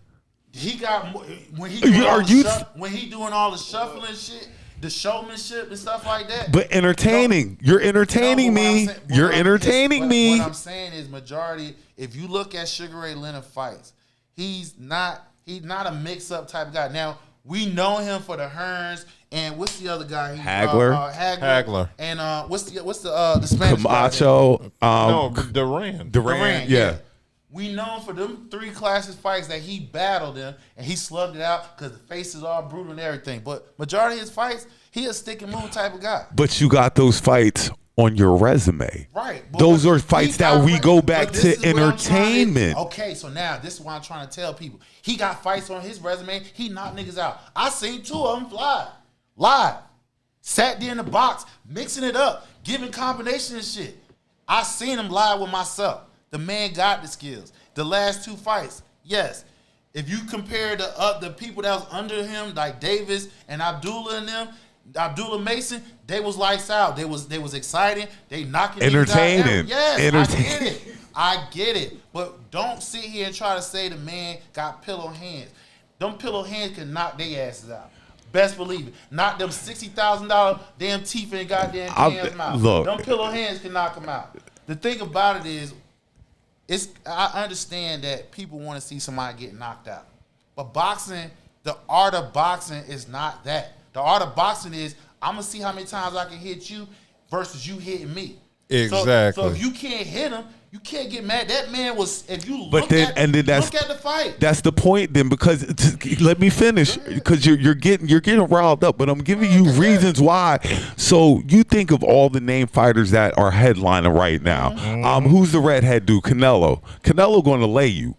He got, when he doing all the shuffling shit, the showmanship and stuff like that. But entertaining. You're entertaining me. You're entertaining me. What I'm saying is majority, if you look at Sugar Ray Leonard fights, he's not a mix-up type of guy. Now, we know him for the Hearns and what's the other guy? Hagler. And what's the Spanish Camacho. guy? Duran. Duran, yeah. We known for them 3 classic fights that he battled them and he slugged it out because the face is all brutal and everything. But majority of his fights, he a stick and move type of guy. But you got those fights on your resume. Right. Those are fights that we go back to entertainment. Okay, so now this is what I'm trying to tell people. He got fights on his resume. He knocked niggas out. I seen 2 of them live. Sat there in the box, mixing it up, giving combinations and shit. I seen him live with myself. The man got the skills. The last 2 fights, yes. If you compare the people that was under him, like Davis and Abdullah and them, Abdullah Mason, they was lights out. They was exciting. They knocking entertaining. Yes, I get it. But don't sit here and try to say the man got pillow hands. Them pillow hands can knock their asses out. Best believe it. Knock them $60,000 damn teeth in goddamn cans out. Look, them pillow hands can knock them out. The thing about it is, I understand that people want to see somebody get knocked out. But boxing, the art of boxing is not that. The art of boxing is, I'm going to see how many times I can hit you versus you hitting me. Exactly. So if you can't hit him, you can't get mad. That man was, if you look at the fight. That's the point then, because let me finish, because you're getting riled up, but I'm giving you reasons why. So you think of all the name fighters that are headlining right now. Who's the redhead dude? Canelo. Canelo going to lay you.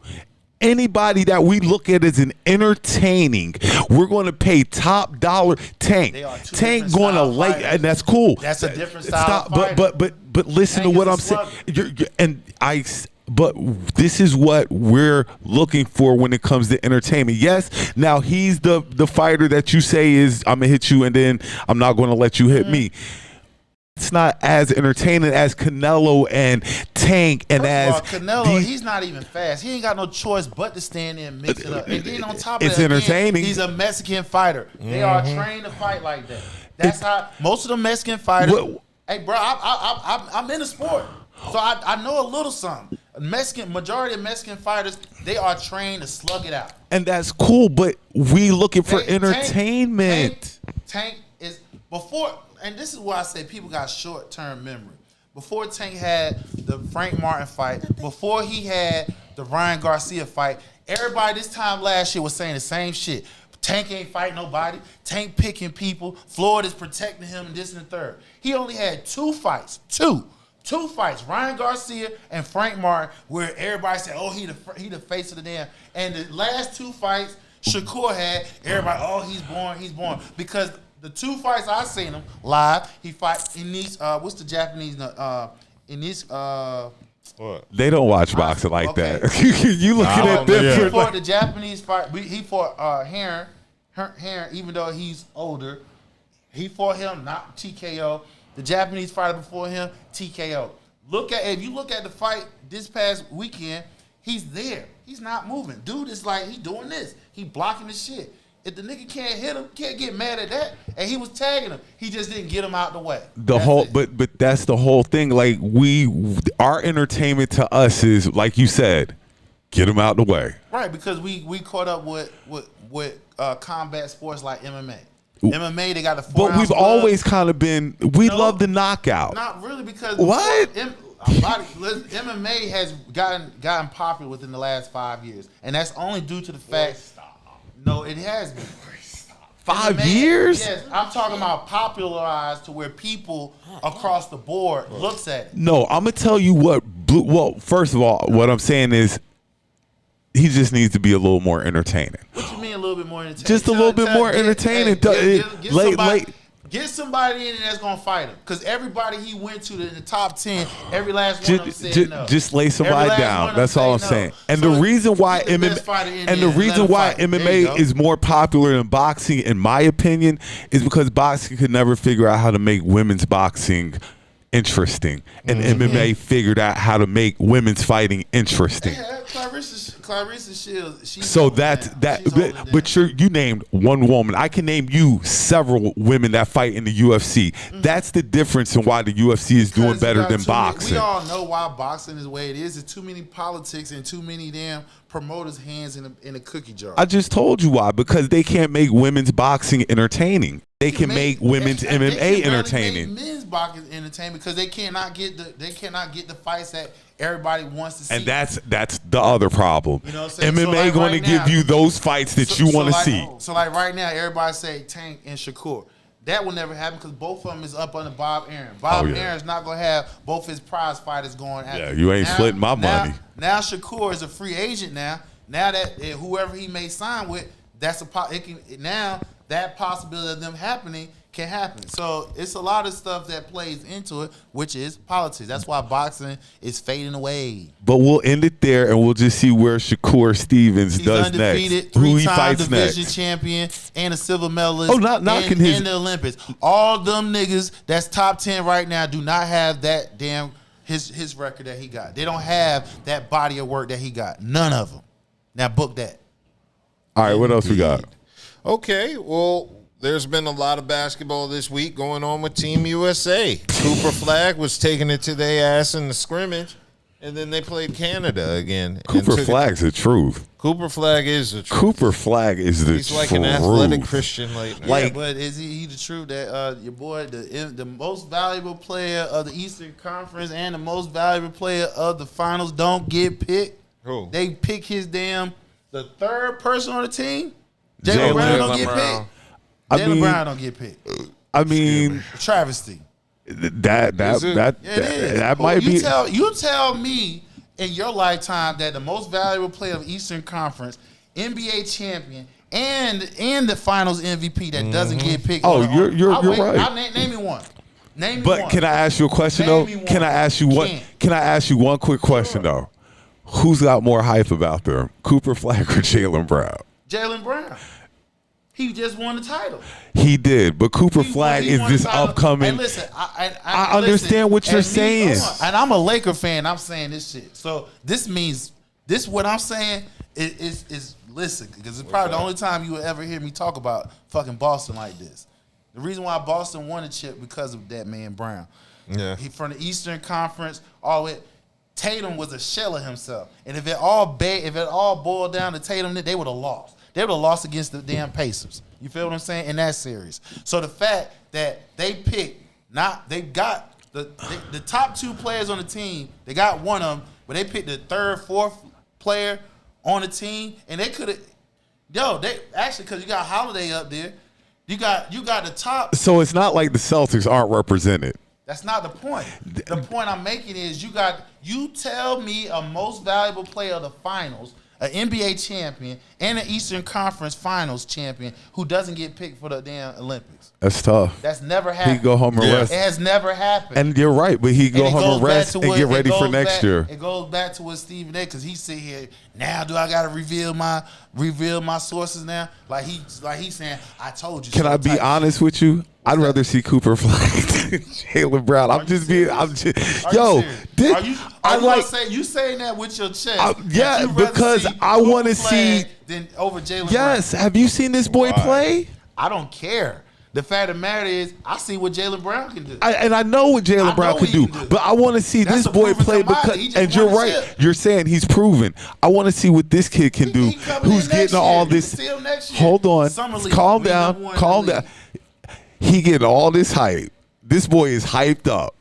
Anybody that we look at as an entertaining, we're going to pay top dollar. Tank going to lay, and that's cool. That's a different style. But listen Tank to what I'm saying. But this is what we're looking for when it comes to entertainment. Yes, now he's the fighter that you say is, I'm gonna hit you and then I'm not going to let you hit me. It's not as entertaining as Canelo and Tank and Canelo, he's not even fast. He ain't got no choice but to stand there and mix it up. And then on top of it's that, entertaining. He's a Mexican fighter. They are trained to fight like that. That's how most of the Mexican fighters. Hey, bro, I'm in the sport, so I know a little something. Majority of Mexican fighters, they are trained to slug it out. And that's cool, but we looking for entertainment. Tank is before. And this is why I say people got short-term memory. Before Tank had the Frank Martin fight, before he had the Ryan Garcia fight, everybody this time last year was saying the same shit. Tank ain't fighting nobody. Tank picking people. Floyd is protecting him and this and the third. He only had 2 fights. Two fights, Ryan Garcia and Frank Martin, where everybody said, oh, he the face of the damn. And the last 2 fights Shakur had, everybody, oh, he's born. Because the 2 fights I seen him live, he fight in these. What's the Japanese? In these. What? They don't watch boxing like that. You looking at them? He fought the Japanese fight. He fought Heron, even though he's older. He fought him, not TKO. The Japanese fighter before him, TKO. If you look at the fight this past weekend, he's there. He's not moving. Dude is like, he doing this. He blocking the shit. If the nigga can't hit him, can't get mad at that. And he was tagging him. He just didn't get him out the way. But that's the whole thing. Like our entertainment to us is, like you said, get him out the way. Right, because we caught up with combat sports like MMA. MMA, they got the 4-ounce But we've always kind of been, love the knockout. Not really, because what? MMA has gotten popular within the last 5 years, and that's only due to the fact. No, it has been. 5 years? Yes, I'm talking about popularized to where people across the board looks at it. No, I'm gonna tell you what. Well, first of all, what I'm saying is, he just needs to be a little more entertaining. What you mean a little bit more entertaining? Just a little bit more entertaining. Get somebody in there that's gonna fight him, because everybody he went to in the top 10, every last one of them said no. Just lay somebody down. That's all I'm saying. And the reason why MMA is more popular than boxing, in my opinion, is because boxing could never figure out how to make women's boxing interesting, and MMA figured out how to make women's fighting interesting. Clarissa Shields. So but you named one woman. I can name you several women that fight in the UFC. That's the difference in why the UFC is doing better than boxing. We all know why boxing is the way it is. There's too many politics and too many damn promoters' hands in a cookie jar. I just told you why. Because they can't make women's boxing entertaining. They can make women's MMA entertaining. Men's boxing entertainment because they cannot get the fights that everybody wants to see. And that's the other problem. You know what I'm saying? MMA So, like, going to give you those fights that you want to see. So like right now, everybody say Tank and Shakur. That will never happen because both of them is up under Bob Arum. Bob Arum's not going to have both his prize fighters going at him. You ain't splitting my money. Now Shakur is a free agent now. Now that whoever he may sign with, now that possibility of them happening can happen. So it's a lot of stuff that plays into it, which is politics. That's why boxing is fading away. But we'll end it there, and we'll just see where Shakur Stevens does next. Who he fights next. Division champion and a silver medalist. Oh, not knocking in the Olympics. All them niggas that's top 10 right now do not have that damn his record that he got. They don't have that body of work that he got. None of them. Now book that. All right, what else we got? Okay, well, there's been a lot of basketball this week going on with Team USA. Cooperflag was taking it to their ass in the scrimmage, and then they played Canada again. Cooperflag's the truth. Cooperflag is the truth. Cooperflag is the truth. He's like an athletic Christian lately. Yeah, but is he the truth that your boy, the most valuable player of the Eastern Conference and the most valuable player of the finals don't get picked? Who? They pick the third person on the team. Jaylen Brown don't get picked. Jaylen Brown don't get picked. I mean, travesty. That might be. You tell me in your lifetime that the most valuable player of Eastern Conference, NBA champion, and the Finals MVP that doesn't get picked. You're right. Name me one. Name me but one. Can I ask you a question though? Can I ask you what? Can I ask you one quick question though? Who's got more hype about them, Cooperflag or Jaylen Brown? Jaylen Brown. He just won the title. He did, but Cooperflag is this upcoming. Hey, listen, I understand what you're saying. And I'm a Laker fan. I'm saying this shit. So this means what I'm saying is listen, because it's probably the only time you will ever hear me talk about fucking Boston like this. The reason why Boston won the chip because of that man Brown. Yeah. He from the Eastern Conference, Tatum was a shell of himself. And if it all boiled down to Tatum, they would have lost. They would have lost against the damn Pacers. You feel what I'm saying? In that series. So the fact that they got the top two players on the team, they got one of them, but they picked the third, fourth player on the team, and they could have, because you got Holiday up there, you got the top. So it's not like the Celtics aren't represented. That's not the point. The point I'm making is you tell me a most valuable player of the finals, an NBA champion, and an Eastern Conference Finals champion who doesn't get picked for the damn Olympics. That's tough. That's never happened. He go home and rest. It has never happened. And you're right, but he go home and rest and get ready for next year. It goes back to what Stephen A. because he sit here now. Do I got to reveal my sources now? Like he's saying, I told you. Can I be honest with you? I'd rather see Cooperflag than Jaylen Brown. You saying that with your chest? Yeah, because I want to see. Than over Jaylen Brown. Yes, have you seen this boy play? I don't care. The fact of the matter is, I see what Jaylen Brown can do. I know what Jaylen Brown can do, but I want to see this boy play because. And you're right. You're saying he's proven. I want to see what this kid can do. Who's getting all this? Hold on. Calm down. He getting all this hype. This boy is hyped up.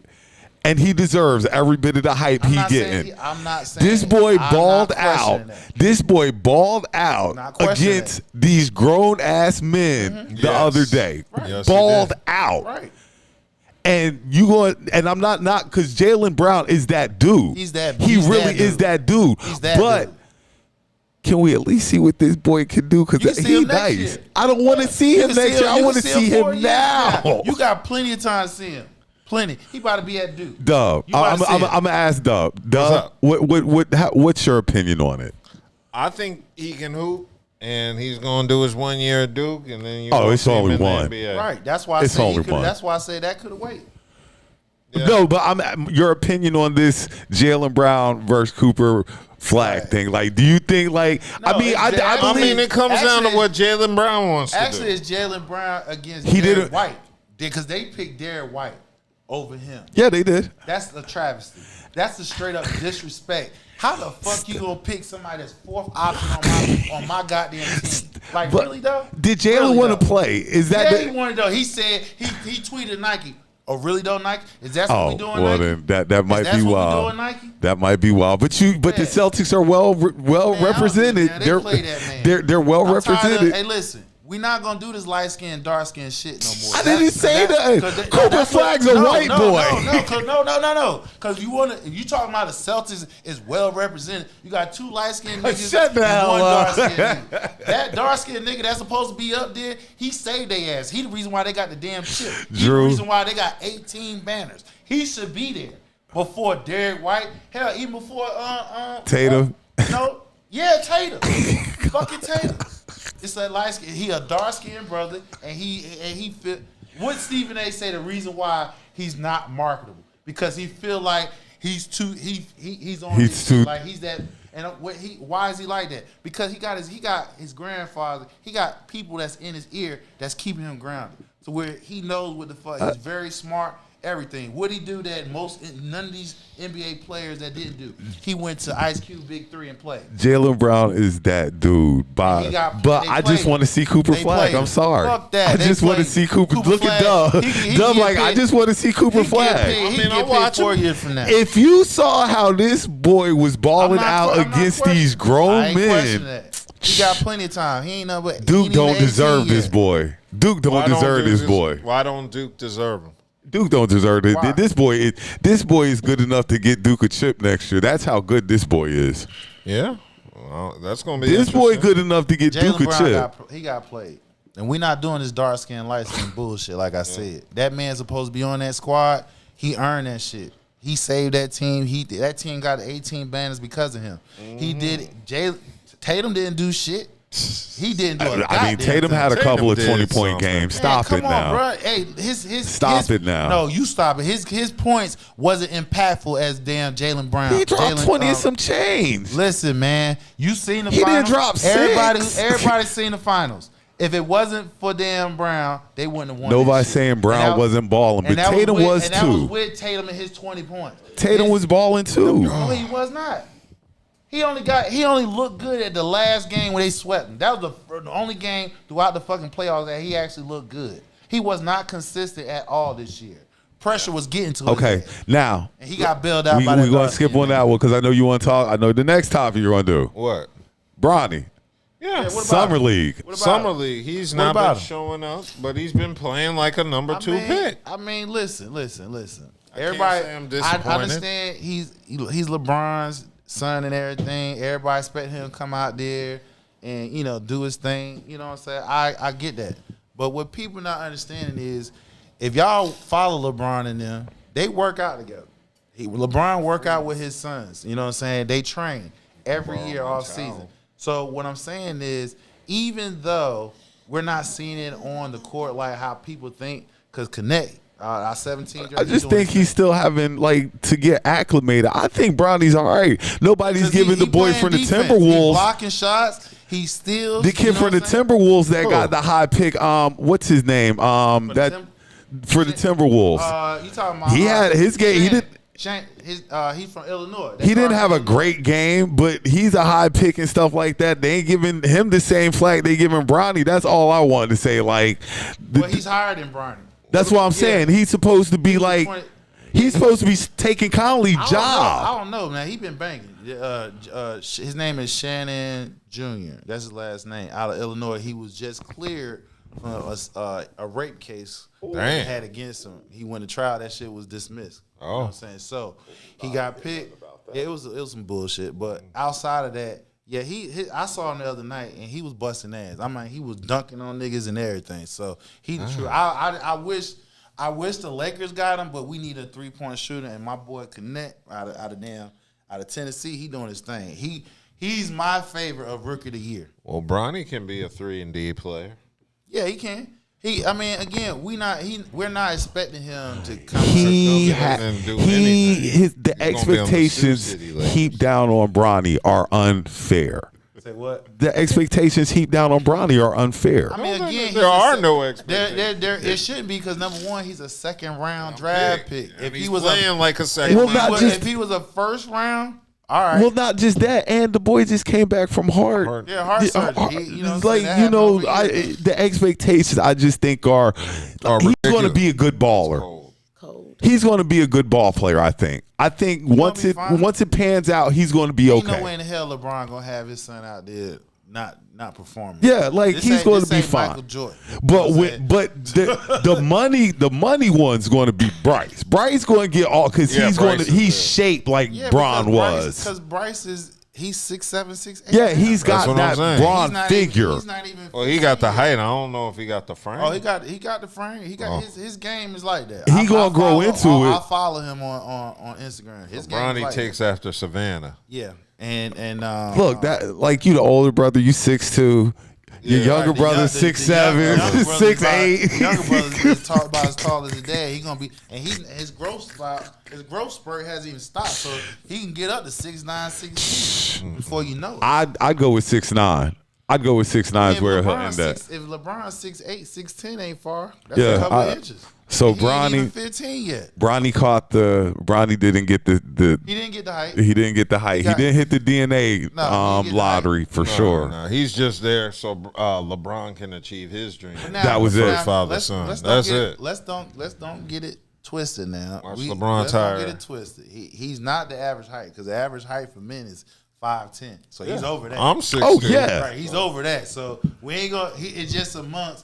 And he deserves every bit of the hype he getting. I'm not saying this boy balled out. This boy balled out against these grown ass men the other day. Right. Yes, balled out. Right. And I'm not because Jaylen Brown is that dude. He really is that dude. But can we at least see what this boy can do? Because he's nice. I don't want to see him next year. I want to see him now. You got plenty of time to see him. Plenty. He about to be at Duke. Dub. I'm gonna ask Dub. Dub, what's your opinion on it? I think he can hoop, and he's gonna do his 1 year at Duke, and then it's only one. Right. That's why I say that could have waited. Yeah. No, but your opinion on this Jaylen Brown versus Cooperflag thing. Like, do you think I believe it comes down to what Jaylen Brown wants to do. Actually, it's Jaylen Brown against Derek White because they picked Derek White over him. Yeah, they did. That's a travesty. That's a straight up disrespect. How the fuck you gonna pick somebody that's fourth option on my goddamn team? Really though? Did Jaylen want to play? Is that he wanted though? He said he tweeted Nike. Oh, really though, Nike? Is that what we doing, well Nike? then that might be wild. That might be wild. But the Celtics are well represented. Man, they play that, man. They're well represented. Hey, listen. We're not gonna do this light skin, dark skin shit no more. I didn't say that. Cooperflag's a white boy. No. Because you talking about the Celtics is well represented. You got 2 light skinned niggas Shut the hell and 1 up. dark skinned nigga. That dark skinned nigga that's supposed to be up there, he saved their ass. He the reason why they got the damn chip. He the reason why they got 18 banners. He should be there before Derek White. Hell, even before Tatum. Tatum. Fucking Tatum. It's a light skin. He a dark skinned brother, and he feel. What Stephen A. say the reason why he's not marketable because he feel like he's too he's on his too like he's that. And why is he like that? Because he got his grandfather. He got people that's in his ear that's keeping him grounded. So where he knows what the fuck. He's very smart. Everything. What he do that none of these NBA players that didn't do? He went to Ice Cube Big 3 and played. Jaylen Brown is that dude. But I just want to see Cooperflag. I'm sorry. Fuck that. I just want to see Cooper. Look at Dub. Dub like I just want to see Cooperflag. I'll watch 4 years from now. If you saw how this boy was balling out against these grown men, he got plenty of time. He ain't no but Duke don't deserve this boy. Duke don't deserve this boy. Why don't Duke deserve him? Duke don't deserve it. Why? This boy is good enough to get Duke a chip next year. That's how good this boy is. Yeah, well, that's gonna be. This boy good enough to get Jaylen Duke a Brown chip. He got played, and we're not doing this dark skin, light skin bullshit. Like I said, that man's supposed to be on that squad. He earned that shit. He saved that team. That team got 18 banners because of him. He did. Tatum didn't do shit. He didn't do it. I mean, Tatum had a couple of 20-point games. Stop it now. Bro. Hey, Stop it now. No, you stop it. His points wasn't impactful as damn Jaylen Brown. He dropped 20 and some change. Listen, man, you seen the finals. He didn't drop 6. Everybody seen the finals. If it wasn't for damn Brown, they wouldn't have won. Nobody's saying Brown wasn't balling, but Tatum was too. And that was with Tatum and his 20 points. Tatum was balling too. No, he was not. He only looked good at the last game when they swept him. That was the only game throughout the fucking playoffs that he actually looked good. He was not consistent at all this year. Pressure was getting to him. Okay, now. And he got bailed out by We're going to skip on that one because I know you want to talk. I know the next topic you're going to do. What? Bronny. Yeah, Summer League. Summer League. He's not been showing up, but he's been playing like a number 2 pick. I mean, listen. Everybody, I'm disappointed. I understand he's LeBron's son and everything. Everybody expect him to come out there and, do his thing. You know what I'm saying? I get that. But what people not understanding is if y'all follow LeBron and them, they work out together. LeBron work out with his sons. You know what I'm saying? They train every year off season. So what I'm saying is even though we're not seeing it on the court like how people think, because Connect, our 17 I just think he's still having to get acclimated. I think Bronny's all right. Nobody's giving the boy from the Timberwolves. He's blocking shots. He's still the kid from the Timberwolves that got the high pick. What's his name? For the Timberwolves. You talking about? He had his game. He did. He's from Illinois. He didn't have a great game, but he's a high pick and stuff like that. They ain't giving him the same flag they giving Bronny. That's all I wanted to say. But he's higher than Bronny. That's what I'm saying. He's supposed to be he's supposed to be taking Conley's job. I don't know, man. He been banging. His name is Shannon Jr. That's his last name. Out of Illinois. He was just cleared from a rape case they had against him. He went to trial. That shit was dismissed. You know what I'm saying? So he got picked. Yeah, it was some bullshit. But outside of that, yeah, I saw him the other night and he was busting ass. I mean, he was dunking on niggas and everything. So he the truth. I wish the Lakers got him, but we need a 3-point shooter. And my boy Connect out of Tennessee, he doing his thing. He's my favorite of Rookie of the Year. Well, Bronny can be a 3-and-D player. Yeah, he can. We're not expecting him to come. The expectations heaped down on Bronny are unfair. Say what? The expectations heaped down on Bronny are unfair. I mean, again, there are no expectations. There it shouldn't be because number one, he's a second-round draft pick. If he was playing like a second, if he was a first round. All right. Well, not just that, and the boy just came back from heart. Yeah, heart surgery. The expectations I just think are he's going to be a good baller. Cold. He's going to be a good ball player, I think. Once it pans out, he's going to be okay. Ain't no way in the hell LeBron going to have his son out there not performing. Yeah, like he's going to be fine. Michael Jordan. But the money one's going to be Bryce. Bryce going to get all because he's shaped like Bron was. Because Bryce he's 6'7", 6'8". Yeah, he's got that Bron figure. He's not even. Well, he got the height. I don't know if he got the frame. Oh, he got the frame. He got his game is like that. He gonna grow into it. I follow him on Instagram. His game is like takes that. after Savannah. Yeah, and look, that like you the older brother, you 6'2". Your younger brother 6'7", 6'8". Younger brother is about as tall as his dad. He gonna be, and his growth spurt hasn't even stopped, so he can get up to 6'9", 6'10" before you know it. I'd go with 6'9". I'd go with 6'9" is where he'll end at. If LeBron 6'8", 6'10" ain't far. That's a couple inches. So he ain't even 15 yet. Bronny didn't get the. He didn't get the height. He didn't get the height. He didn't hit the DNA lottery for sure. No, he's just there so LeBron can achieve his dream. Now, that was it. Father, son. That's it. Let's don't get it twisted now. LeBron let's tired. Don't get it twisted. He's not the average height because the average height for men is 5'10". So he's over that. I'm 6'2". Oh yeah, right. He's over that. So we ain't gonna. It's just a month.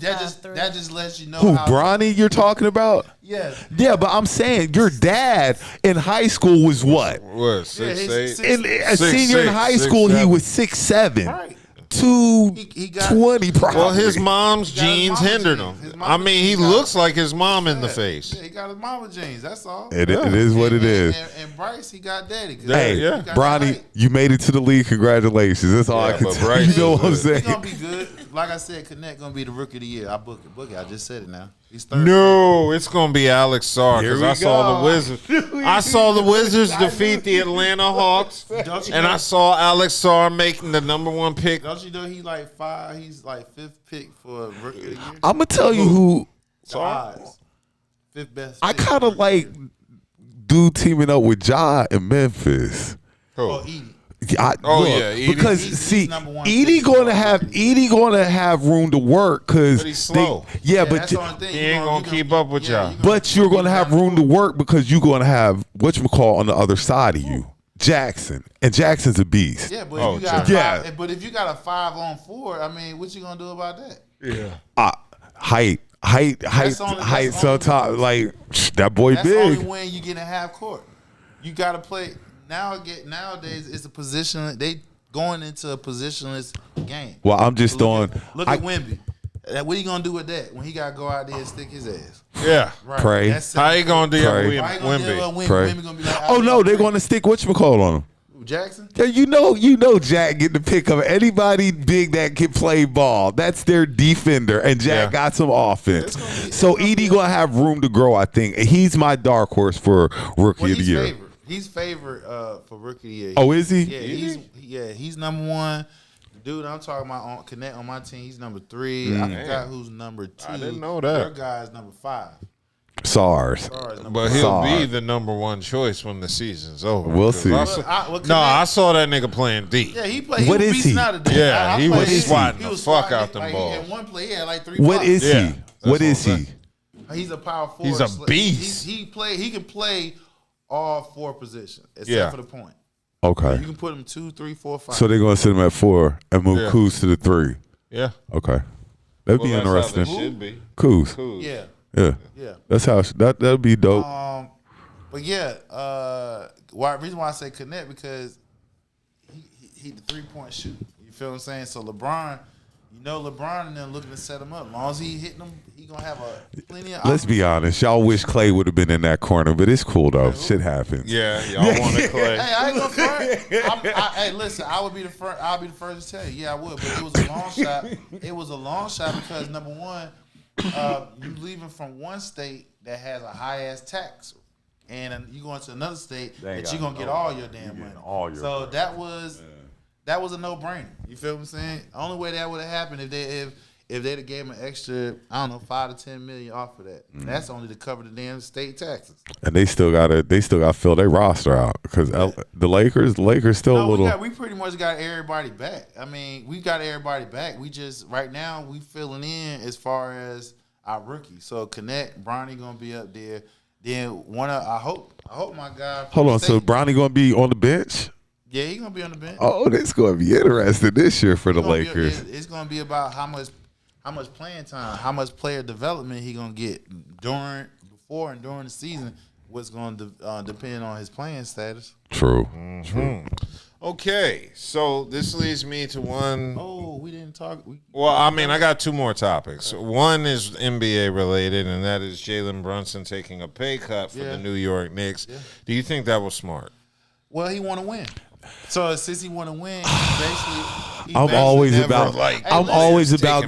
That just lets you know who how Bronny you're talking about. Yeah, but I'm saying your dad in high school was what? What 6'8"? A senior in high school, he was 6'7". Right. 220 probably. Well, his mom's genes hindered him. I mean, he looks like his mom in the face. Yeah, he got his mama genes. That's all. It is what it is. And Bryce, he got daddy. Hey, Bronny, you made it to the league. Congratulations. That's all I can tell you. You know what I'm saying? He's gonna be good. Like I said, Connect gonna be the rookie of the year. I book it. I just said it now. He's third. No, it's gonna be Alex Sarr because I saw the Wizards. I saw the Wizards defeat the Atlanta Hawks, and I saw Alex Sarr making the #1 pick. Don't you know he's like 5? He's like 5th pick for rookie of the year. I'm gonna tell you who. Odds. 5th best. I kind of like dude teaming up with Ja in Memphis. Oh, Edie. Edie. Because he's Edie going to have room to work because he's slow. But he ain't gonna keep up with y'all. But you're going to have room to work because you're going to have whatchamacall on the other side of you, Jackson, and Jackson's a beast. Yeah, but if you got a 5-on-4, I mean, what you gonna do about that? Yeah, height. So top like that boy that's big. That's only when you get in half court. You got to play. Nowadays, it's a position. They going into a positionless game. Well, I'm just Look at Wemby. What are you gonna do with that when he got to go out there and stick his ass? Yeah, right. Pray. How you gonna deal with Wemby? Pray. Wemby gonna be like, oh no, they're gonna stick whatchamacall on him. Jackson? Yeah, you know Jack getting the pick of anybody big that can play ball. That's their defender, and Jack got some offense. So Edie gonna have room to grow, I think. He's my dark horse for rookie of the year. He's favorite for rookie of the year. Oh, is he? Yeah, he's #1. The dude I'm talking about on Connect on my team, he's #3. I forgot who's #2. I didn't know that. Their guy's #5. SARS. But he'll be the #1 choice when the season's over. We'll see. I saw that nigga playing D. Yeah, he played. What is he? Yeah, he was swatting the fuck out them balls. In one play, he had like 3 What is he? What is he? He's a power forward. He's a beast. He can play all 4 positions except for the point. Okay. You can put him 2, 3, 4, 5. So they're gonna sit him at 4 and move Kuz to the 3. Yeah. Okay. That'd be interesting. That's how they should be. Kuz. Yeah. That's how that'd be dope. But reason why I say Connect because he the 3-point shooter. You feel what I'm saying? So LeBron and them looking to set him up. As long as he hitting them, he gonna have plenty of. Let's be honest. Y'all wish Clay would have been in that corner, but it's cool though. Shit happens. Yeah, y'all wanted Clay. Hey, I ain't gonna front. Hey, listen, I'll be the first to tell you. Yeah, I would, but it was a long shot. It was a long shot because #1, you leaving from one state that has a high ass tax, and you going to another state that you gonna get all your damn money. So that was a no brainer. You feel what I'm saying? The only way that would have happened if they'd have gave him an extra, I don't know, $5 to $10 million off of that. That's only to cover the damn state taxes. And they still got to fill their roster out because the Lakers still a little. We pretty much got everybody back. I mean, we got everybody back. We just right now we filling in as far as our rookies. So Connect, Bronny gonna be up there. Then I hope my guy. Hold on, so Bronny gonna be on the bench? Yeah, he's gonna be on the bench. Oh, this gonna be interesting this year for the Lakers. It's gonna be about how much playing time, how much player development he gonna get before and during the season. What's going to depend on his playing status. True. True. Okay, so this leads me to one. Oh, we didn't talk. Well, I mean, I got two more topics. One is NBA related, and that is Jalen Brunson taking a pay cut for the New York Knicks. Yeah. Do you think that was smart? Well, he want to win. So since he want to win, I'm always about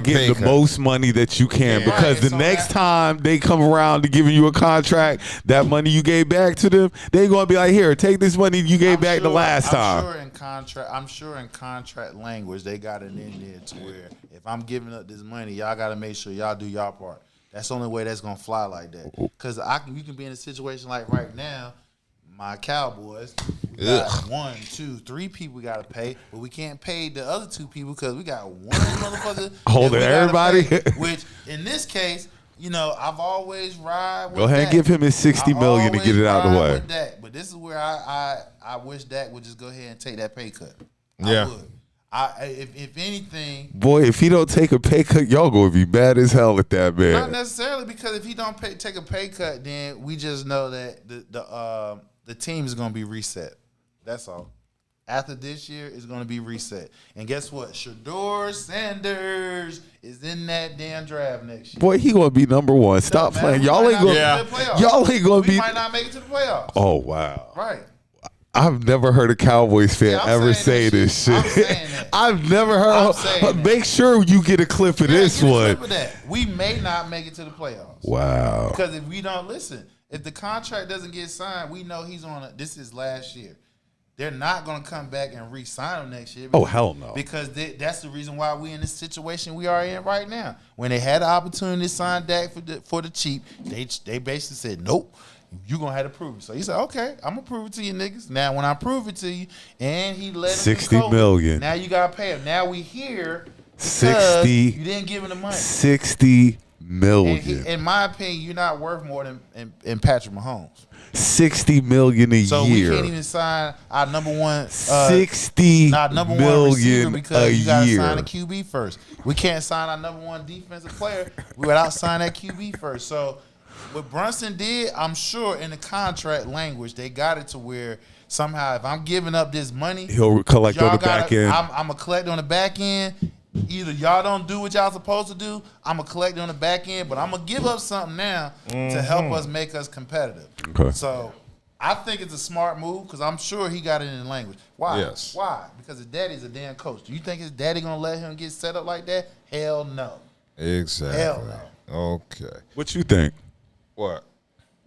getting the most money that you can because the next time they come around to giving you a contract, that money you gave back to them, they gonna be like, here, take this money you gave back the last time. I'm sure in contract language they got it in there to where if I'm giving up this money, y'all got to make sure y'all do y'all part. That's the only way that's gonna fly like that. Because you can be in a situation like right now. My Cowboys got 1, 2, 3 people we gotta pay, but we can't pay the other 2 people because we got one motherfucker holding everybody. Pay, which in this case, I've always ride with Go ahead and give him his $60 million to get it out of the way. With Dak, but this is where I wish Dak would just go ahead and take that pay cut. Yeah. I would. If anything, boy, if he don't take a pay cut, y'all gonna be mad as hell at that man. Not necessarily because if he don't take a pay cut, then we just know that the team is going to be reset. That's all. After this year, it's going to be reset. And guess what? Shador Sanders is in that damn draft next year. Boy, he going to be number 1. Stop playing. Y'all ain't going to be. We might not make it to the playoffs. Oh, wow. Right. I've never heard a Cowboys fan ever say this shit. I'm saying that. I've never heard. Make sure you get a clip of this one. Clip of that. We may not make it to the playoffs. Wow. Because if we don't listen. If the contract doesn't get signed, we know he's on this is last year. They're not going to come back and re-sign him next year. Oh, hell no. Because that's the reason why we're in this situation we are in right now. When they had the opportunity to sign Dak for the cheap, they basically said, nope, you're going to have to prove it. So he said, okay, I'm going to prove it to you niggas. Now, when I prove it to you, and he let him $60 million. Now you got to pay him. Now we here because 60. You didn't give him the money. $60 million. In my opinion, you're not worth more than Patrick Mahomes. $60 million a year. So we can't even sign our number one. $60 million because you got to sign a QB first. We can't sign our number one defensive player without signing that QB first. So what Brunson did, I'm sure in the contract language they got it to where somehow if I'm giving up this money, he'll collect on the back end. I'm gonna collect on the back end. Either y'all don't do what y'all supposed to do, I'm going to collect on the back end, but I'm going to give up something now to help us make us competitive. Okay. So I think it's a smart move because I'm sure he got it in language. Why? Yes. Why? Because his daddy's a damn coach. Do you think his daddy going to let him get set up like that? Hell no. Exactly. Hell no. Okay. What you think? What?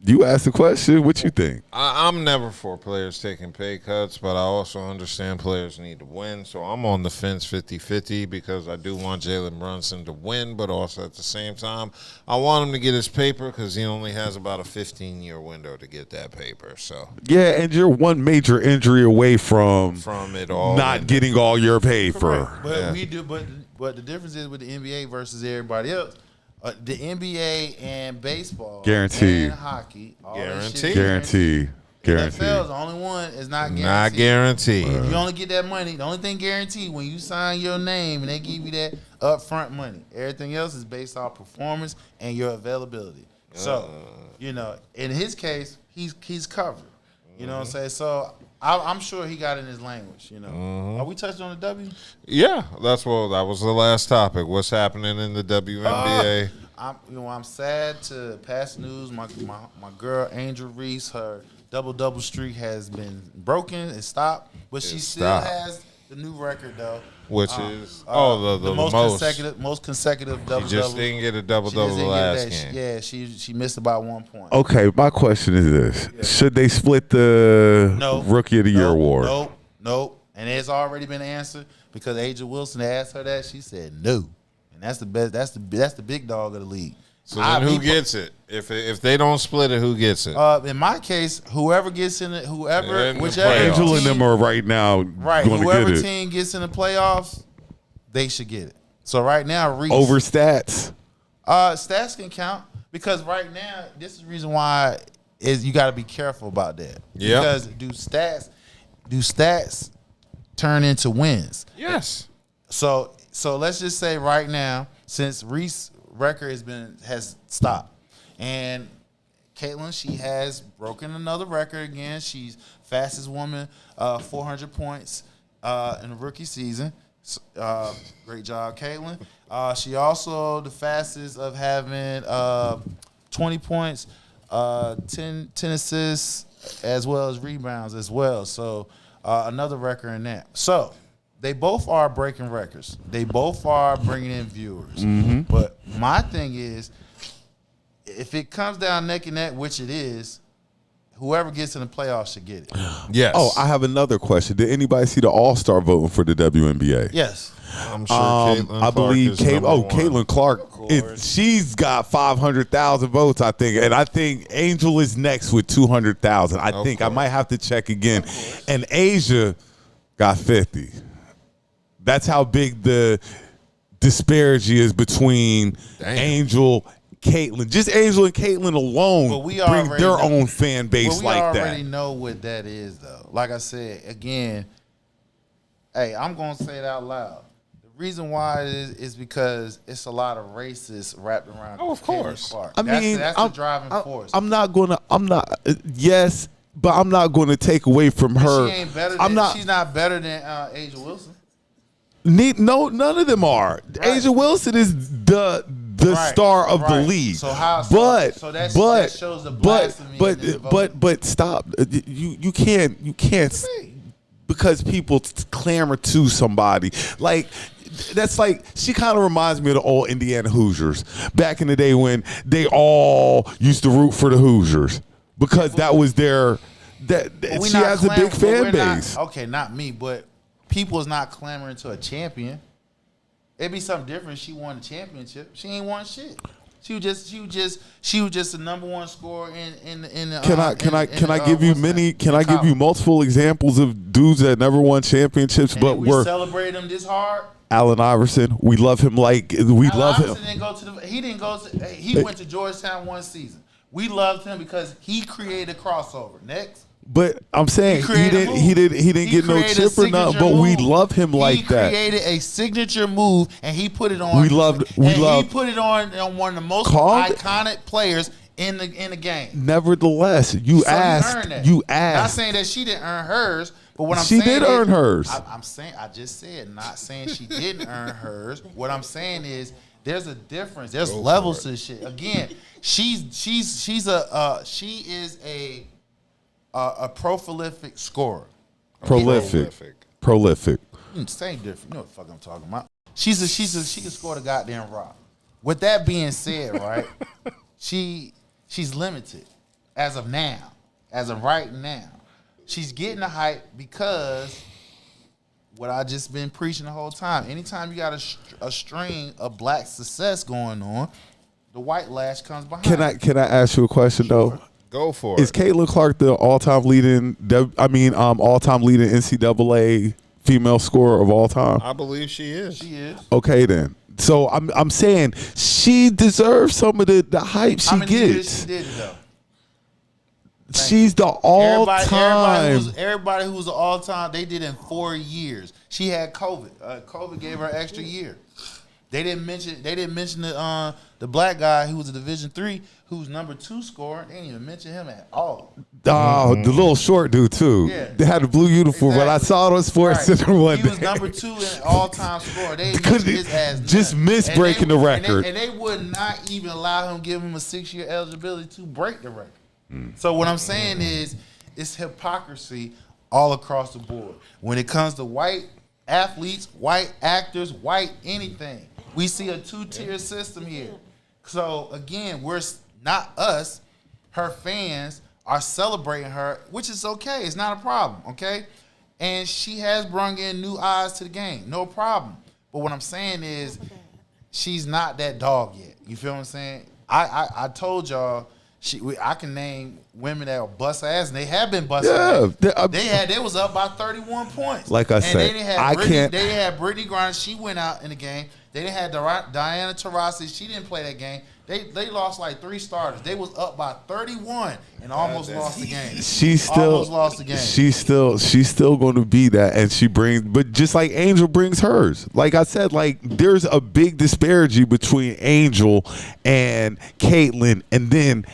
You asked the question. What you think? I'm never for players taking pay cuts, but I also understand players need to win. So I'm on the fence 50-50 because I do want Jalen Brunson to win, but also at the same time, I want him to get his paper because he only has about a 15-year window to get that paper. So yeah, and you're one major injury away from it all, not getting all your paper. But we do. But the difference is with the NBA versus everybody else. The NBA and baseball, guaranteed, and hockey, guaranteed. NFL is the only one is not guaranteed. Not guaranteed. You only get that money. The only thing guaranteed when you sign your name and they give you that upfront money. Everything else is based off performance and your availability. So, in his case, he's covered. You know what I'm saying? So I'm sure he got it in his language. Are we touching on the W? Yeah, that was the last topic. What's happening in the WNBA? I'm sad to pass news. My girl Angel Reese, her double streak has been broken. It stopped, but she still has the new record though. Which is the most consecutive double. She just didn't get a double the last game. Yeah, she missed about 1 point. Okay, my question is this: should they split the Rookie of the Year award? Nope. And it's already been answered because Aja Wilson asked her that. She said no, and that's the best. That's the big dog of the league. So then who gets it? If they don't split it, who gets it? In my case, whoever gets in it, whichever Angel and them are right now going to get it. Whoever team gets in the playoffs, they should get it. So right now, Reese over stats. Stats can count because right now, this is the reason why is you got to be careful about that. Yeah. Because do stats turn into wins? Yes. So let's just say right now, since Reese record has stopped, and Caitlin, she has broken another record again. She's fastest woman, 400 points in the rookie season. Great job, Caitlin. She also the fastest of having 20 points, 10 assists, as well as rebounds as well. So another record in that. So they both are breaking records. They both are bringing in viewers. Mm-hmm. But my thing is, if it comes down neck and neck, which it is, whoever gets in the playoffs should get it. Yes. Oh, I have another question. Did anybody see the All-Star voting for the WNBA? Yes. I'm sure Caitlin I Clark believe is number one. Caitlin Clark. She's got 500,000 votes, I think, and I think Angel is next with 200,000. I think I might have to check again. And Asia got 50. That's how big the disparity is between Angel. Caitlin, just Angel and Caitlin alone bring their own fan base like that. We already know what that is, though. Like I said, again, hey, I'm going to say it out loud. The reason why it is because it's a lot of racists wrapped around. Oh, of course. Clark. That's the driving force. Yes, but I'm not going to take away from her. She ain't better she's not better than Asia Wilson. No, none of them are. Right. Asia Wilson is the star of the league. So how? That shows the blasphemy. But stop. You can't because people clamor to somebody like. That's like, she kind of reminds me of the old Indiana Hoosiers back in the day when they all used to root for the Hoosiers because that was their. She has a big fan base. Not me, but people is not clamoring to a champion. It'd be something different. She won the championship. She ain't won shit. She was just the number one scorer in the. Can I give you multiple examples of dudes that never won championships, but we celebrate them this hard? Allen Iverson, we love him like we love him. He went to Georgetown one season. We loved him because he created a crossover. Next. But I'm saying he didn't get no chip or nothing. But we love him like that. He created a signature move and he put it on. He put it on one of the most iconic players in the game. Nevertheless, you asked. Not saying that she didn't earn hers, but what I'm saying she did earn hers. I'm saying I just said not saying she didn't earn hers. What I'm saying is there's a difference. There's levels to this shit. Again, she is a prolific scorer. Prolific. Same difference. You know what the fuck I'm talking about. She can score the goddamn rock. With that being said, right, she's limited as of now. As of right now. She's getting the hype because what I just been preaching the whole time. Anytime you got a string of black success going on, the white lash comes behind. Can I ask you a question though? Go for it. Is Caitlin Clark the all-time leading NCAA female scorer of all time? I believe she is. She is. Okay then. So I'm saying she deserves some of the hype she gets. How many years she did it though? She's the all-time. Everybody who's the all-time, they did in 4 years. She had COVID. COVID gave her an extra year. They didn't mention the black guy who was a Division III, who's number 2 scorer. They didn't even mention him at all. Oh, the little short dude too. Yeah. They had the blue uniform, but I saw it on Sports Center one day. He was number 2 in all-time scorer. They didn't mention his ass. Just missed breaking the record. And they would not even allow him, give him a 6-year eligibility to break the record. So what I'm saying is, it's hypocrisy all across the board. When it comes to white athletes, white actors, white anything, we see a 2-tier system here. So again, we're not us. Her fans are celebrating her, which is okay. It's not a problem, okay? And she has brought in new eyes to the game. No problem. But what I'm saying is, she's not that dog yet. You feel what I'm saying? I told y'all, I can name women that will bust ass, and they have been busting ass. They was up by 31 points. Like I said, They had Brittany Griner. She went out in the game. They didn't have Diana Taurasi. She didn't play that game. They lost like 3 starters. They was up by 31 and almost lost the game. Almost lost the game. She's still going to be that, and she brings. But just like Angel brings hers. Like I said, like there's a big disparity between Angel and Caitlyn, and then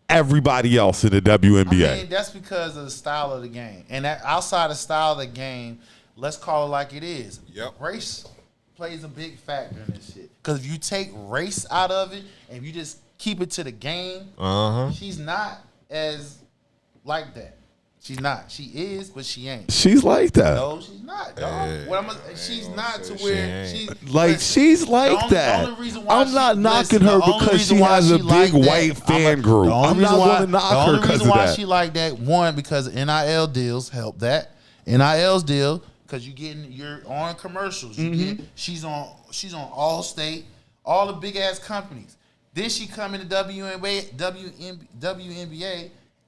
everybody else in the WNBA. I mean, that's because of the style of the game, and that outside the style of the game, let's call it like it is. Yep. Race plays a big factor in this shit. Because if you take race out of it and if you just keep it to the game, she's not as like that. She's not. She is, but she ain't. She's like that. No, she's not, dog. She's not to where she's like she's like that. I'm not knocking her because she has a big white fan group. I'm not going to knock her because of that. The only reason why she like that, one, because NIL deals help that. NIL's deal. Because you're on commercials. She's on Allstate, all the big ass companies. Then she come into WNBA,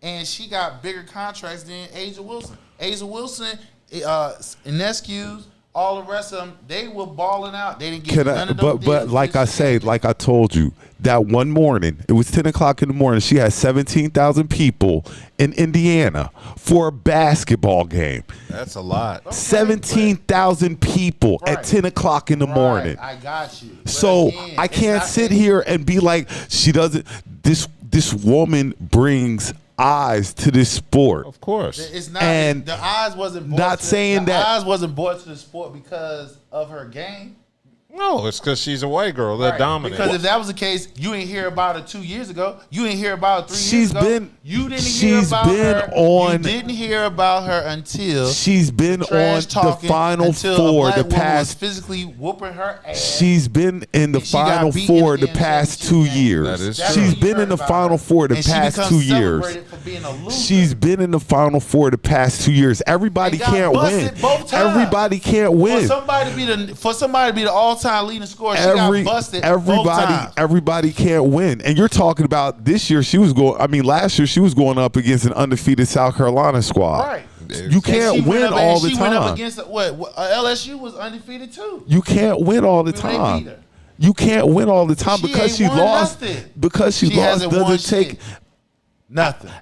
and she got bigger contracts than Asia Wilson. Asia Wilson, Inescu's, all the rest of them, they were balling out. They didn't get none of those But like I say, like I told you, that one morning, it was 10 o'clock in the morning, she had 17,000 people in Indiana for a basketball game. That's a lot. 17,000 people at 10 o'clock in the morning. I got you. But so again, I can't sit here and be like, she doesn't, this woman brings eyes to this sport. Of course. It's not, and the eyes wasn't bought not to, saying the that eyes wasn't bought to the sport because of her game. No, it's because she's a white girl that dominates. Because if that was the case, you didn't hear about her 2 years ago. You didn't hear about her 3 years ago. You didn't hear about her. You didn't hear about her until she's been on the Final Four the past. Physically whooping her ass. She's been in the Final Four the past 2 years. That is She's been in the Final Four the past 2 years. She's been in the Final Four the past 2 years. Everybody can't win. Everybody can't win. For somebody to be the all-time leading scorer, she got busted both times. Everybody can't win. And you're talking about this year, last year she was going up against an undefeated South Carolina squad. Right. You can't win all the time. She went up against LSU was undefeated too. You can't win all the time. You can't win all the time because she lost. Because she lost doesn't take nothing.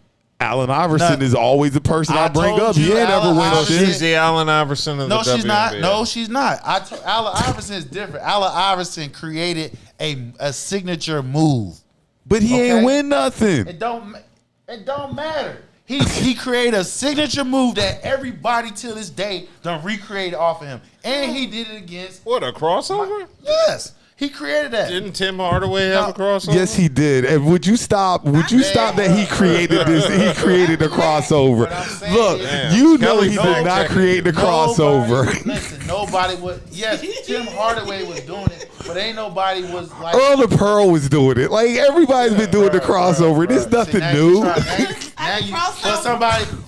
Allen Iverson is always the person I bring up. He ain't ever win shit. She's the Allen Iverson of the WNBA. She's not. No, she's not. Allen Iverson is different. Allen Iverson created a signature move. But he ain't win nothing. It don't matter. He created a signature move that everybody till this day done recreated off of him. And he did it against what, a crossover? Yes. He created that. Didn't Tim Hardaway have a crossover? Yes, he did. And would you stop that he created this? He created the crossover. Look, you know he did not create the crossover. Listen, nobody would. Yes, Tim Hardaway was doing it, but ain't nobody was like. Earl the Pearl was doing it. Like everybody's been doing the crossover. This nothing new.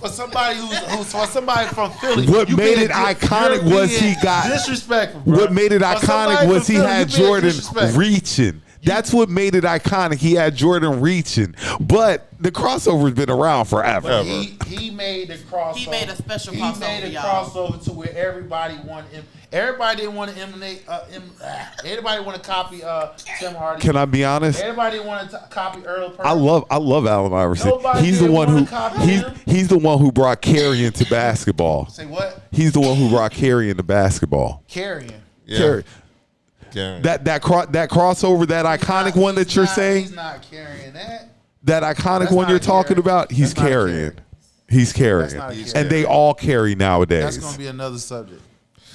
For somebody from Philly, what made it iconic was he got disrespectful. Bro. What made it iconic was he had Jordan reaching. That's what made it iconic. He had Jordan reaching, but the crossover's been around forever. He made the crossover. He made a special crossover. He made a crossover to where everybody wanted him. Everybody didn't want to emulate. Everybody want to copy Tim Hardaway. Can I be honest? Everybody wanted to copy Earl Pearl. I love Allen Iverson. He's the one who brought Carrion to basketball. Say what? He's the one who brought Carrion to basketball. Carrion. Yeah. That crossover, that iconic one that you're saying. He's not carrying that. That iconic one you're talking about. He's carrying. He's carrying. And they all carry nowadays. That's gonna be another subject.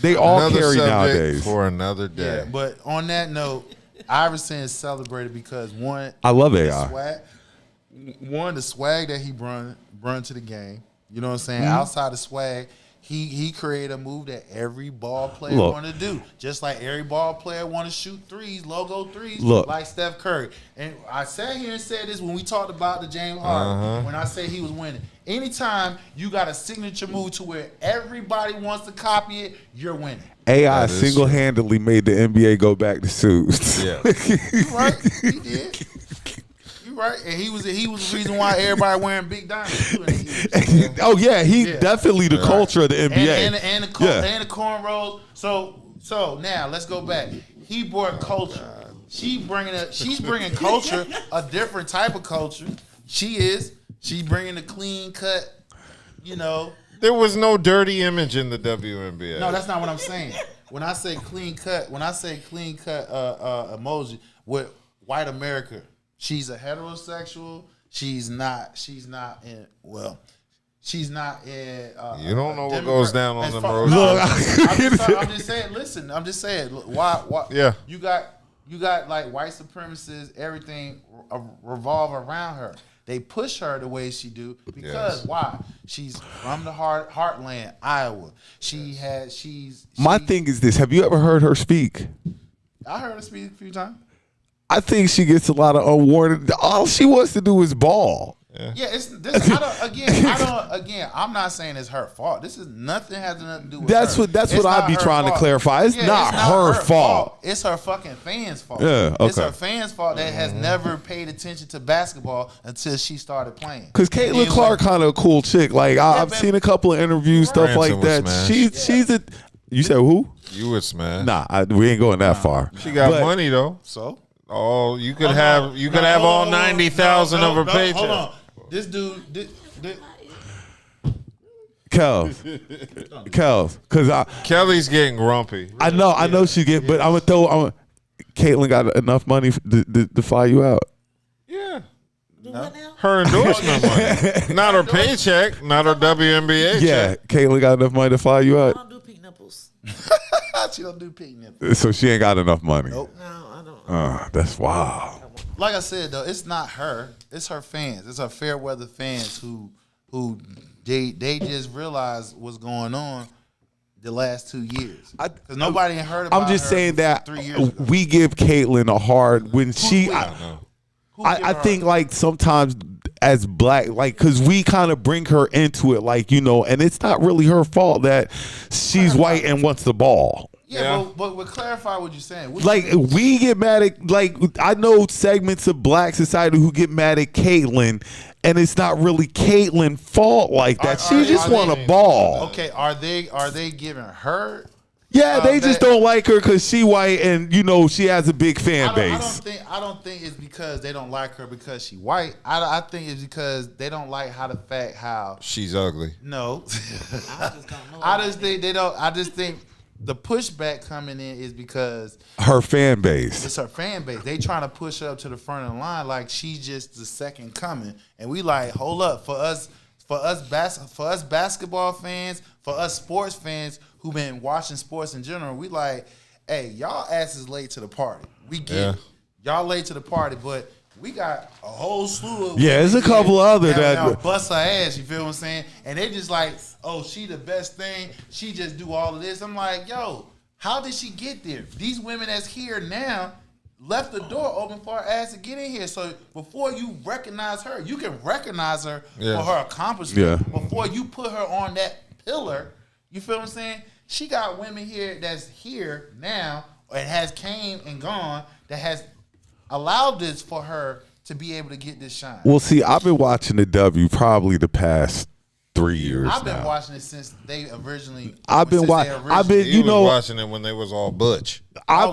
They all carry nowadays. For another day. Yeah, but on that note, Iverson is celebrated because one, I love AI. The swag that he brought to the game. You know what I'm saying? Outside the swag, he created a move that every ball player want to do. Just like every ball player want to shoot threes, logo threes, like Steph Curry. And I sat here and said this when we talked about the James Harden, when I say he was winning. Anytime you got a signature move to where everybody wants to copy it, you're winning. AI single-handedly made the NBA go back to suits. Yeah. You right. He did. You right. And he was the reason why everybody wearing big diamonds. Oh, yeah. Definitely the culture of the NBA. And the cornrows. So now let's go back. He brought culture. She's bringing culture, a different type of culture. She's bringing a clean cut, you know. There was no dirty image in the WNBA. No, that's not what I'm saying. When I say clean cut emoji with white America, she's a heterosexual. She's not in. You don't know what goes down on the road. Look, I'm just saying. Listen, I'm just saying. Why? Yeah. You got like white supremacists. Everything revolve around her. They push her the way she do because why? She's from the heartland, Iowa. My thing is this: have you ever heard her speak? I heard her speak a few times. I think she gets a lot of unwarranted. All she wants to do is ball. Yeah, it's this. I'm not saying it's her fault. Nothing has nothing to do with her. That's what I'd be trying to clarify. It's not her fault. It's her fucking fans' fault. Yeah, okay. It's her fans' fault that has never paid attention to basketball until she started playing. Because Caitlin Clark kind of a cool chick. Like I've seen a couple of interviews, stuff like that. She's a. You said who? You would smash. Nah, we ain't going that far. She got money though. So. Oh, you could have all 90,000 of her paycheck. Hold on. This dude, Kels, because Kelly's getting grumpy. I know she get, but I'm gonna throw. Caitlin got enough money to fly you out. Yeah, No. her endorsement money, not her paycheck, not her WNBA Yeah, check. Caitlin got enough money to fly you I out. don't do pink nipples. she don't do pink nipples. So she ain't got enough money. Nope. No, I don't. That's wild. Like I said though, it's not her. It's her fans. It's her fair weather fans who they just realized what's going on the last 2 years. Because nobody had heard about her. I'm just saying that 3 years ago. we give Caitlin a hard when she. I think like sometimes as black, like because we kind of bring her into it, like and it's not really her fault that she's white and wants the ball. Yeah. But clarify what you're saying. Like we get mad at I know segments of black society who get mad at Caitlyn, and it's not really Caitlyn's fault like that. She just want a ball. Okay, are they giving her? Yeah, they just don't like her because she white and she has a big fan base. I don't think it's because they don't like her because she white. I think it's because they don't like how She's ugly. No, I just don't know. I just think they don't. I just think the pushback coming in is because Her fan base. it's her fan base. They trying to push her up to the front of the line like she's just the second coming, and we like, hold up, for us basketball fans, for us sports fans who've been watching sports in general, we like, hey, y'all asses late to the party. We get it. Y'all late to the party, but we got a whole slew of there's a couple other that bust her ass. You feel what I'm saying? And they just like, oh, she the best thing. She just do all of this. I'm like, yo, how did she get there? These women that's here now left the door open for her ass to get in here. So before you recognize her, you can recognize her for her accomplishment. Yeah. Before you put her on that pillar, you feel what I'm saying? She got women here that's here now and has came and gone that has allowed this for her to be able to get this shine. Well, see, I've been watching the W probably the past 3 years. I've been now. watching it since they originally. You was watching it when they was all butch. No,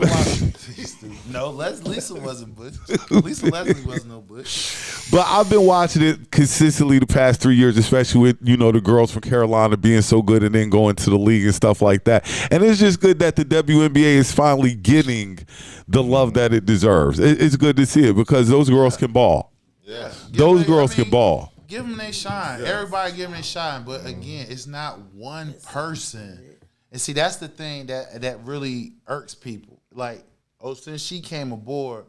Lisa wasn't butch. Lisa Leslie wasn't no butch. But I've been watching it consistently the past 3 years, especially with the girls from Carolina being so good and then going to the league and stuff like that. And it's just good that the WNBA is finally getting the love that it deserves. It's good to see it because those girls can ball. Yeah, those girls can ball. Give them their shine. Yeah. Everybody give them their shine. But again, it's not one person. And see, that's the thing that really irks people. Like, since she came aboard,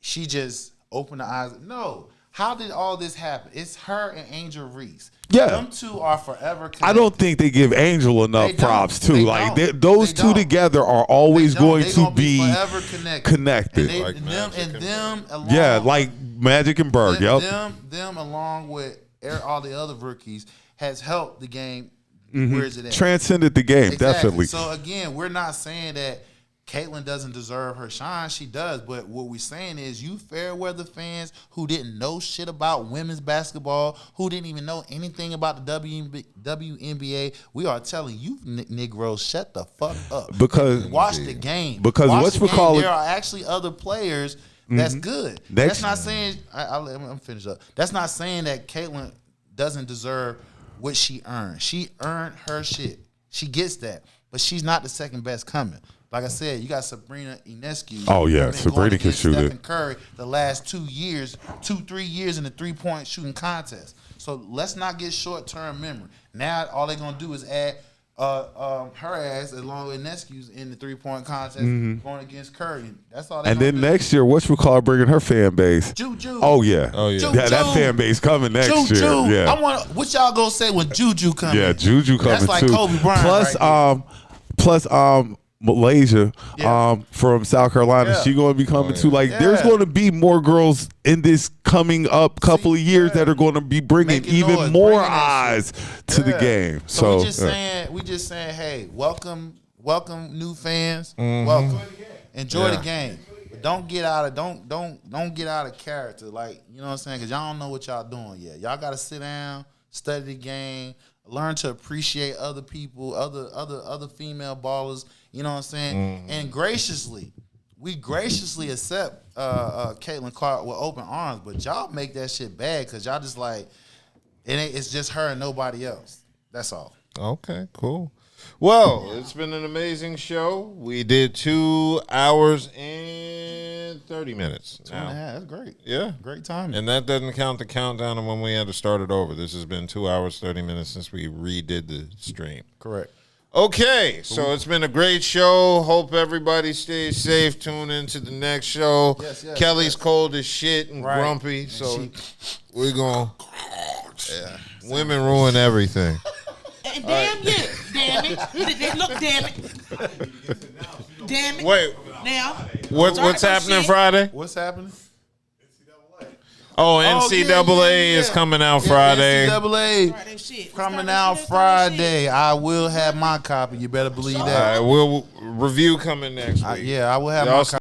she just opened the eyes. No. How did all this happen? It's her and Angel Reese. Yeah. Them two are forever connected. I don't think they give Angel enough props, too. Those two together are always going to be forever connected. And them along, like Magic and Bird. Them along with all the other rookies has helped the game. Where is it at? Transcended the game, definitely. So again, we're not saying that Caitlyn doesn't deserve her shine. She does. But what we're saying is you fair weather fans who didn't know shit about women's basketball, who didn't even know anything about the WNBA, we are telling you Negroes, shut the fuck up. Because watch the game. Because watch the game. There are actually other players that's good. That's not saying I'm finished up. That's not saying that Caitlyn doesn't deserve what she earned. She earned her shit. She gets that. But she's not the second best coming. Like I said, you got Sabrina Ionescu. Oh yeah, Sabrina can shoot Stephen it. Curry the last 3 years in the 3-point shooting contest. So let's not get short-term memory. Now all they're gonna do is add her ass along with Ionescu's in the 3-point contest going against Curry. That's all. And then next year, bringing her fan base? Juju. Oh yeah, that fan base coming next year. Yeah. I want. What y'all gonna say when Juju comes? Yeah, Juju coming too. That's like Kobe Bryant. Plus Malaysia from South Carolina, she going to be coming too. Like, there's going to be more girls in this coming up couple of years that are going to be bringing even more eyes to the game. So we just saying, hey, welcome new fans. Welcome, enjoy the game. But don't get out of character. Like, you know what I'm saying? Because y'all don't know what y'all doing yet. Y'all got to sit down, study the game, learn to appreciate other people, other female ballers. You know what I'm saying? And we graciously accept Caitlin Clark with open arms, but y'all make that shit bad because y'all just like, it's just her and nobody else. That's all. Okay, cool. Well, it's been an amazing show. We did 2 hours and 30 minutes. 2.5. That's great. Yeah. Great timing. And that doesn't count the countdown of when we had to start it over. This has been 2 hours, 30 minutes since we redid the stream. Correct. Okay, so it's been a great show. Hope everybody stays safe. Tune into the next show. Yes, Kelly's cold as shit and grumpy, so we're going to... Women ruin everything. Damn it. Look, damn it. Damn it. Wait. Now. What's happening Friday? What's happening? Oh, NCAA is coming out Friday. NCAA coming out Friday. I will have my copy. You better believe that. All right, we'll review coming next week. I will have my copy.